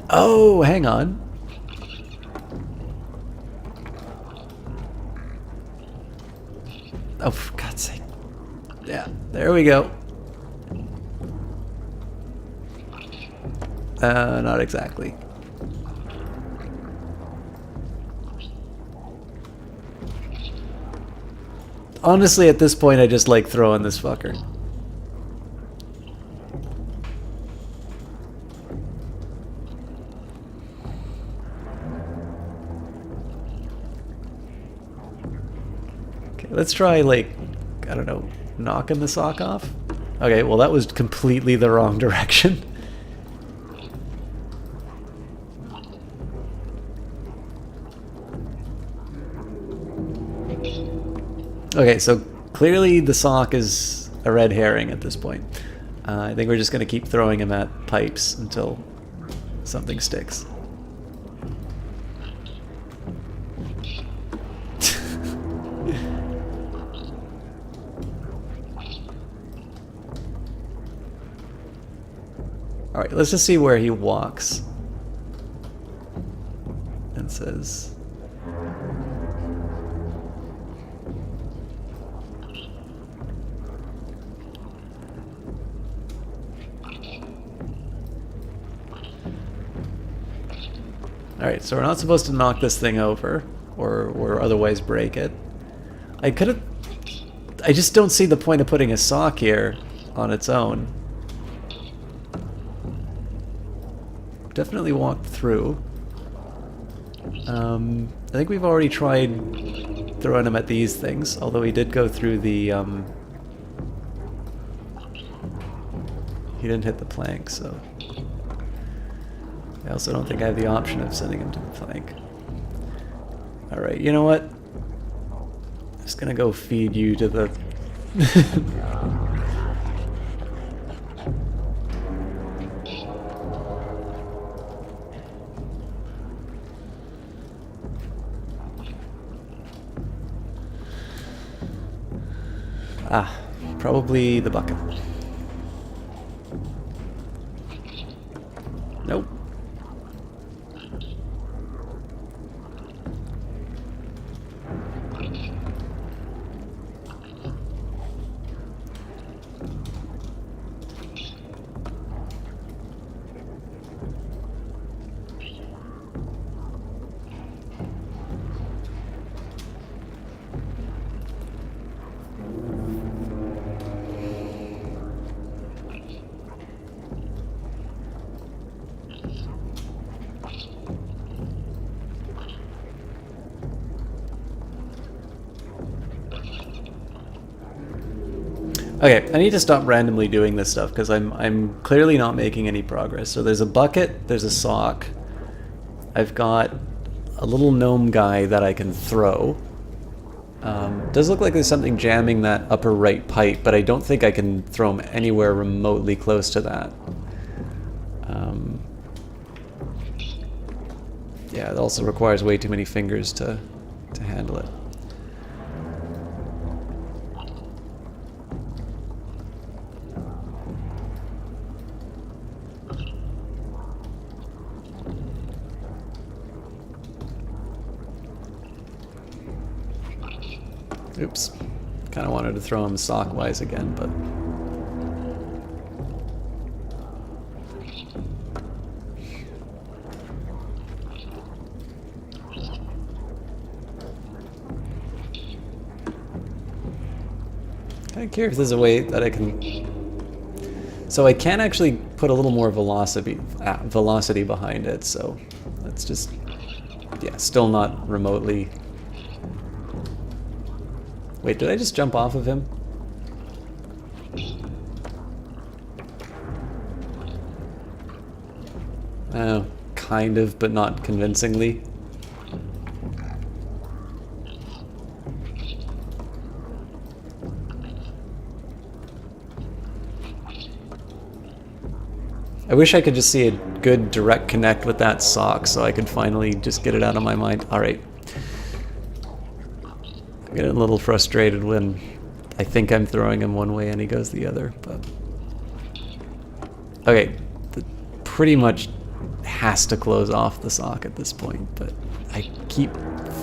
Oh, hang on. Oh, for God's sake. Yeah, there we go. Not exactly. Honestly, at this point, I just like throwing this fucker. Okay, let's try, like, I don't know, knocking the sock off? Okay, well, that was completely the wrong direction. Okay, so clearly the sock is a red herring at this point. I think we're just going to keep throwing him at pipes until something sticks. Alright, let's just see where he walks. And says... Alright, so we're not supposed to knock this thing over, or otherwise break it. I just don't see the point of putting a sock here on its own. Definitely walked through. I think we've already tried throwing him at these things, although he did go through the, he didn't hit the plank, so... I also don't think I have the option of sending him to the plank. Alright, you know what? I'm just gonna go feed you to the... Ah, probably the bucket. Nope. Okay, I need to stop randomly doing this stuff because I'm clearly not making any progress. So there's a bucket, there's a sock. I've got a little gnome guy that I can throw. Does look like there's something jamming that upper right pipe, but I don't think I can throw him anywhere remotely close to that. Yeah, it also requires way too many fingers to handle it. Oops. Kind of wanted to throw him sock-wise again, but... Kind of curious if there's a way that I can... So I can actually put a little more velocity behind it, so let's just... Yeah, still not remotely... Wait, did I just jump off of him? Oh, kind of, but not convincingly. I wish I could just see a good direct connect with that sock so I could finally just get it out of my mind. Alright. I'm getting a little frustrated when I think I'm throwing him one way and he goes the other, but... Okay, pretty much has to close off the sock at this point, but I keep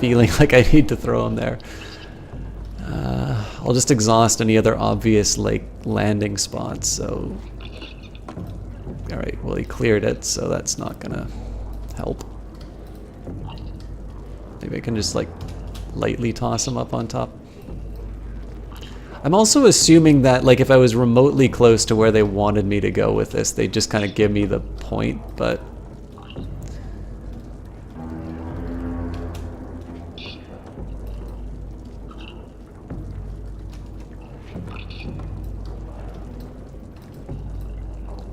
feeling like I need to throw him there. I'll just exhaust any other obvious, like, landing spots, so... Alright, well he cleared it, so that's not gonna help. Maybe I can just, like, lightly toss him up on top. I'm also assuming that, like, if I was remotely close to where they wanted me to go with this, they'd just kind of give me the point, but...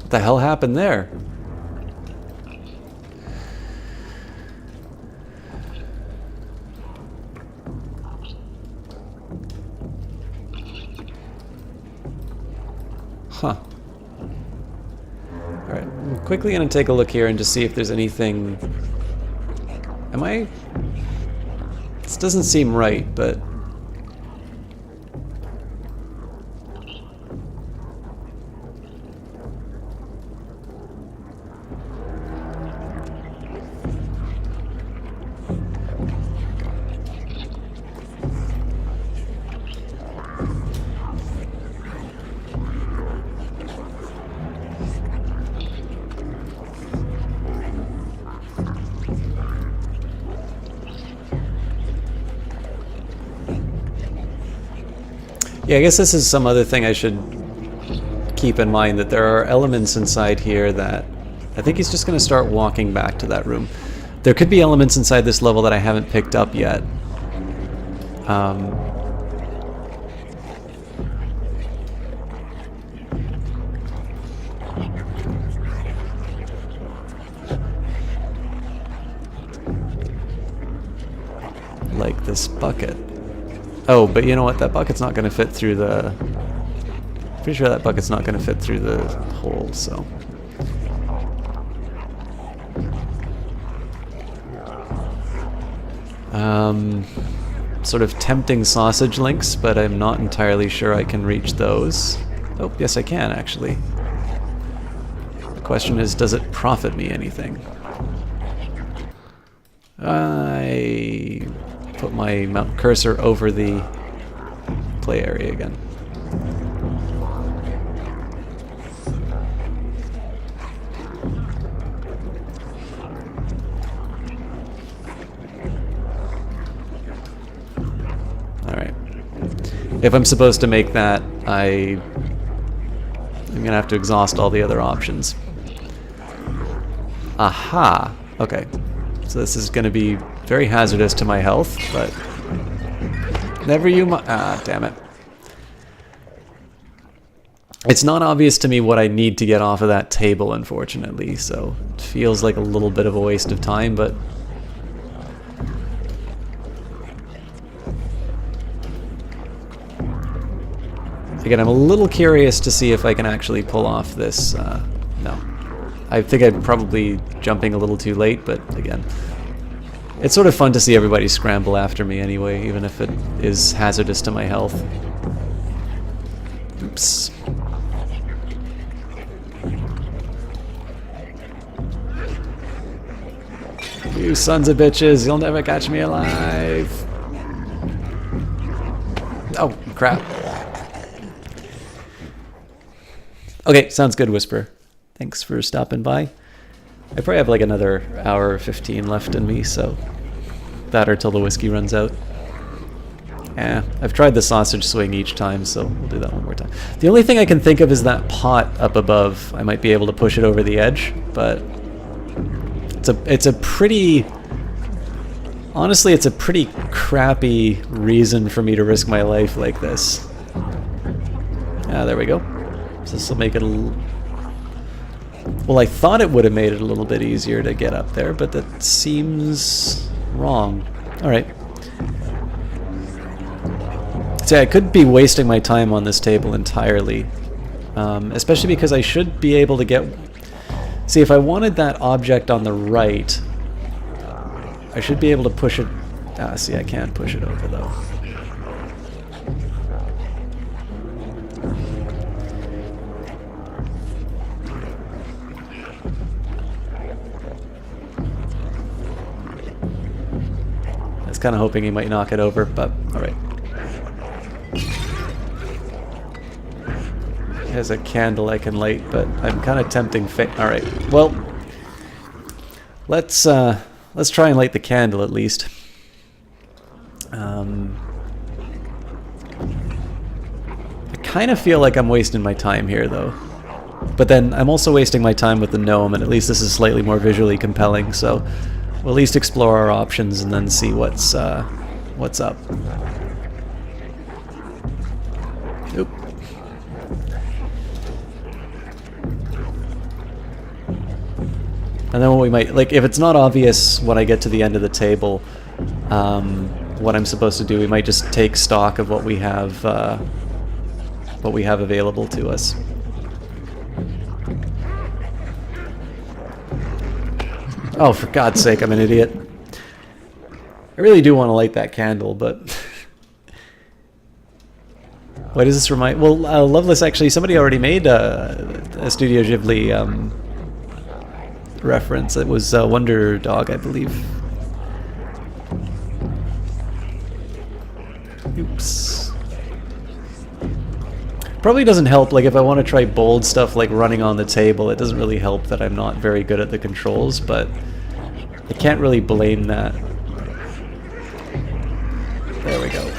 What the hell happened there? Huh. Alright, I'm quickly gonna take a look here and just see if there's anything... Am I... This doesn't seem right, but... Yeah, I guess this is some other thing I should keep in mind, that there are elements inside here that I think he's just going to start walking back to that room. There could be elements inside this level that I haven't picked up yet. Like this bucket. Oh, but you know what? That bucket's not going to fit through the... Pretty sure that bucket's not going to fit through the hole, so... Sort of tempting sausage links, but I'm not entirely sure I can reach those. Oh, yes I can, actually. The question is, does it profit me anything? I put my cursor over the play area again. Alright. If I'm supposed to make that, I'm gonna have to exhaust all the other options. Aha! Okay. So this is gonna be very hazardous to my health, but never you mind. Ah, damn it. It's not obvious to me what I need to get off of that table, unfortunately, so it feels like a little bit of a waste of time, but... Again, I'm a little curious to see if I can actually pull off this. No. I think I'm probably jumping a little too late, but again... It's sort of fun to see everybody scramble after me anyway, even if it is hazardous to my health. Oops. You sons of bitches, you'll never catch me alive. Oh, crap. Okay, sounds good, Whisper. Thanks for stopping by. I probably have like another hour or 15 left in me, so that or till the whiskey runs out. I've tried the sausage swing each time, so we'll do that one more time. The only thing I can think of is that pot up above. I might be able to push it over the edge, but it's a pretty Honestly, it's a pretty crappy reason for me to risk my life like this. Ah, there we go. So this will make it a little... Well, I thought it would have made it a little bit easier to get up there, but that seems wrong. Alright. See, I could be wasting my time on this table entirely. Especially because I should be able to get... See, if I wanted that object on the right, I should be able to push it... Ah, see, I can't push it over, though. I was kind of hoping he might knock it over, but alright. Has a candle I can light, but I'm kind of tempting fate. All right. Well, let's try and light the candle at least. I kind of feel like I'm wasting my time here, though. But then I'm also wasting my time with the gnome, and at least this is slightly more visually compelling. So we'll at least explore our options and then see what's up. Oop. And then what we might, like, if it's not obvious when I get to the end of the table, what I'm supposed to do, we might just take stock of what we have available to us. Oh, for God's sake, I'm an idiot. I really do want to light that candle, but... What does this remind... Well, Loveless, actually, somebody already made a Studio Ghibli reference. It was Wonder Dog, I believe. Oops. Probably doesn't help, like, if I want to try bold stuff like running on the table, it doesn't really help that I'm not very good at the controls, but I can't really blame that. There we go.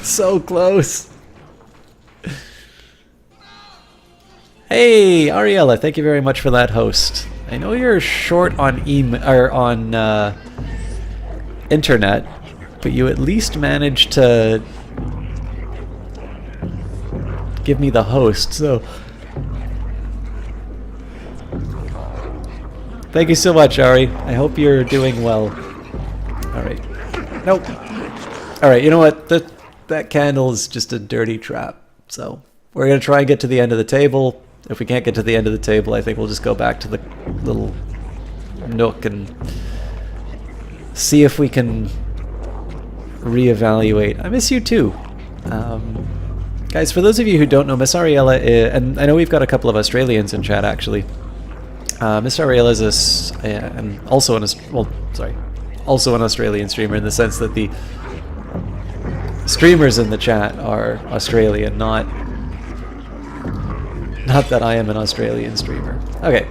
So close. Hey, Ariella, thank you very much for that host. I know you're short on internet, but you at least managed to give me the host, so thank you so much, Ari. I hope you're doing well. Alright. Nope. Alright, you know what? That candle is just a dirty trap. So we're going to try and get to the end of the table. If we can't get to the end of the table, I think we'll just go back to the little nook and see if we can reevaluate. I miss you too. Guys, for those of you who don't know, Miss Ariella is, and I know we've got a couple of Australians in chat actually. Miss Ariella is also an Australian streamer in the sense that the streamers in the chat are Australian, not that I am an Australian streamer. Okay,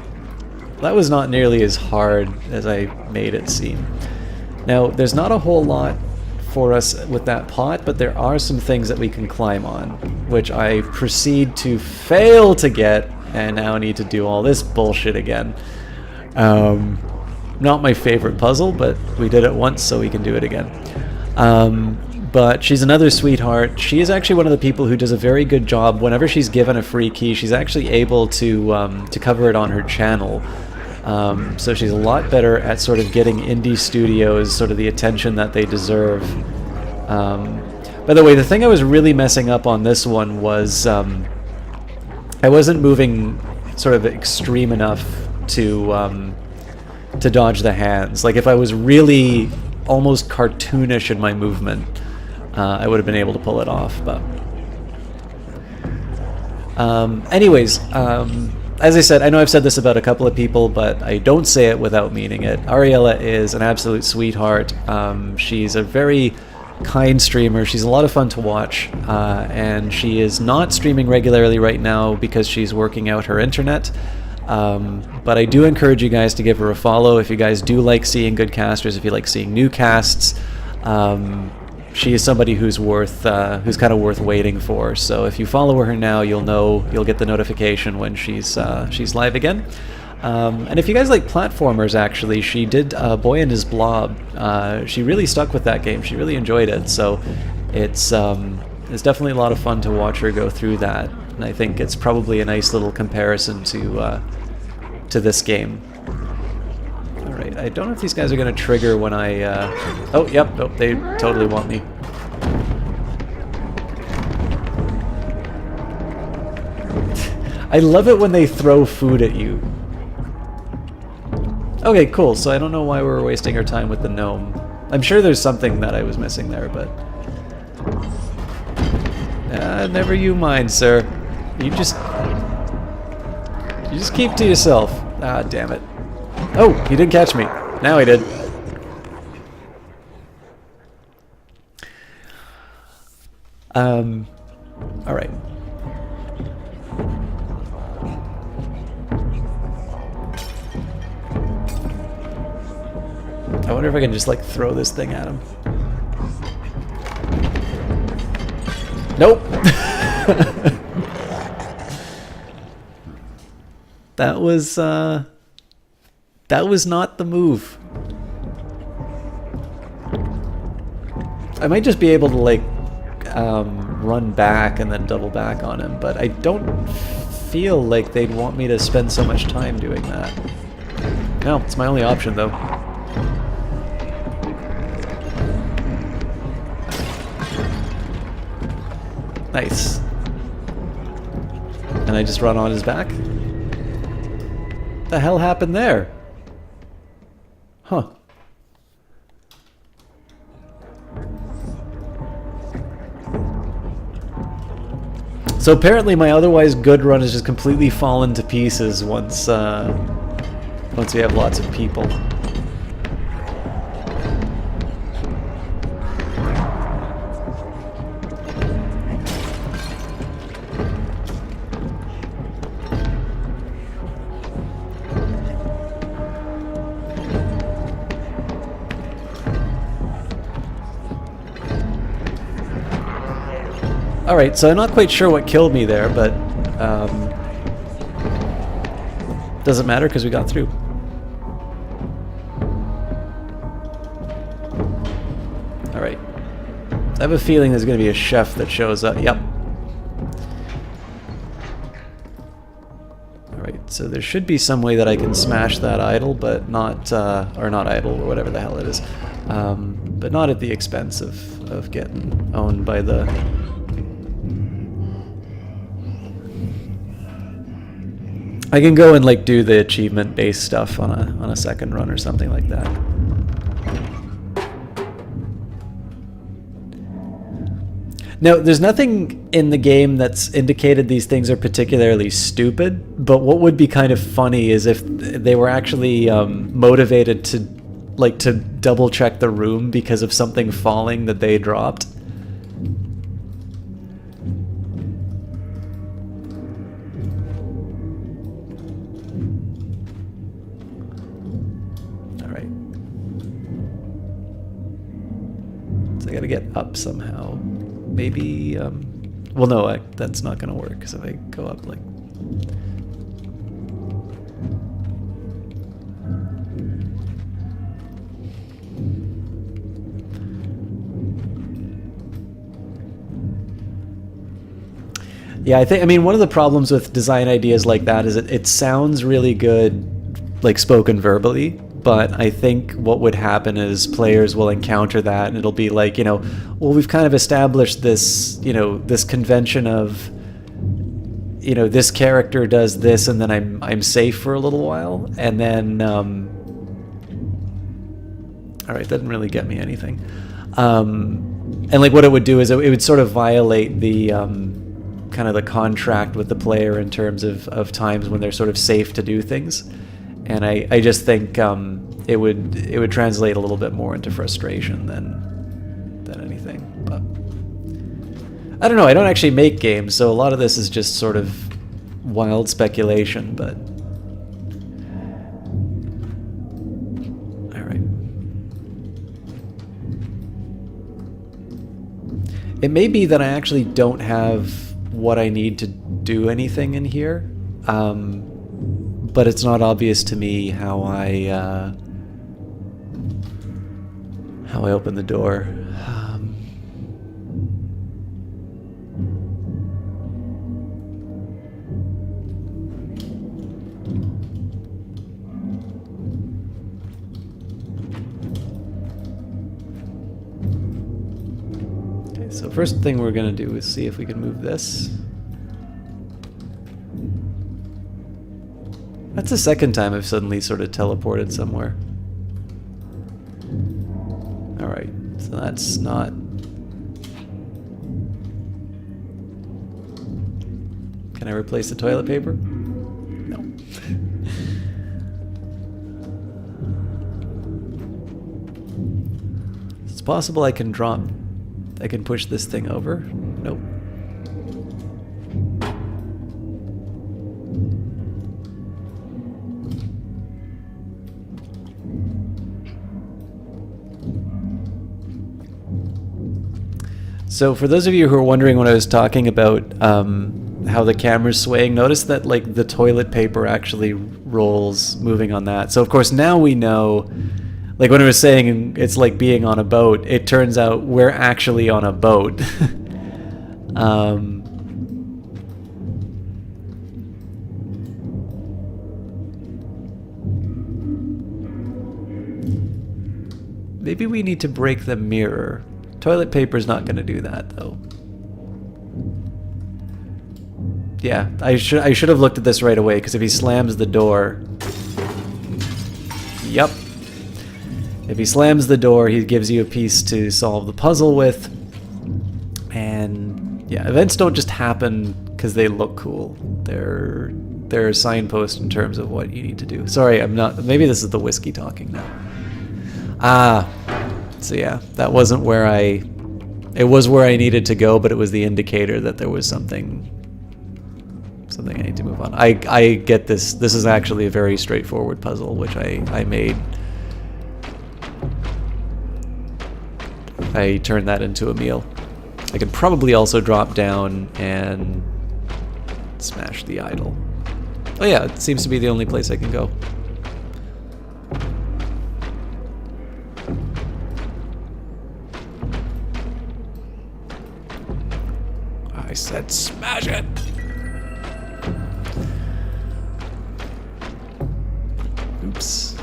that was not nearly as hard as I made it seem. Now, there's not a whole lot for us with that pot, but there are some things that we can climb on, which I proceed to fail to get, and now need to do all this bullshit again. Not my favorite puzzle, but we did it once, so we can do it again. But she's another sweetheart. She is actually one of the people who does a very good job. Whenever she's given a free key, she's actually able to cover it on her channel. So she's a lot better at sort of getting indie studios sort of the attention that they deserve. By the way, the thing I was really messing up on this one was I wasn't moving sort of extreme enough to dodge the hands. Like if I was really almost cartoonish in my movement, I would have been able to pull it off. But anyways, as I said, I know I've said this about a couple of people, but I don't say it without meaning it. Ariella is an absolute sweetheart. She's a very kind streamer. She's a lot of fun to watch, and she is not streaming regularly right now because she's working out her internet. But I do encourage you guys to give her a follow if you guys do like seeing good casters, if you like seeing new casts. She is somebody who's kind of worth waiting for. So if you follow her now, you'll get the notification when she's live again. And if you guys like platformers, actually, she did Boy and His Blob. She really stuck with that game. She really enjoyed it. So it's definitely a lot of fun to watch her go through that. And I think it's probably a nice little comparison to this game. All right, I don't know if these guys are going to trigger when I... Oh, yep, oh, they totally want me. I love it when they throw food at you. Okay, cool, so I don't know why we were wasting our time with the gnome. I'm sure there's something that I was missing there, but... never you mind, sir. You just keep to yourself. Ah, damn it. Oh, he didn't catch me. Now he did. All right. I wonder if I can just like throw this thing at him. Nope. That was not the move. I might just be able to like run back and then double back on him, but I don't feel like they'd want me to spend so much time doing that. No, it's my only option though. Nice. And I just run on his back? What the hell happened there? Huh. So apparently my otherwise good run has just completely fallen to pieces once we have lots of people. Alright, so I'm not quite sure what killed me there, but doesn't matter because we got through. Alright. I have a feeling there's going to be a chef that shows up. Yep. Alright, so there should be some way that I can smash that idol, but not, or not idol, or whatever the hell it is. But not at the expense of getting owned by the... I can go and like do the achievement-based stuff on a second run or something like that. Now, there's nothing in the game that's indicated these things are particularly stupid, but what would be kind of funny is if they were actually motivated to double check the room because of something falling that they dropped. I gotta get up somehow. Maybe, well no, that's not gonna work, because if I go up like... Yeah, I mean, one of the problems with design ideas like that is it sounds really good, like, spoken verbally, but I think what would happen is players will encounter that and it'll be like, you know, well, we've kind of established this, you know, this convention of, you know, this character does this and then I'm safe for a little while, and then, alright, that didn't really get me anything. And like what it would do is it would sort of violate the, kind of the contract with the player in terms of times when they're sort of safe to do things. And I just think it would translate a little bit more into frustration than anything. But I don't know. I don't actually make games, so a lot of this is just sort of wild speculation. But all right, it may be that I actually don't have what I need to do anything in here. but it's not obvious to me how I open the door. Okay, so first thing we're gonna do is see if we can move this. That's the second time I've suddenly sort of teleported somewhere. Alright, so that's not... Can I replace the toilet paper? No. It's possible I can push this thing over? Nope. So for those of you who are wondering when I was talking about how the camera's swaying, notice that like the toilet paper actually rolls moving on that. So of course now we know, like when I was saying it's like being on a boat, it turns out we're actually on a boat. Maybe we need to break the mirror. Toilet paper's not going to do that, though. Yeah, I should have looked at this right away, because if he slams the door... Yep. If he slams the door, he gives you a piece to solve the puzzle with. And, yeah, events don't just happen because they look cool. They're a signpost in terms of what you need to do. Sorry, I'm not... Maybe this is the whiskey talking now. So yeah, that wasn't where it was where I needed to go, but it was the indicator that there was something I need to move on. I get this. This is actually a very straightforward puzzle, which I made. I turned that into a meal. I could probably also drop down and smash the idol. Oh yeah, it seems to be the only place I can go. I said smash it! Oops.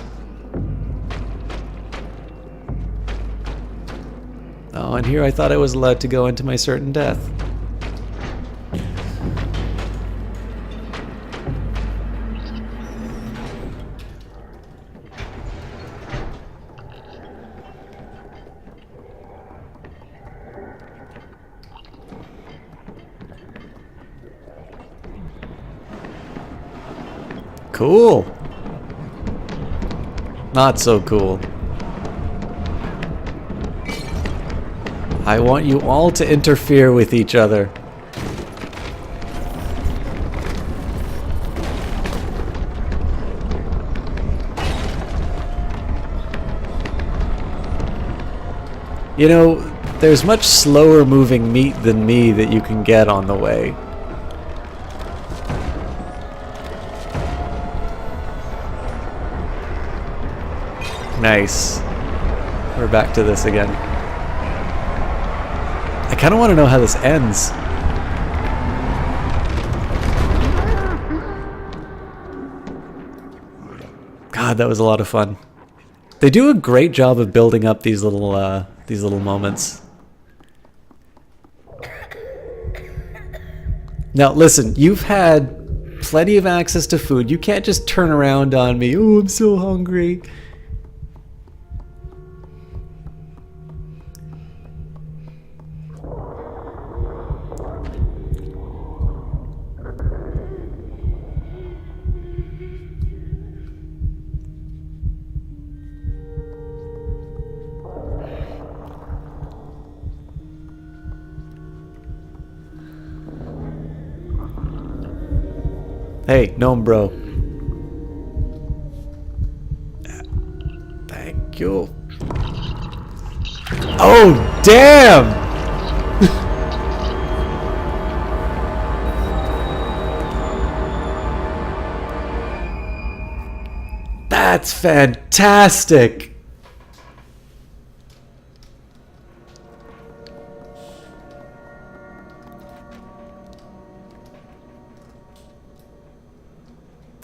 Oh, and here I thought I was allowed to go into my certain death. Cool. Not so cool. I want you all to interfere with each other. You know, there's much slower moving meat than me that you can get on the way. Nice. We're back to this again. I kind of want to know how this ends. God, that was a lot of fun. They do a great job of building up these little moments. Now, listen, you've had plenty of access to food. You can't just turn around on me. Oh, I'm so hungry. Hey, gnome bro. Thank you. Oh, damn! That's fantastic!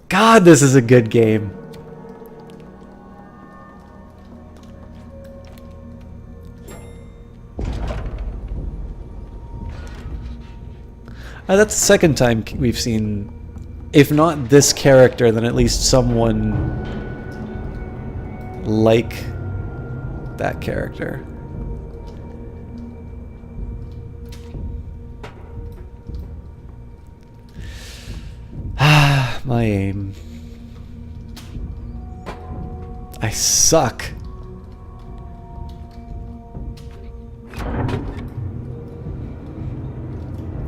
God, this is a good game. That's the second time we've seen, if not this character, then at least someone like that character. My aim. I suck.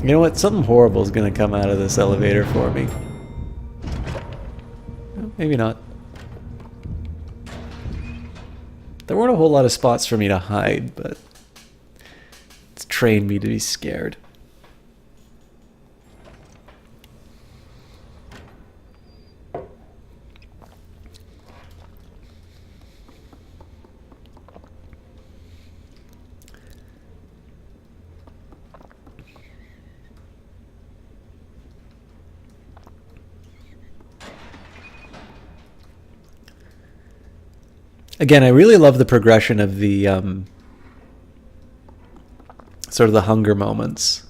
You know what? Something horrible is going to come out of this elevator for me. Well, maybe not. There weren't a whole lot of spots for me to hide, but it's trained me to be scared. Again, I really love the progression of the sort of the hunger moments,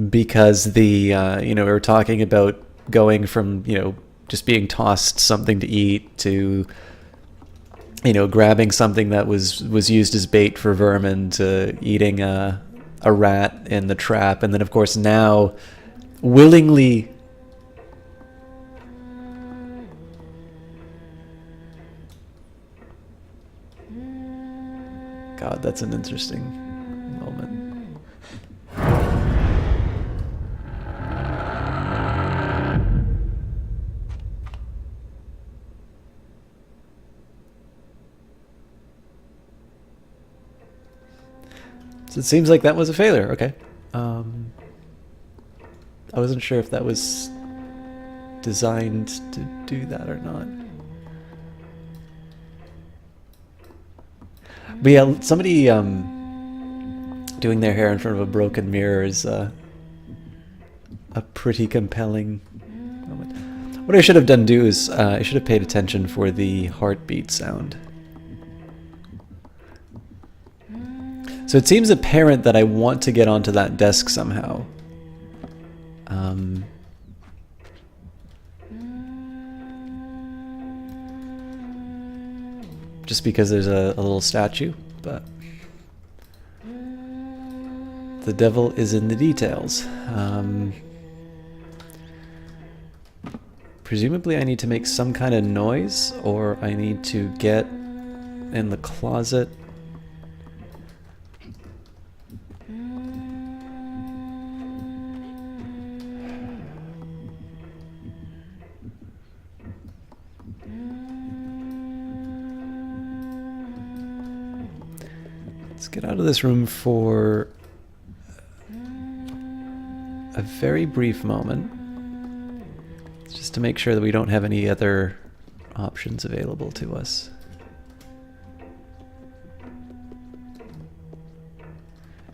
because the you know, we were talking about going from, you know, just being tossed something to eat to, you know, grabbing something that was used as bait for vermin to eating a rat in the trap, and then of course now willingly. God, that's an interesting moment. So it seems like that was a failure. Okay. I wasn't sure if that was designed to do that or not. But yeah, somebody doing their hair in front of a broken mirror is a pretty compelling moment. What I should have done too is I should have paid attention for the heartbeat sound. So it seems apparent that I want to get onto that desk somehow. Just because there's a little statue, but the devil is in the details. Presumably I need to make some kind of noise, or I need to get in the closet. Let's get out of this room for a very brief moment, just to make sure that we don't have any other options available to us.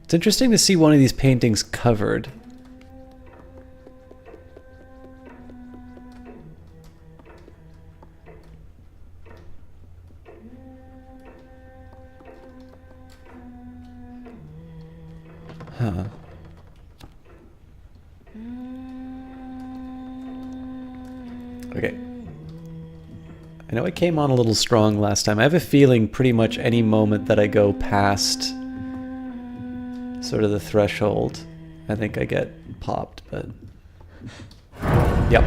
It's interesting to see one of these paintings covered. Huh. Okay. I know I came on a little strong last time. I have a feeling pretty much any moment that I go past sort of the threshold, I think I get popped, but... Yep.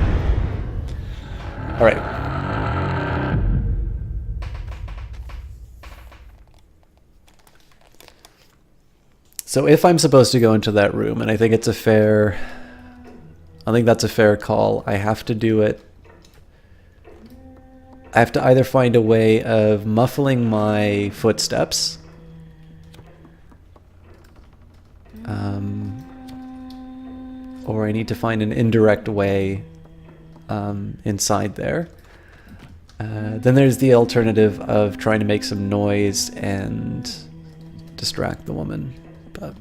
Alright. So if I'm supposed to go into that room, and I think it's a fair... I think that's a fair call, I have to do it. I have to either find a way of muffling my footsteps, or I need to find an indirect way inside there. Then there's the alternative of trying to make some noise and distract the woman, but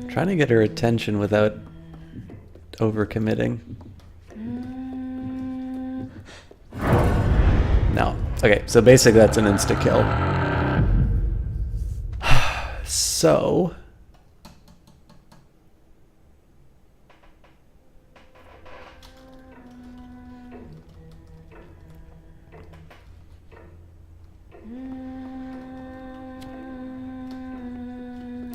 trying to get her attention without overcommitting. No. Okay, so basically that's an insta-kill. So...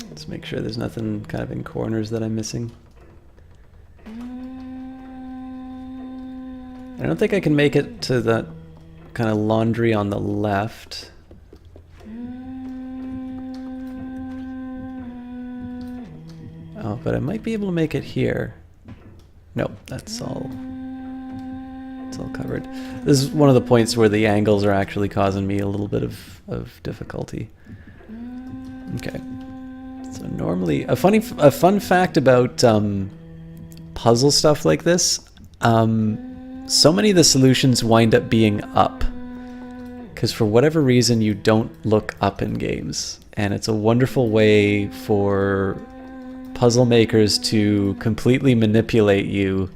let's make sure there's nothing kind of in corners that I'm missing. I don't think I can make it to that kind of laundry on the left. Oh, but I might be able to make it here. Nope, that's all covered. This is one of the points where the angles are actually causing me a little bit of difficulty. Okay. So normally, a fun fact about puzzle stuff like this, so many of the solutions wind up being up. Because for whatever reason, you don't look up in games. And it's a wonderful way for puzzle makers to completely manipulate you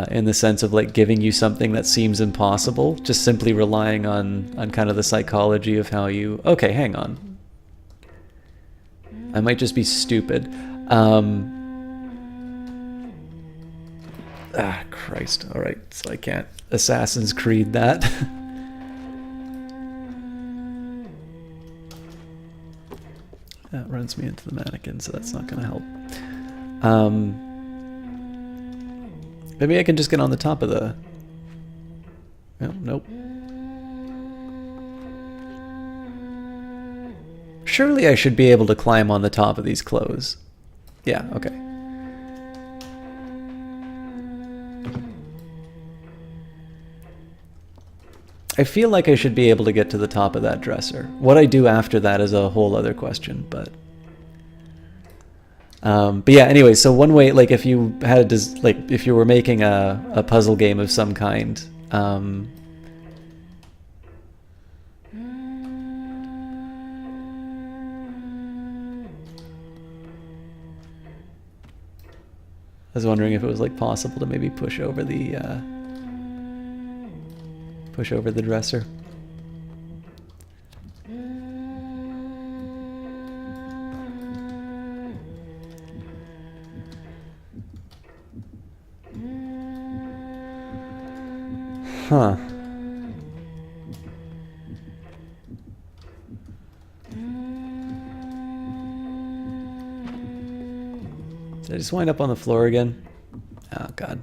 in the sense of like giving you something that seems impossible, just simply relying on kind of the psychology of how you, okay, hang on. I might just be stupid. Christ. Alright, so I can't Assassin's Creed that. That runs me into the mannequin, so that's not going to help. Maybe I can just get on the top of the... Oh, nope. Surely I should be able to climb on the top of these clothes. Yeah, okay. I feel like I should be able to get to the top of that dresser. What I do after that is a whole other question, but yeah, anyway, so one way, like if you had if you were making a puzzle game of some kind, I was wondering if it was like possible to maybe push over the dresser. Huh. Did I just wind up on the floor again? Oh, God.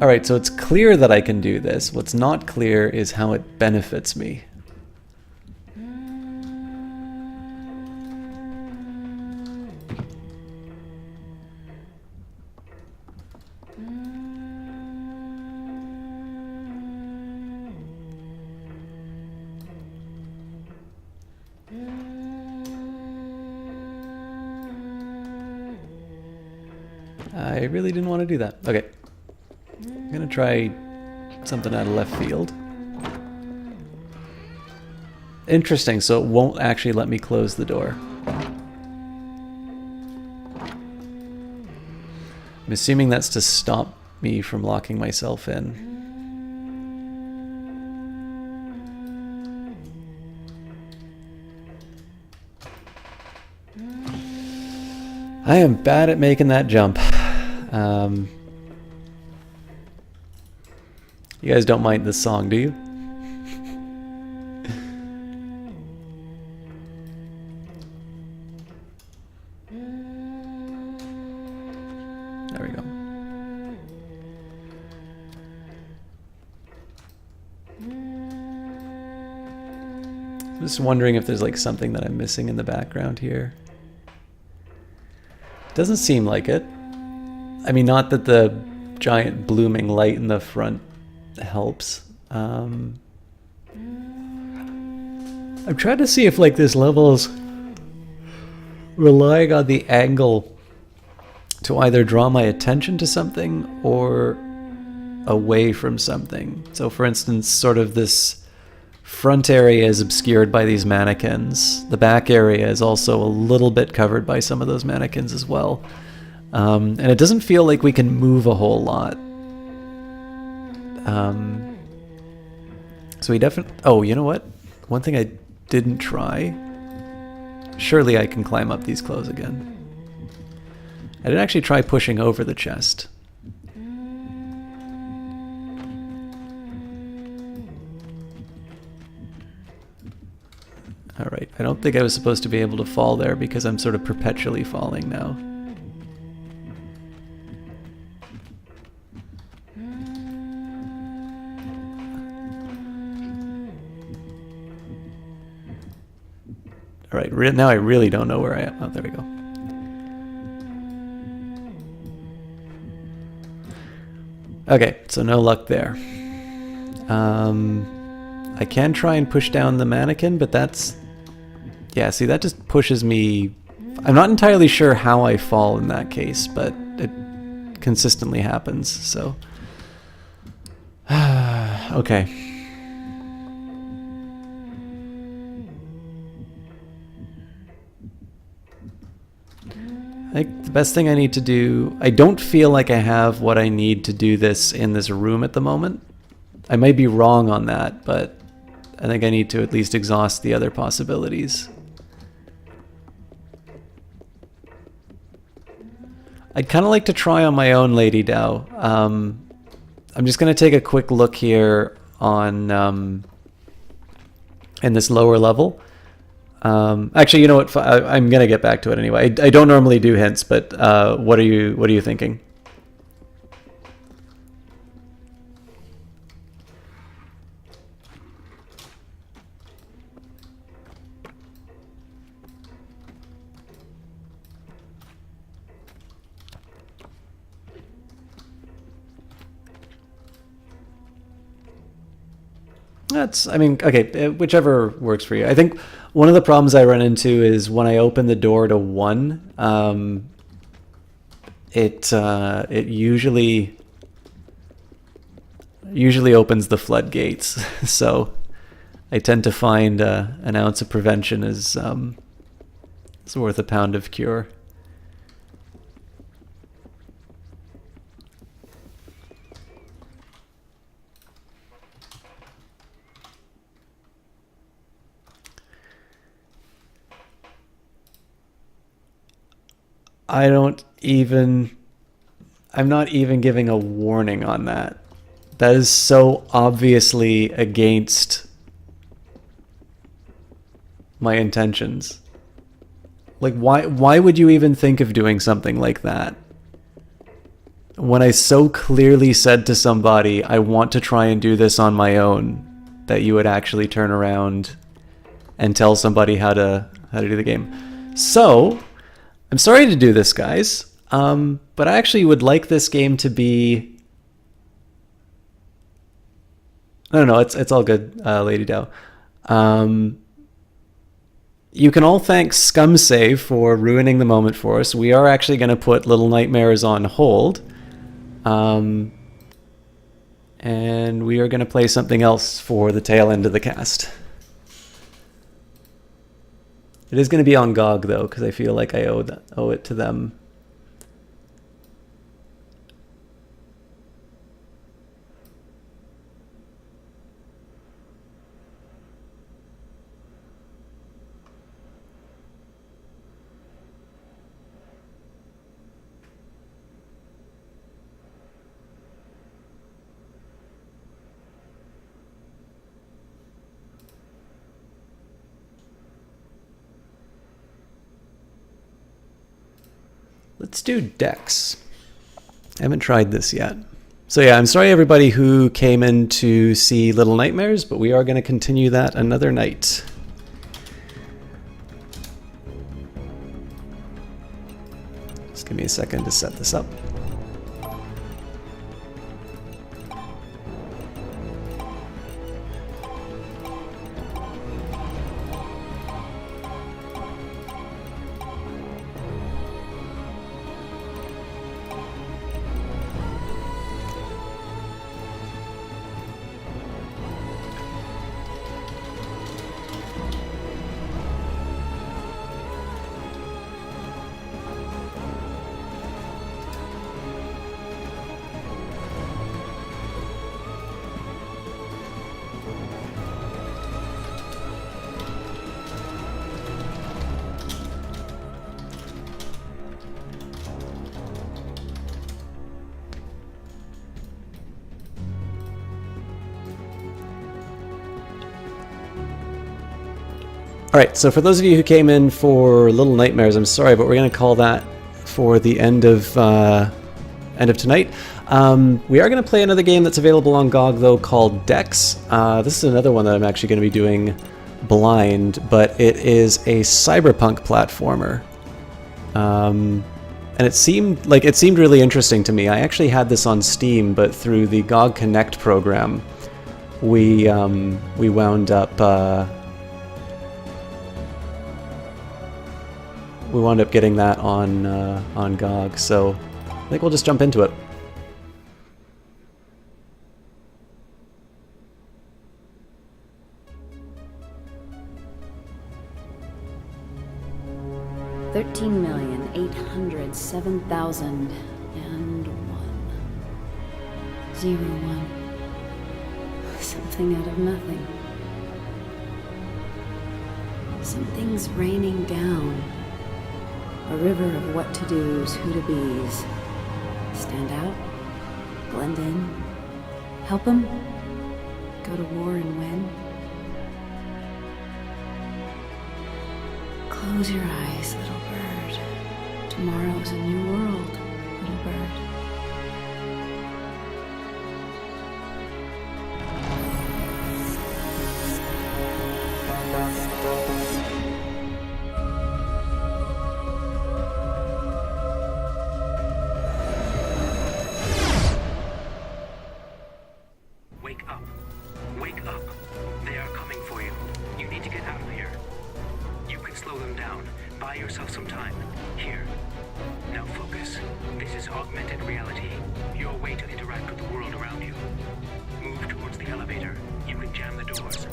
Alright, so it's clear that I can do this. What's not clear is how it benefits me. I really didn't want to do that. Okay. I'm gonna try something out of left field. Interesting, so it won't actually let me close the door. I'm assuming that's to stop me from locking myself in. I am bad at making that jump. You guys don't mind this song, do you? Just wondering if there's like something that I'm missing in the background here. Doesn't seem like it. I mean, not that the giant blooming light in the front helps. I'm trying to see if like this level's relying on the angle to either draw my attention to something or away from something. So for instance, sort of this front area is obscured by these mannequins. The back area is also a little bit covered by some of those mannequins as well. And it doesn't feel like we can move a whole lot. So we definitely... Oh, you know what? One thing I didn't try. Surely I can climb up these clothes again. I didn't actually try pushing over the chest. Alright, I don't think I was supposed to be able to fall there because I'm sort of perpetually falling now. Alright, now I really don't know where I am. Oh, there we go. Okay, so no luck there. I can try and push down the mannequin, but that's... Yeah, see, that just pushes me... I'm not entirely sure how I fall in that case, but it consistently happens, so... Okay. I think the best thing I need to do... I don't feel like I have what I need to do this in this room at the moment. I might be wrong on that, but I think I need to at least exhaust the other possibilities. I'd kind of like to try on my own Lady Dao. I'm just going to take a quick look here on in this lower level. Actually, you know what? I'm going to get back to it anyway. I don't normally do hints, but what are you thinking? I mean, okay, whichever works for you. I think one of the problems I run into is when I open the door to 1, it usually opens the floodgates. So I tend to find an ounce of prevention is worth a pound of cure. I'm not even giving a warning on that. That is so obviously against my intentions. Like, why would you even think of doing something like that? When I so clearly said to somebody, I want to try and do this on my own, that you would actually turn around and tell somebody how to do the game. So... I'm sorry to do this, guys, but I actually would like this game to be... No, it's all good, Lady Dao. You can all thank ScumSave for ruining the moment for us. We are actually going to put Little Nightmares on hold. And we are going to play something else for the tail end of the cast. It is going to be on GOG, though, because I feel like I owe it to them. Let's do Dex. I haven't tried this yet. So yeah, I'm sorry everybody who came in to see Little Nightmares, but we are going to continue that another night. Just give me a second to set this up. Alright, so for those of you who came in for Little Nightmares, I'm sorry, but we're going to call that for the end of tonight. We are going to play another game that's available on GOG, though, called Dex. This is another one that I'm actually going to be doing blind, but it is a cyberpunk platformer. And it seemed really interesting to me. I actually had this on Steam, but through the GOG Connect program, we wound up... we wound up getting that on GOG, so I think we'll just jump into it. $13,807,001. Something out of nothing. Something's raining down. A river of what-to-dos, who-to-bes. Stand out, blend in, help them, go to war and win. Close your eyes, little bird. Tomorrow's a new world, little bird. Wake up. They are coming for you. You need to get out of here. You can slow them down. Buy yourself some time. Here. Now focus. This is augmented reality. Your way to interact with the world around you. Move towards the elevator. You can jam the doors.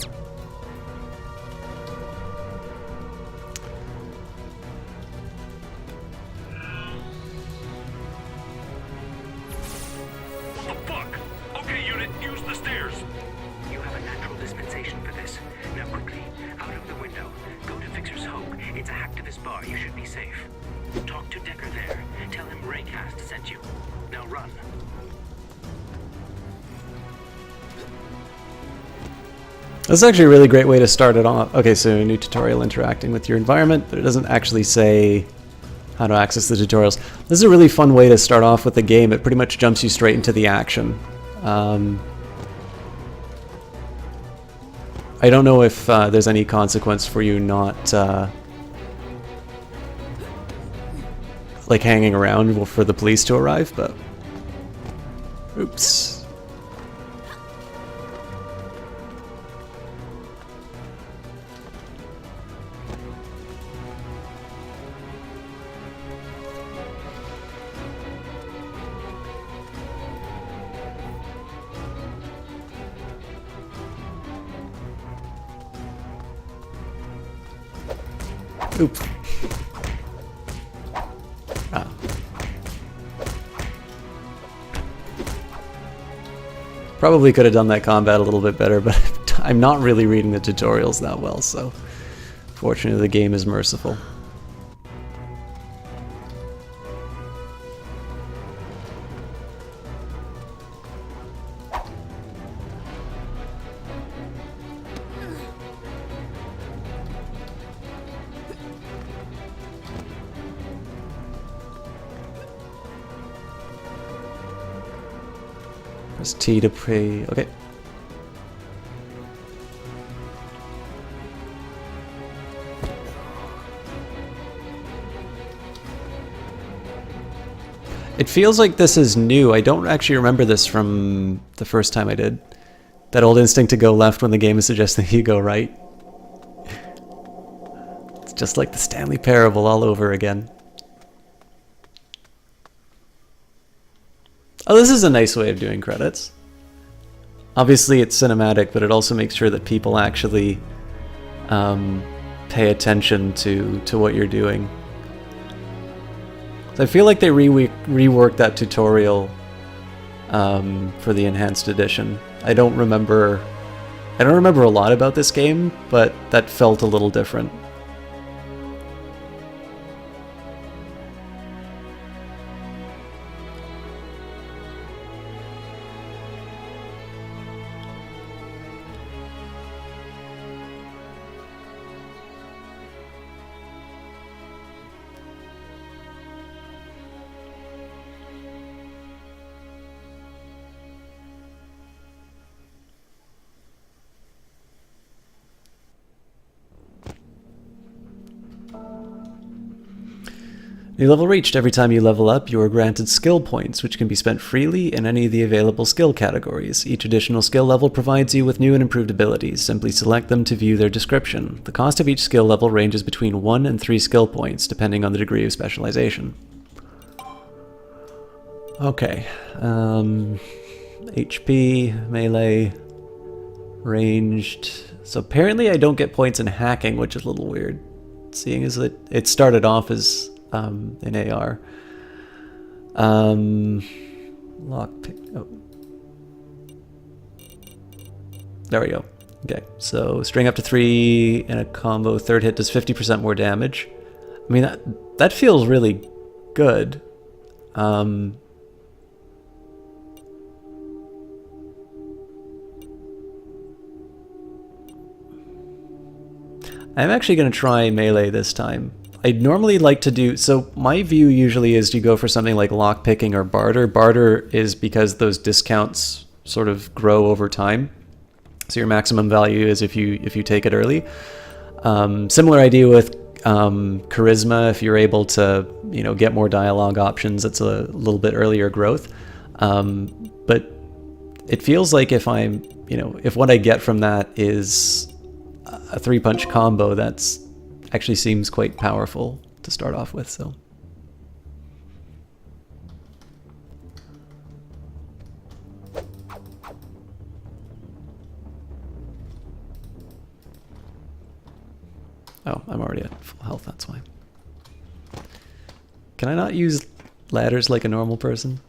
What the fuck? Okay, unit, use the stairs. You have a natural dispensation for this. Now quickly, out of the window. Go to Fixer's Hope. It's a hacktivist bar. You should be safe. Talk to Decker there. Tell him Raycast sent you. Now run. That's actually a really great way to start it off. Okay, so a new tutorial interacting with your environment, but it doesn't actually say how to access the tutorials. This is a really fun way to start off with the game. It pretty much jumps you straight into the action. I don't know if there's any consequence for you not like hanging around for the police to arrive, but oops. Oops. Ah. Probably could have done that combat a little bit better, but I'm not really reading the tutorials that well, so fortunately the game is merciful. Press T to pray. Okay. It feels like this is new. I don't actually remember this from the first time I did. That old instinct to go left when the game is suggesting you go right. It's just like the Stanley Parable all over again. Oh, this is a nice way of doing credits. Obviously it's cinematic, but it also makes sure that people actually pay attention to what you're doing. So I feel like they reworked that tutorial for the enhanced edition. I don't remember a lot about this game, but that felt a little different. New level reached. Every time you level up, you are granted skill points, which can be spent freely in any of the available skill categories. Each additional skill level provides you with new and improved abilities. Simply select them to view their description. The cost of each skill level ranges between 1 and 3 skill points, depending on the degree of specialization. Okay. HP, melee, ranged. So apparently I don't get points in hacking, which is a little weird, seeing as it started off as in AR. Lockpick. Oh. There we go. Okay, so string up to 3 in a combo. Third hit does 50% more damage. I mean, that feels really good. I'm actually going to try melee this time. I'd normally like to do, so my view usually is to go for something like lockpicking or barter. Barter is because those discounts sort of grow over time. So your maximum value is if you take it early. Similar idea with charisma. If you're able to, get more dialogue options, it's a little bit earlier growth. But it feels like if I'm, if what I get from that is a 3-punch combo, that's actually seems quite powerful to start off with, so. Oh, I'm already at full health, that's why. Can I not use ladders like a normal person?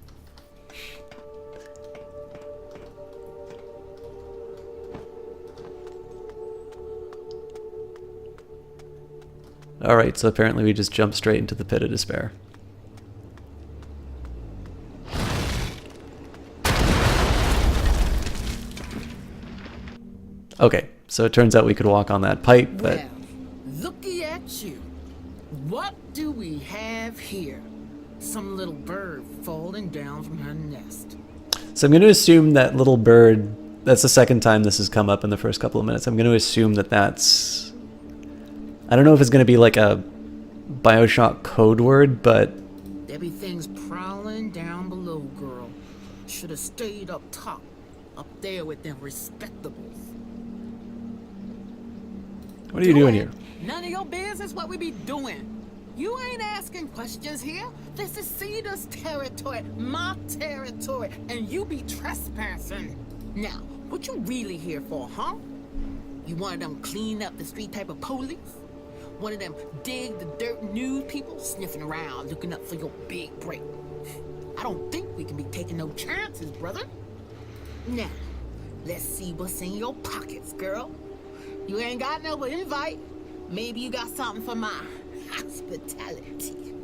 Alright, so apparently we just jump straight into the pit of despair. Okay, so it turns out we could walk on that pipe, but... Well, looky at you. What do we have here? Some little bird falling down from her nest. So I'm going to assume that little bird... That's the second time this has come up in the first couple of minutes. I'm going to assume that that's... I don't know if it's going to be like a BioShock code word, but... There be things prowling down below, girl. Should have stayed up top. Up there with them respectables. What are you doing here? None of your business what we be doing. You ain't asking questions here. This is Cedar's territory, my territory, and you be trespassing. Now, what you really here for, huh? You one of them clean up the street type of police? One of them dig the dirt news people sniffing around looking up for your big break? I don't think we can be taking no chances, brother. Now, let's see what's in your pockets, girl. You ain't got no invite. Maybe you got something for my hospitality.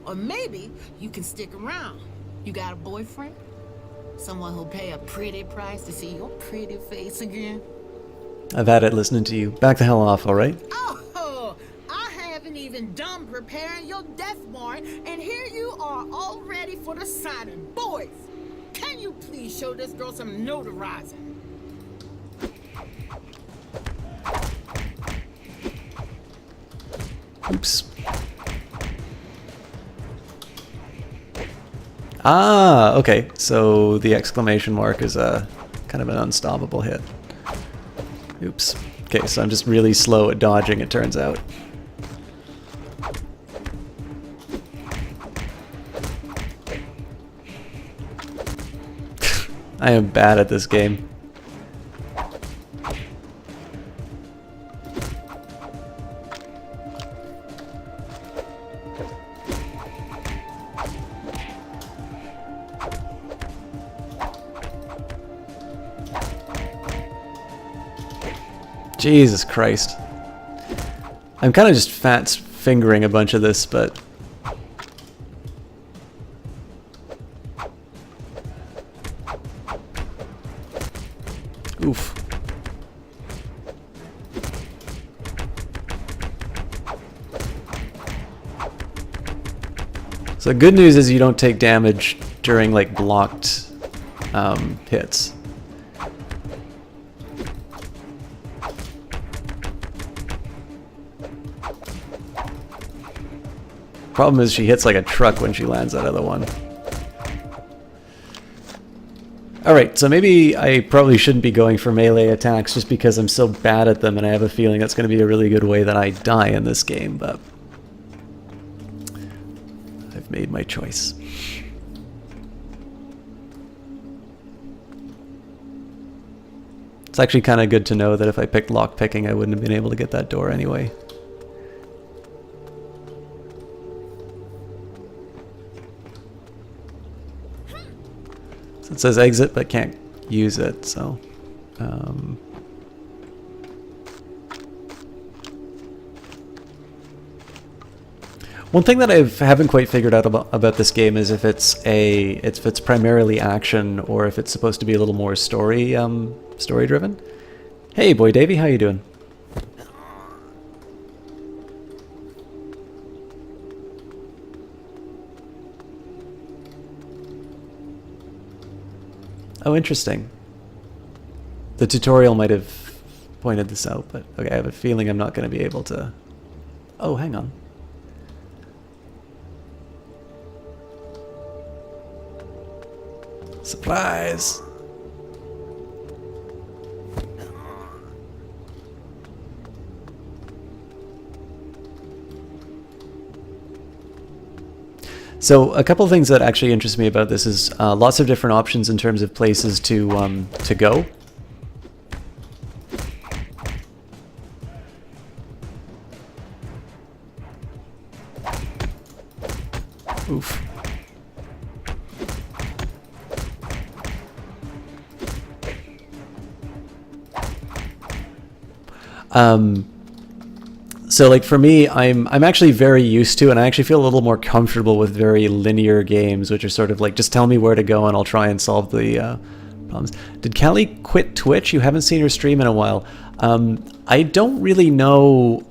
Or maybe you can stick around. You got a boyfriend? Someone who'll pay a pretty price to see your pretty face again? I've had it listening to you. Back the hell off, alright? Oh, I haven't even done preparing your death warrant, and here you are all ready for the signing. Boys, can you please show this girl some notarizing? Oops. Ah, okay. So the exclamation mark is a kind of an unstoppable hit. Oops. Okay, so I'm just really slow at dodging, it turns out. I am bad at this game. Jesus Christ. I'm kind of just fat fingering a bunch of this, but... Oof. So the good news is you don't take damage during like blocked hits. Problem is she hits like a truck when she lands that other one. Alright, so maybe I probably shouldn't be going for melee attacks just because I'm so bad at them, and I have a feeling that's going to be a really good way that I die in this game, but I've made my choice. It's actually kind of good to know that if I picked lockpicking, I wouldn't have been able to get that door anyway. So it says exit, but can't use it, so... One thing that I haven't quite figured out about this game is if it's primarily action or if it's supposed to be a little more story driven. Hey, Boy Davy, how you doing? Oh, interesting. The tutorial might have pointed this out, but okay, I have a feeling I'm not going to be able to... Oh, hang on. Surprise! So a couple of things that actually interest me about this is lots of different options in terms of places to go. Oof. So like for me, I'm actually very used to, and I actually feel a little more comfortable with very linear games, which are sort of like, just tell me where to go and I'll try and solve the problems. Did Callie quit Twitch? You haven't seen her stream in a while. I don't really know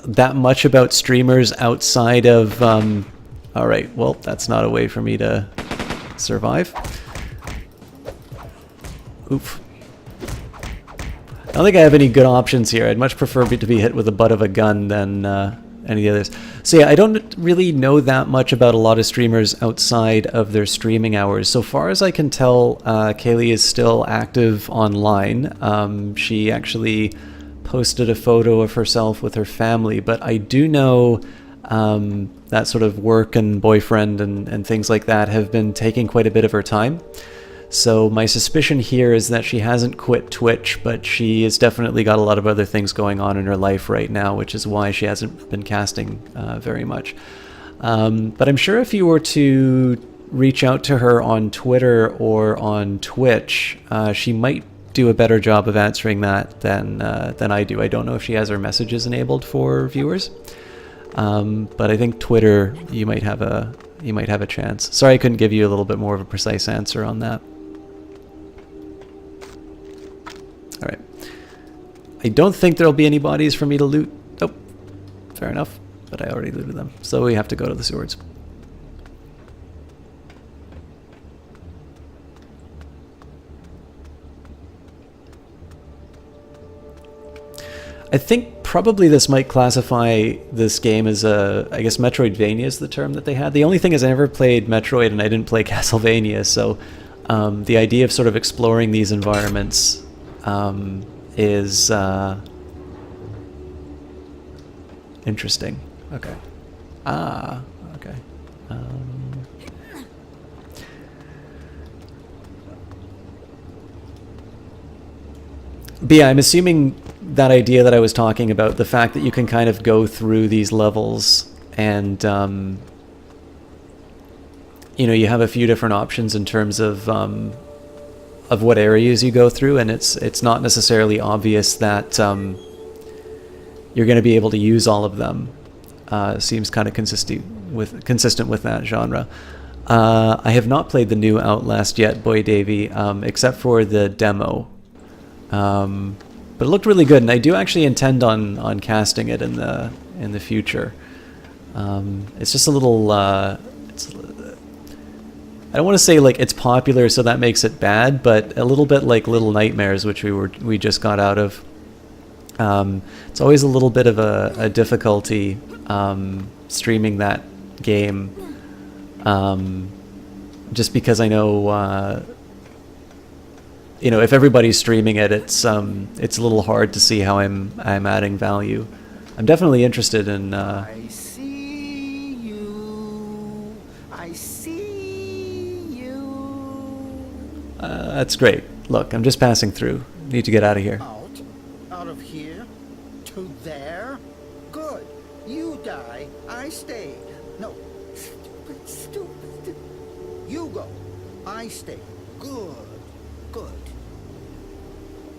that much about streamers outside of... Alright, well, that's not a way for me to survive. Oof. I don't think I have any good options here. I'd much prefer to be hit with the butt of a gun than any others. So yeah, I don't really know that much about a lot of streamers outside of their streaming hours. So far as I can tell, Kaylee is still active online. She actually posted a photo of herself with her family, but I do know that sort of work and boyfriend and things like that have been taking quite a bit of her time. So my suspicion here is that she hasn't quit Twitch, but she has definitely got a lot of other things going on in her life right now, which is why she hasn't been casting very much. But I'm sure if you were to reach out to her on Twitter or on Twitch, she might do a better job of answering that than I do. I don't know if she has her messages enabled for viewers, but I think Twitter, you might have a chance. Sorry I couldn't give you a little bit more of a precise answer on that. Alright. I don't think there'll be any bodies for me to loot. Oh, fair enough. But I already looted them. So we have to go to the swords. I think probably this might classify this game as I guess Metroidvania is the term that they had. The only thing is I never played Metroid and I didn't play Castlevania, so the idea of sort of exploring these environments is interesting. Okay. Okay. But yeah, I'm assuming that idea that I was talking about, the fact that you can kind of go through these levels and, you know, you have a few different options in terms of what areas you go through, and it's not necessarily obvious that you're going to be able to use all of them. Seems kind of consistent with that genre. I have not played the new Outlast yet, Boy Davy, except for the demo. But it looked really good, and I do actually intend on casting it in the future. It's just a little. I don't want to say like it's popular, so that makes it bad, but a little bit like LittleNightmares, which we just got out of. It's always a little bit of a difficulty streaming that game, just because I know. You know, if everybody's streaming it, it's a little hard to see how I'm adding value. I'm definitely interested in. I see you. I see you. That's great. Look, I'm just passing through. Need to get out of here. Out of here, to there. Good. You die. I stay. No, stupid. You go. I stay. Good.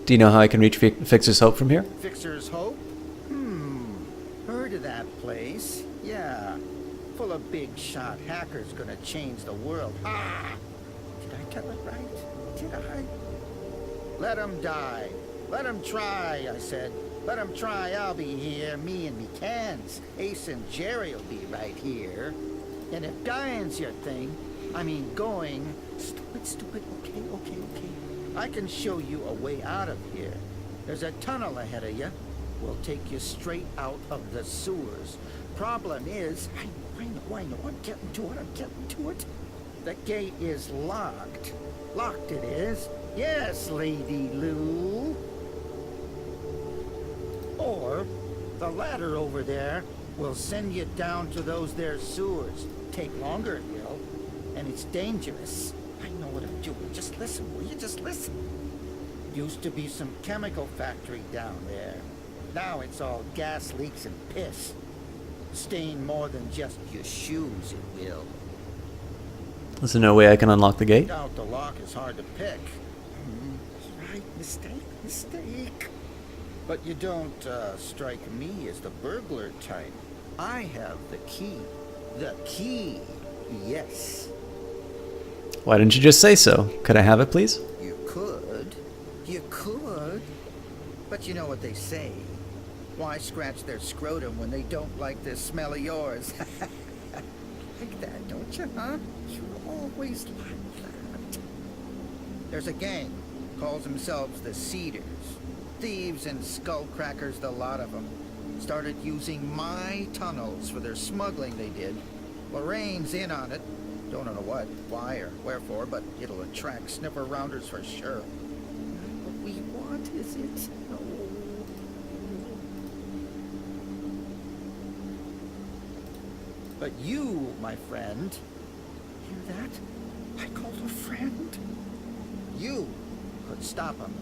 Do you know how I can reach Fixer's Hope from here? Fixer's Hope? Heard of that place. Yeah. Full of big shot hackers gonna change the world. Did I tell it right? Did I? Let 'em die. Let 'em try, I said. Let 'em try, I'll be here. Me and me cans. Ace and Jerry'll be right here. And if dying's your thing, I mean going... Stupid. Okay. I can show you a way out of here. There's a tunnel ahead of you. We'll take you straight out of the sewers. Problem is, I know, I'm getting to it. The gate is locked. Locked it is. Yes, Lady Lou. Or, the ladder over there will send you down to those there sewers. Take longer, it will. And it's dangerous. I know what I'm doing. Just listen, will you? Just listen. Used to be some chemical factory down there. Now it's all gas leaks and piss. Stain more than just your shoes, it will. Is there no way I can unlock the gate? Doubt the lock is hard to pick. Right, mistake. But you don't strike me as the burglar type. I have the key. The key, yes. Why didn't you just say so? Could I have it, please? You could. But you know what they say. Why scratch their scrotum when they don't like the smell of yours? Like that, don't you, huh? You always like that. There's a gang. Calls themselves the Cedars. Thieves and skullcrackers, the lot of them. Started using my tunnels for their smuggling they did. Lorraine's in on it. Don't know what, why, or wherefore, but it'll attract sniffer-rounders for sure. Not what we want, is it? No. But you, my friend, hear that? I called a friend. You could stop them.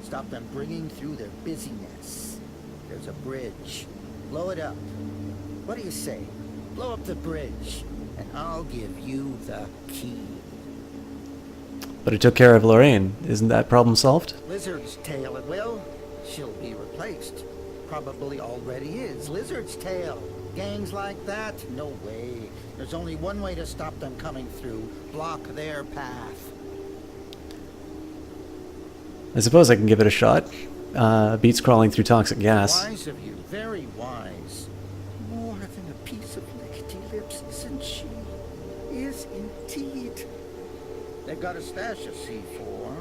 Stop them bringing through their busyness. There's a bridge. Blow it up. What do you say? Blow up the bridge, and I'll give you the key. But it took care of Lorraine. Isn't that problem solved? Lizard's tail it will. She'll be replaced. Probably already is. Lizard's tail. Gangs like that? No way. There's only one way to stop them coming through. Block their path. I suppose I can give it a shot. Beats crawling through toxic gas. Wise of you. Very wise. More than a piece of lickety lips, isn't she? Is indeed. They've got a stash of C4.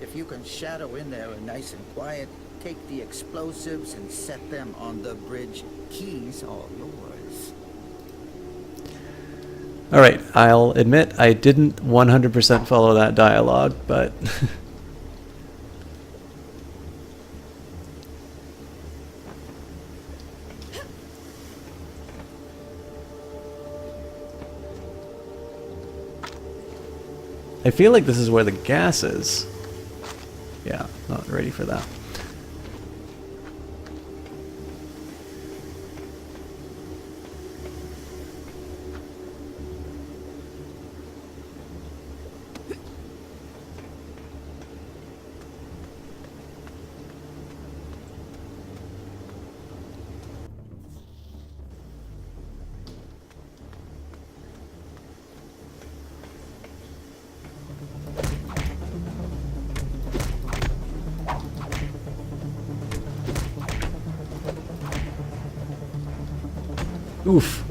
If you can shadow in there and nice and quiet, Take the explosives and set them on the bridge. Keys all yours. Alright, I'll admit I didn't 100% follow that dialogue, but... I feel like this is where the gas is. Yeah, not ready for that. Oof.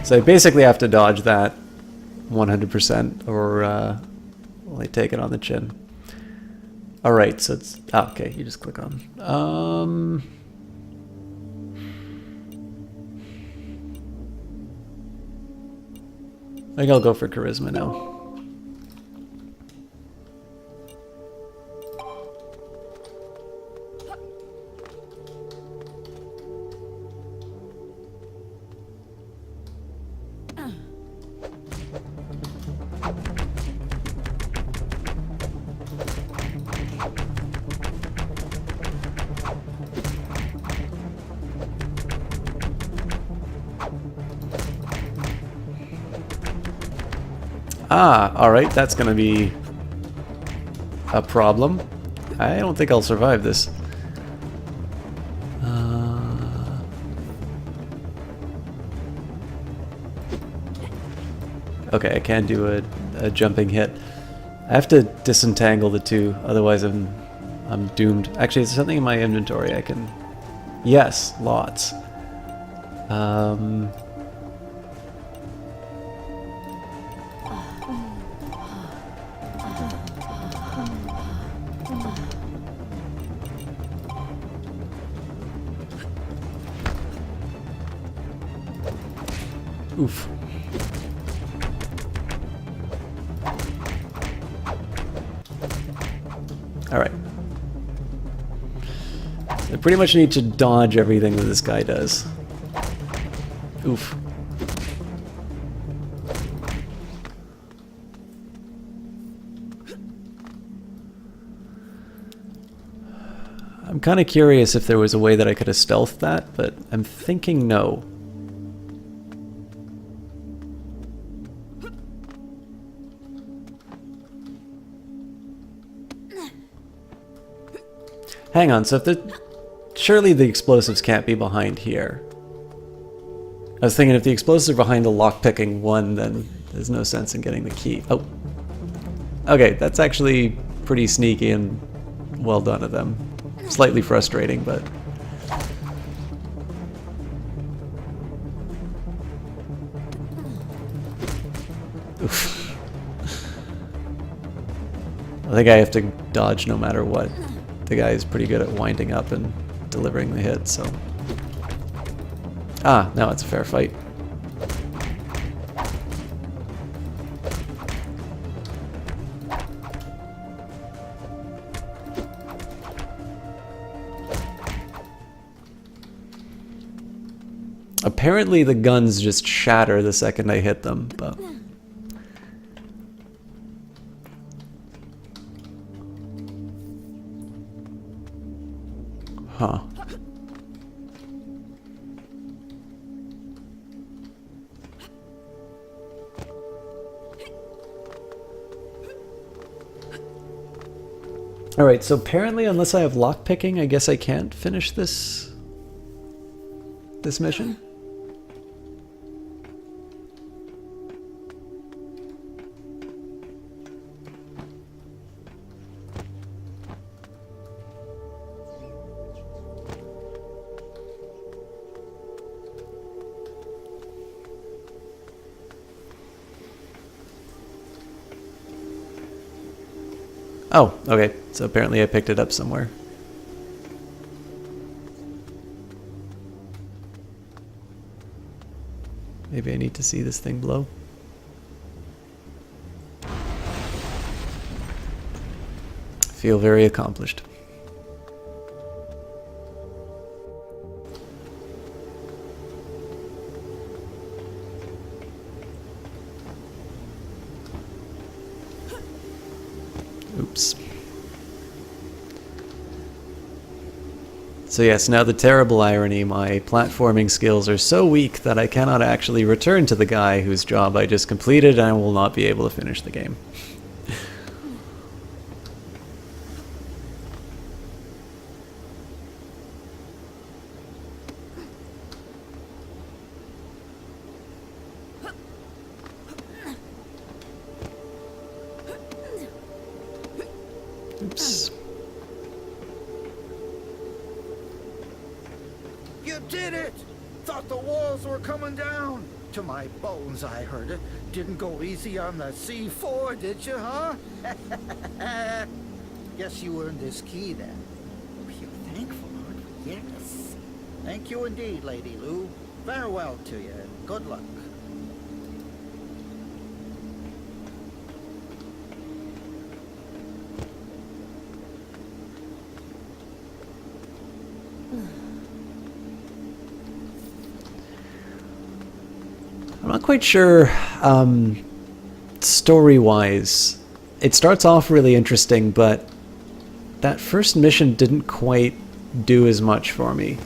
So I basically have to dodge that 100% or well, I take it on the chin. Alright, so it's... Ah, okay, you just click on. I think I'll go for charisma now. Ah, alright, that's gonna be a problem. I don't think I'll survive this. Okay, I can do a jumping hit. I have to disentangle the two, otherwise I'm doomed. Actually, is there something in my inventory I can... Yes, lots. Oof. Alright. I pretty much need to dodge everything that this guy does. Oof. I'm kind of curious if there was a way that I could have stealthed that, but I'm thinking no. Hang on, so if the... Surely the explosives can't be behind here. I was thinking if the explosives are behind the lockpicking one, then there's no sense in getting the key. Oh. Okay, that's actually pretty sneaky and well done of them. Slightly frustrating, but... Oof. I think I have to dodge no matter what. The guy is pretty good at winding up and delivering the hit, so... Ah, now it's a fair fight. Apparently the guns just shatter the second I hit them, but... Huh. Alright, so apparently unless I have lockpicking, I guess I can't finish this mission? Oh, okay. So apparently I picked it up somewhere. Maybe I need to see this thing blow. Feel very accomplished. Oops. So yes, now the terrible irony, my platforming skills are so weak that I cannot actually return to the guy whose job I just completed, and I will not be able to finish the game. Oops. You did it! Thought the walls were coming down. To my bones, I heard it. Didn't go easy on the C4, did you, huh? Guess you earned this key then. You're thankful, aren't you? Yes. Thank you indeed, Lady Lou. Farewell to you, and good luck. I'm not quite sure, story-wise. It starts off really interesting, but that first mission didn't quite do as much for me.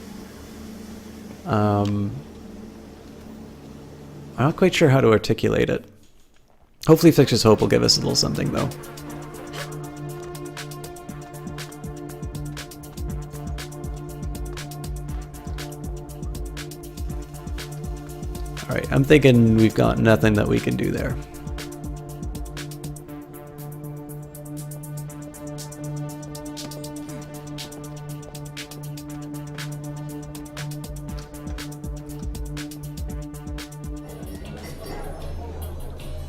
I'm not quite sure how to articulate it. Hopefully Fixer's Hope will give us a little something, though. Alright, I'm thinking we've got nothing that we can do there.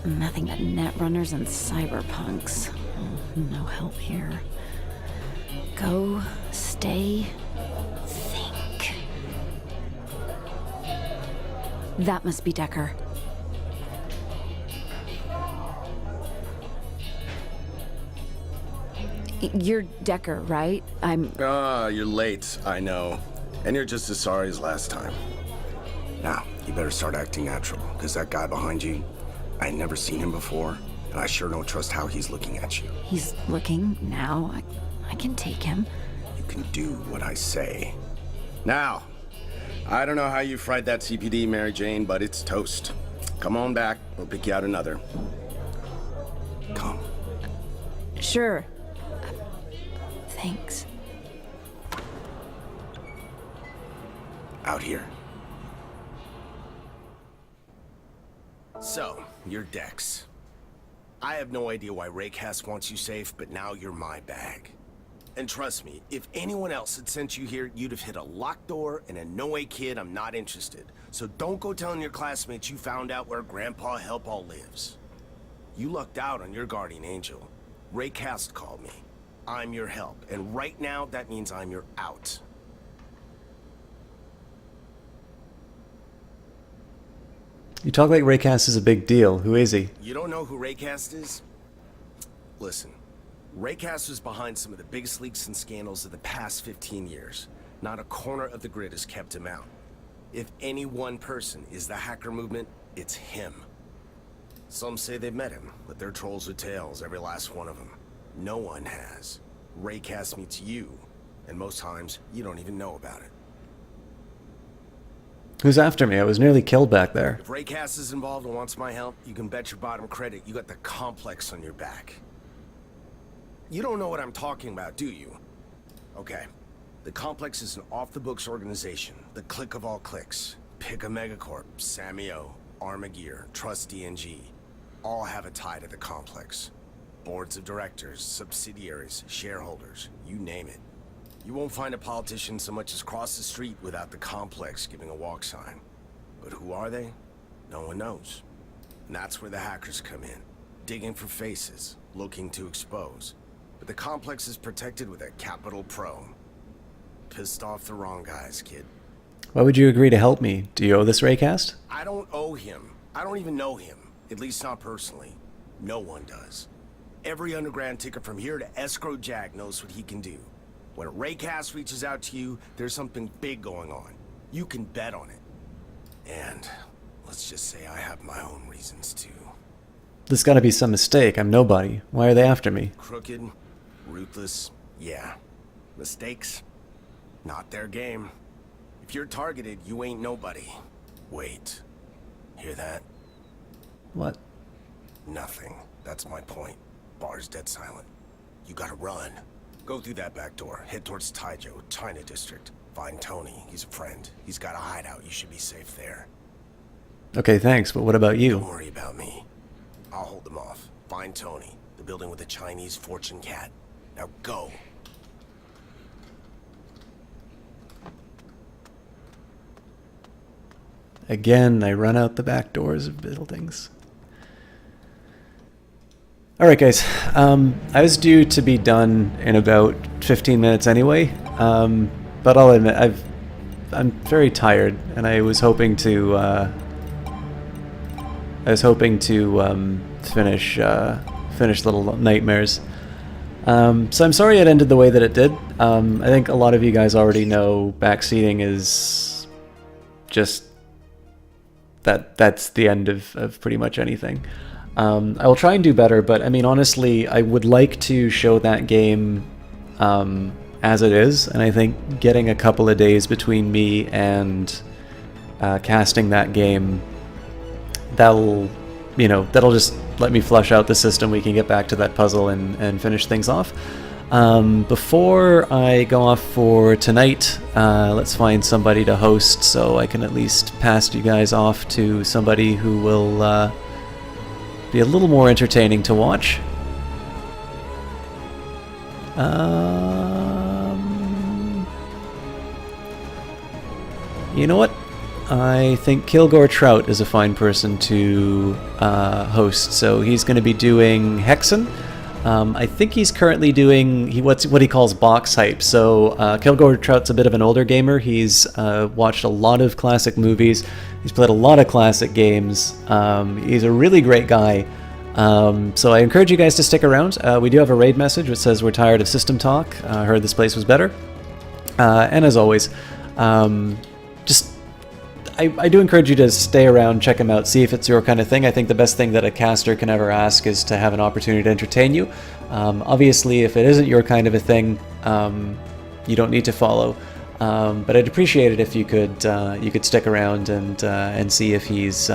Nothing but netrunners and cyberpunks. Oh, no help here. Go, stay, think. That must be Decker. You're Decker, right? You're late, I know. And you're just as sorry as last time. Now, you better start acting natural, because that guy behind you, I ain't never seen him before, and I sure don't trust how he's looking at you. He's looking now. I can take him. You can do what I say. Now, I don't know how you fried that CPD, Mary Jane, but it's toast. Come on back, we'll pick you out another. Come. Sure. Thanks. Out here. So, you're Dex. I have no idea why Raycast wants you safe, but now you're my bag. And trust me, if anyone else had sent you here, you'd have hit a locked door, and in no way, kid, I'm not interested. So don't go telling your classmates you found out where Grandpa Helpall lives. You lucked out on your guardian angel. Raycast called me. I'm your help, and right now, that means I'm your out. You talk like Raycast is a big deal. Who is he? You don't know who Raycast is? Listen, Raycast was behind some of the biggest leaks and scandals of the past 15 years. Not a corner of the grid has kept him out. If any one person is the hacker movement, it's him. Some say they've met him, but they're trolls with tails, every last one of them. No one has. Raycast meets you, and most times, you don't even know about it. Who's after me? I was nearly killed back there. If Raycast is involved and wants my help, you can bet your bottom credit you got the complex on your back. You don't know what I'm talking about, do you? Okay. The complex is an off-the-books organization, the clique of all cliques. Pick a megacorp, Samio, Armagear, Trust DNG. All have a tie to the complex. Boards of directors, subsidiaries, shareholders, you name it. You won't find a politician so much as cross the street without the complex giving a walk sign. But who are they? No one knows. And that's where the hackers come in, digging for faces, looking to expose. but the complex is protected with a capital Pro. Pissed off the wrong guys, kid. Why would you agree to help me? Do you owe this Raycast? I don't owe him. I don't even know him. At least not personally. No one does. Every underground ticket from here to Escrow Jack knows what he can do. When a Raycast reaches out to you, there's something big going on. You can bet on it. And let's just say I have my own reasons too. There's gotta be some mistake. I'm nobody. Why are they after me? Crooked, ruthless, yeah. Mistakes, not their game. If you're targeted, you ain't nobody. Wait. Hear that? What? Nothing. That's my point. Bar's dead silent. You gotta run. Go through that back door. Head towards Taijo, China District. Find Tony. He's a friend. He's got a hideout. You should be safe there. Okay, thanks, but what about you? Don't worry about me. I'll hold them off. Find Tony. The building with the Chinese fortune cat. Now go. Again, I run out the back doors of buildings. Alright guys, I was due to be done in about 15 minutes anyway, but I'll admit, I'm very tired, and I was hoping to finish Little Nightmares. So I'm sorry it ended the way that it did. I think a lot of you guys already know backseating is just that's the end of pretty much anything. I will try and do better, but I mean, honestly, I would like to show that game as it is, and I think getting a couple of days between me and casting that game, that'll just let me flush out the system. We can get back to that puzzle and finish things off. Before I go off for tonight, let's find somebody to host so I can at least pass you guys off to somebody who will be a little more entertaining to watch. You know what? I think Kilgore Trout is a fine person to host, so he's going to be doing Hexen. I think he's currently doing what he calls box hype. So Kilgore Trout's a bit of an older gamer. He's watched a lot of classic movies. He's played a lot of classic games. He's a really great guy. So I encourage you guys to stick around. We do have a raid message which says we're tired of system talk. Heard this place was better. And as always, I do encourage you to stay around, check him out, see if it's your kind of thing. I think the best thing that a caster can ever ask is to have an opportunity to entertain you. Obviously, if it isn't your kind of a thing, you don't need to follow. But I'd appreciate it if you could stick around and see if he's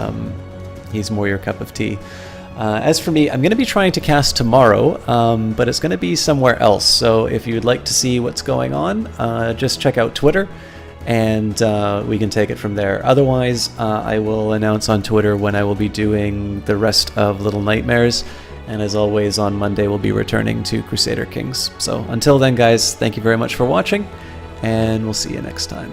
more your cup of tea. As for me, I'm going to be trying to cast tomorrow, but it's going to be somewhere else. So if you'd like to see what's going on, just check out Twitter, and we can take it from there. Otherwise, I will announce on Twitter when I will be doing the rest of Little Nightmares, and as always, on Monday we'll be returning to Crusader Kings. So until then, guys, thank you very much for watching, and we'll see you next time.